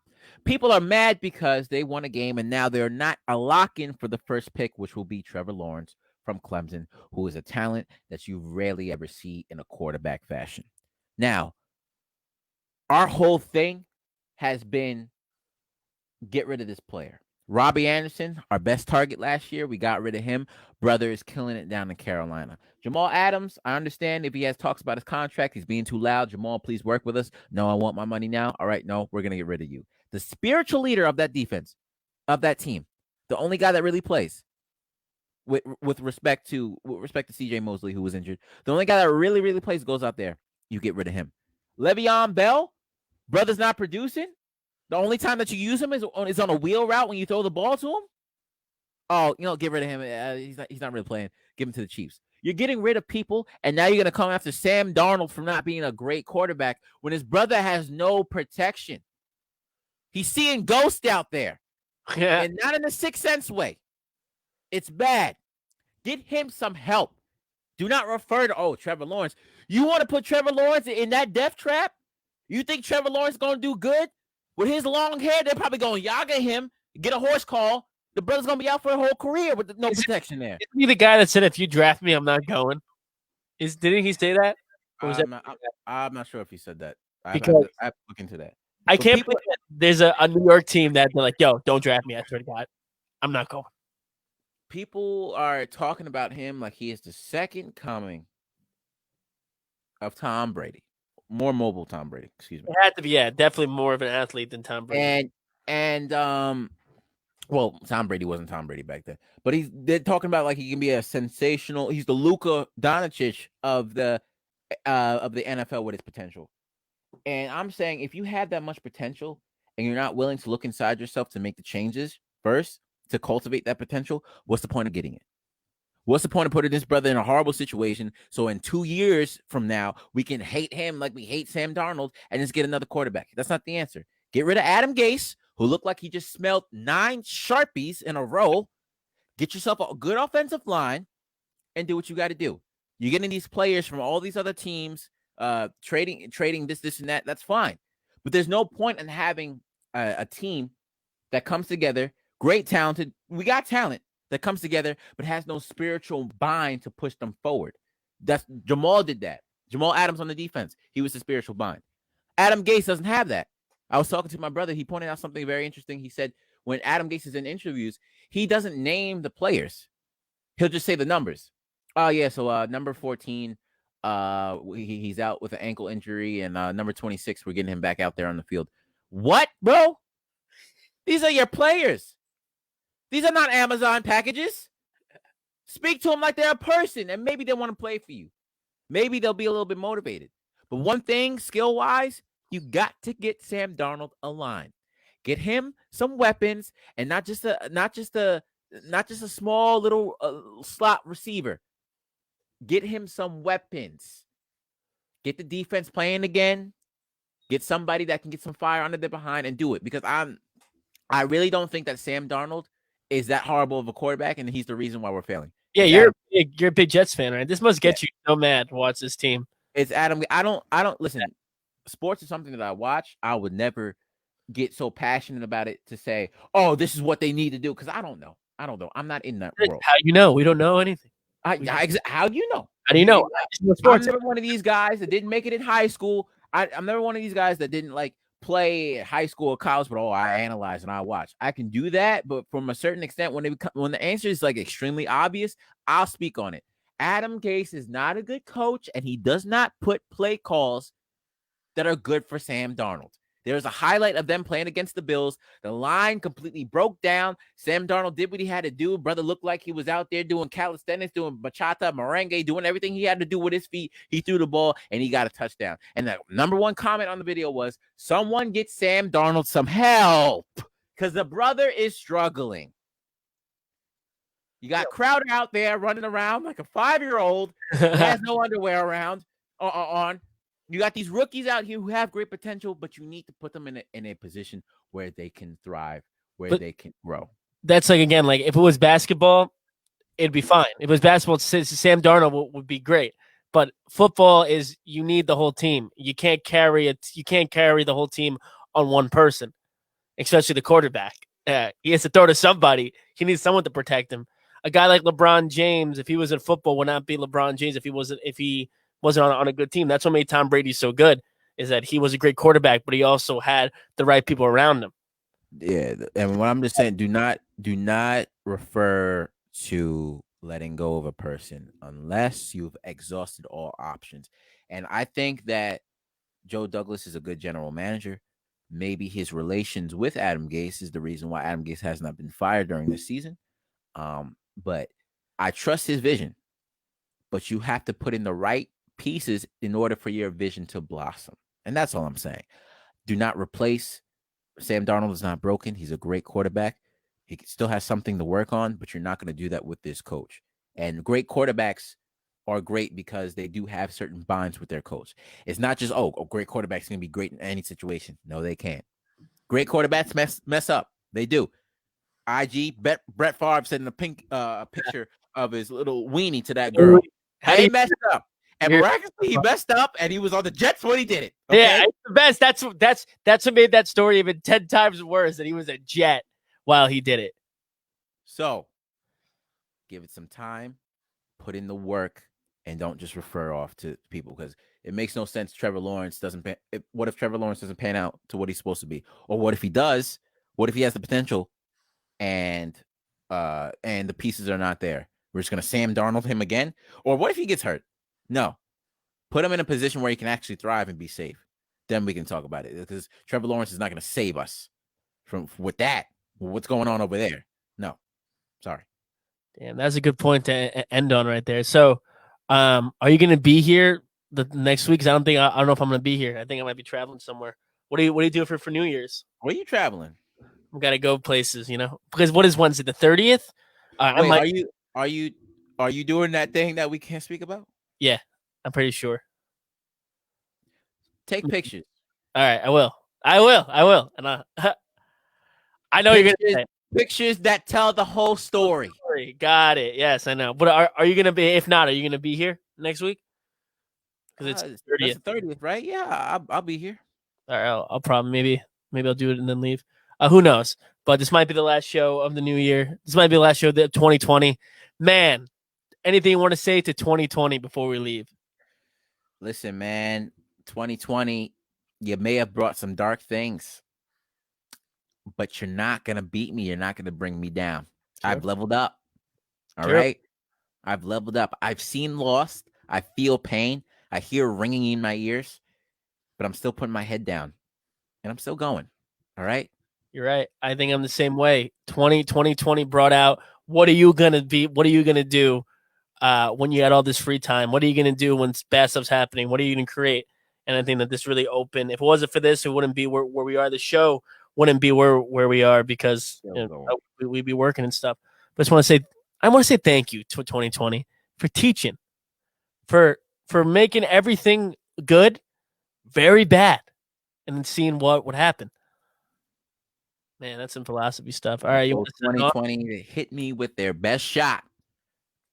people are mad because they won a game, and now they're not a lock-in for the first pick, which will be Trevor Lawrence from Clemson, who is a talent that you rarely ever see in a quarterback fashion. Now, our whole thing has been get rid of this player. Robbie Anderson, our best target last year, we got rid of him. Brother is killing it down in Carolina. Jamal Adams, I understand if he has talks about his contract, he's being too loud. Jamal, please work with us. No, I want my money now. All right, no, we're going to get rid of you. The spiritual leader of that defense, of that team, the only guy that really plays, with respect to CJ Mosley, who was injured, the only guy that really plays goes out there. You get rid of him. Le'Veon Bell, brother's not producing. The only time that you use him is on a wheel route when you throw the ball to him. Oh, get rid of him. He's not really playing. Give him to the Chiefs. You're getting rid of people, and now you're going to come after Sam Darnold for not being a great quarterback when his brother has no protection. He's seeing ghosts out there, and not in the Sixth Sense way. It's bad. Get him some help. Do not refer to, Trevor Lawrence. You want to put Trevor Lawrence in that death trap? You think Trevor Lawrence is going to do good? With his long hair, they're probably going to yaga him, get a horse call. The brother's going to be out for a whole career with no protection there. Isn't he the guy that said, if you draft me, I'm not going? Didn't he say that? Or was I'm not sure if he said that. I have Because to look into that. I can't believe that there's a New York team that they're like, yo, don't draft me. I swear to God, I'm not going. People are talking about him like he is the second coming of Tom Brady. More mobile Tom Brady, excuse me. It had to be, definitely more of an athlete than Tom Brady. Well, Tom Brady wasn't Tom Brady back then, but they're talking about like he can be a sensational. He's the Luka Doncic of the NFL with his potential. And I'm saying if you have that much potential and you're not willing to look inside yourself to make the changes first to cultivate that potential, what's the point of getting it? What's the point of putting this brother in a horrible situation so in 2 years from now, we can hate him like we hate Sam Darnold and just get another quarterback? That's not the answer. Get rid of Adam Gase, who looked like he just smelled 9 Sharpies in a row. Get yourself a good offensive line and do what you got to do. You're getting these players from all these other teams, trading this, and that. That's fine. But there's no point in having a team that comes together, great, talented. We got talent that comes together, but has no spiritual bind to push them forward. Jamal did that. Jamal Adams on the defense. He was the spiritual bind. Adam Gase doesn't have that. I was talking to my brother. He pointed out something very interesting. He said when Adam Gase is in interviews, he doesn't name the players. He'll just say the numbers. Oh, yeah, so number 14, he's out with an ankle injury, and number 26, we're getting him back out there on the field. What, bro? These are your players. These are not Amazon packages. Speak to them like they're a person, and maybe they want to play for you. Maybe they'll be a little bit motivated. But one thing, skill-wise, you got to get Sam Darnold a line. Get him some weapons, and not just a small little slot receiver. Get him some weapons. Get the defense playing again. Get somebody that can get some fire under their behind and do it. Because I really don't think that Sam Darnold is that horrible of a quarterback, and he's the reason why we're failing. Yeah, you're a big Jets fan, right? This must get you so mad to watch this team. It's Adam. I don't listen. Sports is something that I watch. I would never get so passionate about it to say, "Oh, this is what they need to do," because I don't know. I'm not in that world. How you know? We don't know anything. How do you know? How do you know? I'm never one of these guys that didn't make it in high school. I'm never one of these guys that didn't play high school or college, but I analyze and I watch. I can do that, but from a certain extent, when the answer is extremely obvious, I'll speak on it. Adam Gase is not a good coach, and he does not put play calls that are good for Sam Darnold. There's a highlight of them playing against the Bills. The line completely broke down. Sam Darnold did what he had to do. Brother looked like he was out there doing calisthenics, doing bachata, merengue, doing everything he had to do with his feet. He threw the ball, and he got a touchdown. And the number one comment on the video was, someone get Sam Darnold some help because the brother is struggling. You got Crowder out there running around like a 5-year-old who has no underwear around on. You got these rookies out here who have great potential, but you need to put them in a position where they can thrive, where they can grow. That's again, if it was basketball, it'd be fine. If it was basketball, Sam Darnold would be great. But football is you need the whole team. You can't carry it. You can't carry the whole team on one person, especially the quarterback. He has to throw to somebody. He needs someone to protect him. A guy like LeBron James, if he was in football, would not be LeBron James if he wasn't on a good team. That's what made Tom Brady so good, is that he was a great quarterback, but he also had the right people around him. Yeah, and what I'm just saying, do not refer to letting go of a person unless you've exhausted all options. And I think that Joe Douglas is a good general manager. Maybe his relations with Adam Gase is the reason why Adam Gase has not been fired during this season. But I trust his vision. But you have to put in the right pieces in order for your vision to blossom. And that's all I'm saying. Do not replace. Sam Darnold is not broken. He's a great quarterback. He still has something to work on, but you're not going to do that with this coach. And great quarterbacks are great because they do have certain bonds with their coach. It's not just, great quarterback's going to be great in any situation. No, they can't. Great quarterbacks mess up. They do. Brett Favre sending a picture of his little weenie to that girl. He messed up. And miraculously, he messed up, and he was on the Jets when he did it. Okay? Yeah, it's the best. That's what made that story even 10 times worse, that he was a Jet while he did it. So, give it some time, put in the work, and don't just refer off to people, because it makes no sense. What if Trevor Lawrence doesn't pan out to what he's supposed to be? Or what if he does? What if he has the potential and the pieces are not there? We're just going to Sam Darnold him again? Or what if he gets hurt? No. Put him in a position where he can actually thrive and be safe. Then we can talk about it, because Trevor Lawrence is not going to save us with that. What's going on over there? No. Sorry. Damn, that's a good point to end on right there. So, are you going to be here the next week? 'Cause I don't know if I'm going to be here. I think I might be traveling somewhere. What do you do for New Year's? Where are you traveling? We got to go places, because what is Wednesday, the 30th? Wait, are you doing that thing that we can't speak about? Yeah, I'm pretty sure. Take pictures. All right, I will. And I know you're going to say pictures that tell the whole story. Got it. Yes, I know. But are you going to be, if not, are you going to be here next week? Because it's 30th. That's the 30th, right? Yeah, I'll be here. All right, I'll probably, maybe I'll do it and then leave. Who knows? But this might be the last show of the new year. This might be the last show of 2020. Man, anything you want to say to 2020 before we leave? Listen, man, 2020, you may have brought some dark things, but you're not going to beat me. You're not going to bring me down. Sure. I've leveled up. All right. I've leveled up. I've seen loss. I feel pain. I hear ringing in my ears, but I'm still putting my head down and I'm still going. All right. You're right. I think I'm the same way. 2020 brought out, what are you going to be? What are you going to do when you had all this free time? What are you going to do when bad stuff's happening? What are you going to create? And I think that this really opened. If it wasn't for this, it wouldn't be where we are. The show wouldn't be where we are, because we'd be working and stuff. But I want to say thank you to 2020 for teaching, for making everything good very bad, and then seeing what would happen. Man, that's some philosophy stuff. All right, 2020 hit me with their best shot.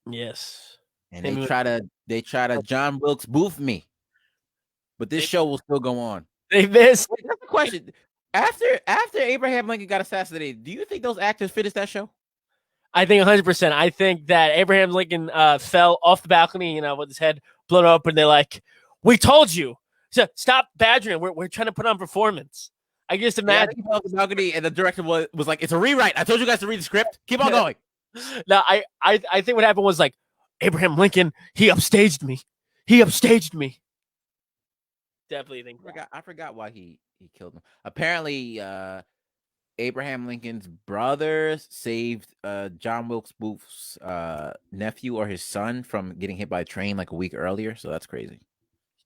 Yes, and they try to John Wilkes Booth me, but this show will still go on. They missed. Wait, that's the question. After Abraham Lincoln got assassinated, do you think those actors finished that show? I think 100%. I think that Abraham Lincoln fell off the balcony, with his head blown open. They're like, "We told you, so stop badgering. We're trying to put on performance." I just imagine he fell off the balcony, and the director was like, "It's a rewrite. I told you guys to read the script. Keep on going." No, I think what happened was, like, Abraham Lincoln, he upstaged me. Definitely think I forgot why he killed him. Apparently, Abraham Lincoln's brother saved John Wilkes Booth's nephew or his son from getting hit by a train like a week earlier. So that's crazy.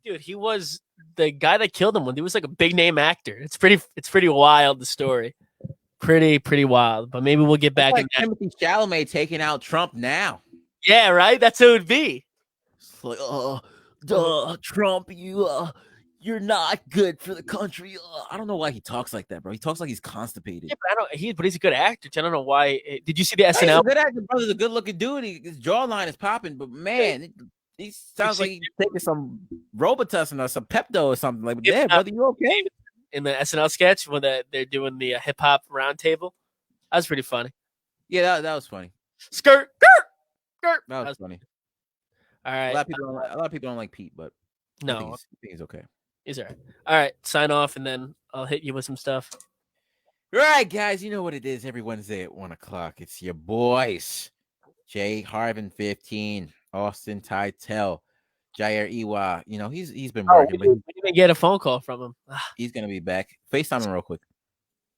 Dude, he was the guy that killed him when he was like a big name actor. It's pretty wild, the story. Pretty wild. But maybe we'll get back like Timothy Chalamet taking out Trump now. Yeah, right? That's who it would be. It's like, Trump, you You're not good for the country. Ugh, I don't know why he talks like that, bro. He talks like he's constipated. Yeah, but he's a good actor. I don't know why. Did you see the He's SNL? a good actor, brother. He's a good-looking dude. His jawline is popping, but man, he sounds like he's taking some Robitussin or some Pepto or something. Like, damn, brother, you okay? In the SNL sketch when they're doing the hip hop roundtable, that was pretty funny. Yeah, that was funny. Skirt. That was funny. All right. A lot of people don't like Pete, but no, I think he's okay. He's all right. All right, sign off, and then I'll hit you with some stuff. All right, guys, you know what it is every Wednesday at 1:00. It's your boys, Jay Harvin 15, Austin Tytel, Jair Iwa. You know, he's been working. We didn't get a phone call from him. He's going to be back. FaceTime him real quick.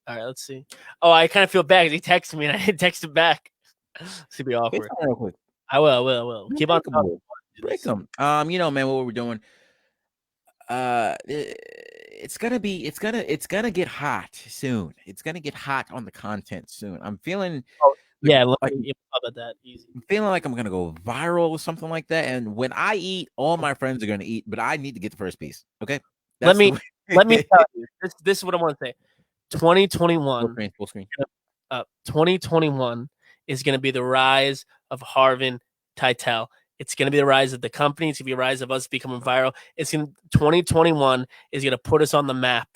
All right, let's see. Oh, I kind of feel bad because he texted me, and I didn't text him back. It's going to be awkward. FaceTime real quick. I will. Keep on talking. Break them. You know, man, what we're doing. It's gonna get hot soon. It's gonna get hot on the content soon. I'm feeling. Yeah, let me talk about that. Easy. I'm feeling like I'm gonna go viral or something like that. And when I eat, all my friends are gonna eat, but I need to get the first piece. Okay. Let me tell you. This is what I want to say. 2021. Full screen. 2021 is gonna be the rise of Harvin Tytel. It's going to be the rise of the company. It's going to be a rise of us becoming viral. 2021 is going to put us on the map.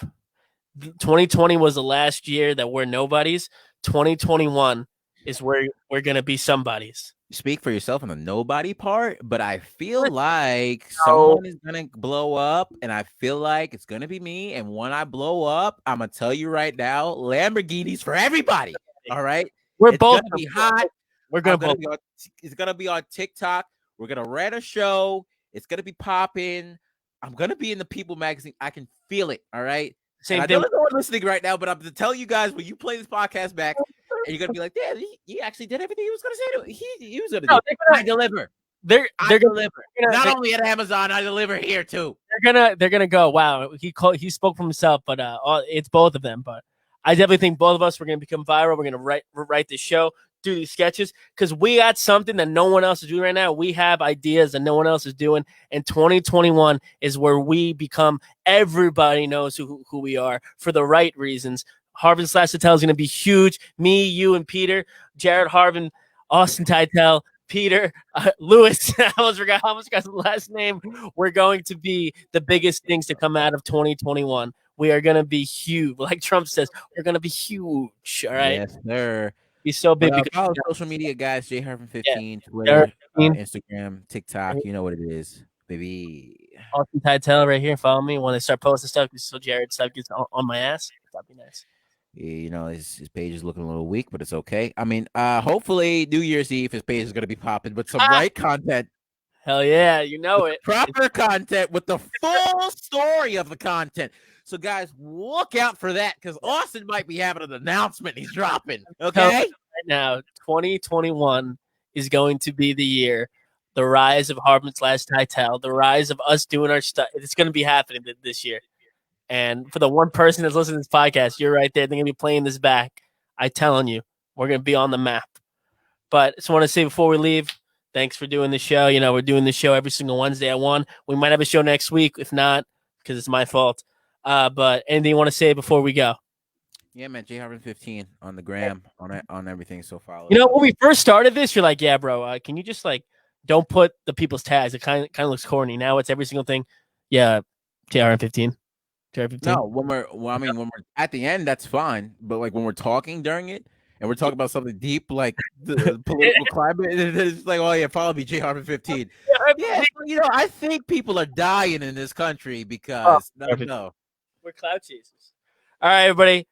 2020 was the last year that we're nobodies. 2021 is where we're going to be somebodies. Speak for yourself on the nobody part, but I feel like someone is going to blow up, and I feel like it's going to be me. And when I blow up, I'm going to tell you right now, Lamborghinis for everybody. All right? It's both going to be hot. It's going to be on TikTok. We're going to rent a show. It's going to be popping. I'm going to be in the People magazine. I can feel it, all right? Same thing. I know there's no one listening right now, but I'm going to tell you guys when you play this podcast back, and you're going to be like, yeah, he actually did everything he was going to say. He was going to do. I deliver. They're deliver. Not only at Amazon, I deliver here too. They're gonna go, wow, he spoke for himself, but it's both of them. But I definitely think both of us we're gonna become viral. We're gonna write this show, do these sketches, because we got something that no one else is doing right now. We have ideas that no one else is doing, and 2021 is where we become. Everybody knows who we are for the right reasons. Harvin / Tytel is going to be huge. Me, you, and Peter, Jared Harvin, Austin Tytel, Peter, Lewis. I almost forgot the last name. We're going to be the biggest things to come out of 2021. We are going to be huge, like Trump says. We're going to be huge. All right. Yes, sir. Be so big. Follow social media, guys. J Harvin 15, Twitter, Instagram, TikTok. You know what it is, baby. Austin Tytel right here. Follow me when I start posting stuff. So Jared stuff gets on my ass. That'd be nice. Yeah, you know, his page is looking a little weak, but it's okay. I mean, hopefully New Year's Eve his page is going to be popping with some right content. Hell yeah, you know it. Proper content with the full story of the content. So, guys, look out for that because Austin might be having an announcement he's dropping. Okay? Right now, 2021 is going to be the year. The rise of Harvin / Tytel, the rise of us doing our stuff. It's going to be happening this year. And for the one person that's listening to this podcast, you're right there. They're going to be playing this back. I'm telling you, we're going to be on the map. But I just want to say before we leave, thanks for doing the show. You know, we're doing the show every single Wednesday at 1. We might have a show next week. If not, because it's my fault. But anything you want to say before we go? Yeah, man. J Harvin 15 on the gram, on everything. So follow. You know, when we first started this, you're like, yeah, bro, can you just don't put the people's tags? It kind of looks corny. Now it's every single thing. Yeah, J Harvin 15. No, when we're at the end, that's fine. But when we're talking during it, and we're talking about something deep like the political climate, it's like, oh yeah, follow me, J Harvin 15. Yeah, you know, I think people are dying in this country because no. We're cloud chasers. All right, everybody.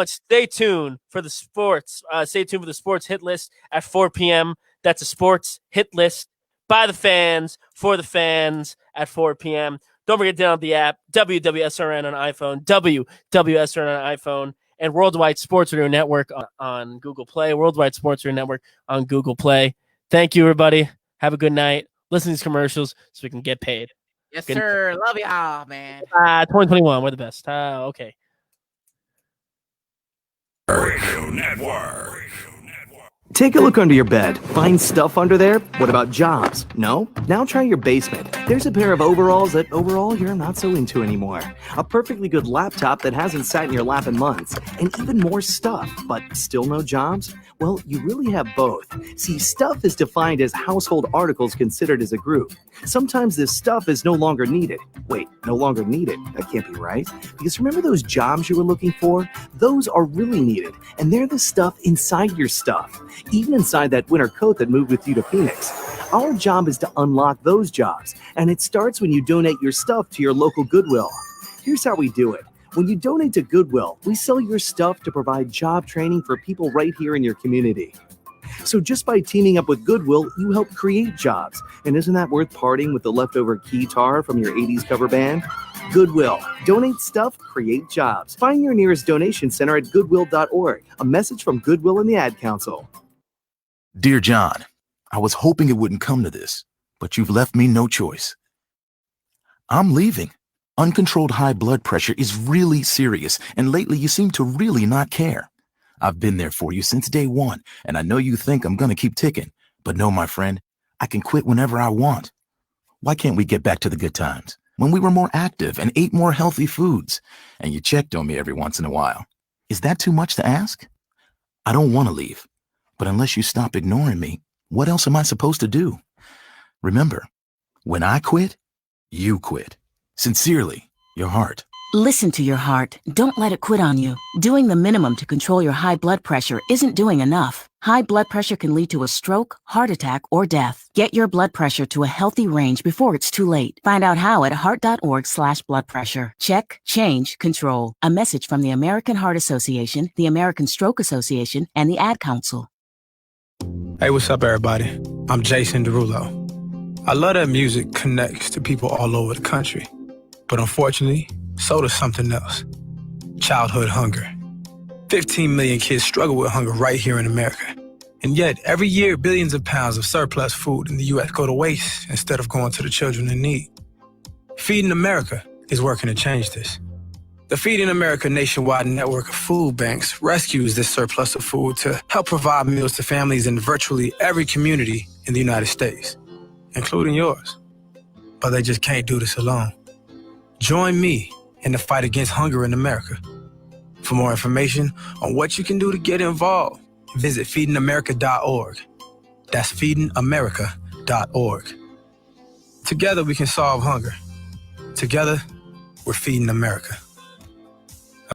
Stay tuned for the sports. Stay tuned for the sports hit list at 4 p.m. That's a sports hit list by the fans for the fans at 4 p.m. Don't forget to download the app, WWSRN on iPhone, WWSRN on iPhone, and Worldwide Sports Radio Network on Google Play, Worldwide Sports Radio Network on Google Play. Thank you, everybody. Have a good night. Listen to these commercials so we can get paid. Yes, sir. Love y'all, man. 2021, we're the best. Okay. Radio Network. Take a look under your bed. Find stuff under there? What about jobs? No? Now try your basement. There's a pair of overalls that overall you're not so into anymore. A perfectly good laptop that hasn't sat in your lap in months. And even more stuff, but still no jobs? Well, you really have both. See, stuff is defined as household articles considered as a group. Sometimes this stuff is no longer needed. Wait, no longer needed? That can't be right. Because remember those jobs you were looking for? Those are really needed, and they're the stuff inside your stuff. Even inside that winter coat that moved with you to Phoenix. Our job is to unlock those jobs, and it starts when you donate your stuff to your local Goodwill. Here's how we do it. When you donate to Goodwill, we sell your stuff to provide job training for people right here in your community. So just by teaming up with Goodwill, you help create jobs. And isn't that worth parting with the leftover keytar from your 80s cover band? Goodwill. Donate stuff, create jobs. Find your nearest donation center at goodwill.org. A message from Goodwill and the Ad Council. Dear John, I was hoping it wouldn't come to this, but you've left me no choice. I'm leaving. Uncontrolled high blood pressure is really serious, and lately you seem to really not care. I've been there for you since day one, and I know you think I'm gonna keep ticking, but no, my friend, I can quit whenever I want. Why can't we get back to the good times, when we were more active and ate more healthy foods, and you checked on me every once in a while? Is that too much to ask? I don't want to leave, but unless you stop ignoring me, what else am I supposed to do? Remember, when I quit, you quit. Sincerely, your heart. Listen to your heart. Don't let it quit on you. Doing the minimum to control your high blood pressure isn't doing enough. High blood pressure can lead to a stroke, heart attack, or death. Get your blood pressure to a healthy range before it's too late. Find out how at heart.org/blood pressure. Check, change, control. A message from the American Heart Association, the American Stroke Association, and the Ad Council. Hey, what's up, everybody? I'm Jason Derulo. I love that music connects to people all over the country. But unfortunately, so does something else. Childhood hunger. 15 million kids struggle with hunger right here in America. And yet, every year, billions of pounds of surplus food in the U.S. go to waste instead of going to the children in need. Feeding America is working to change this. The Feeding America nationwide network of food banks rescues this surplus of food to help provide meals to families in virtually every community in the United States, including yours. But they just can't do this alone. Join me in the fight against hunger in America. For more information on what you can do to get involved, visit feedingamerica.org. That's feedingamerica.org. Together we can solve hunger. Together, we're feeding America.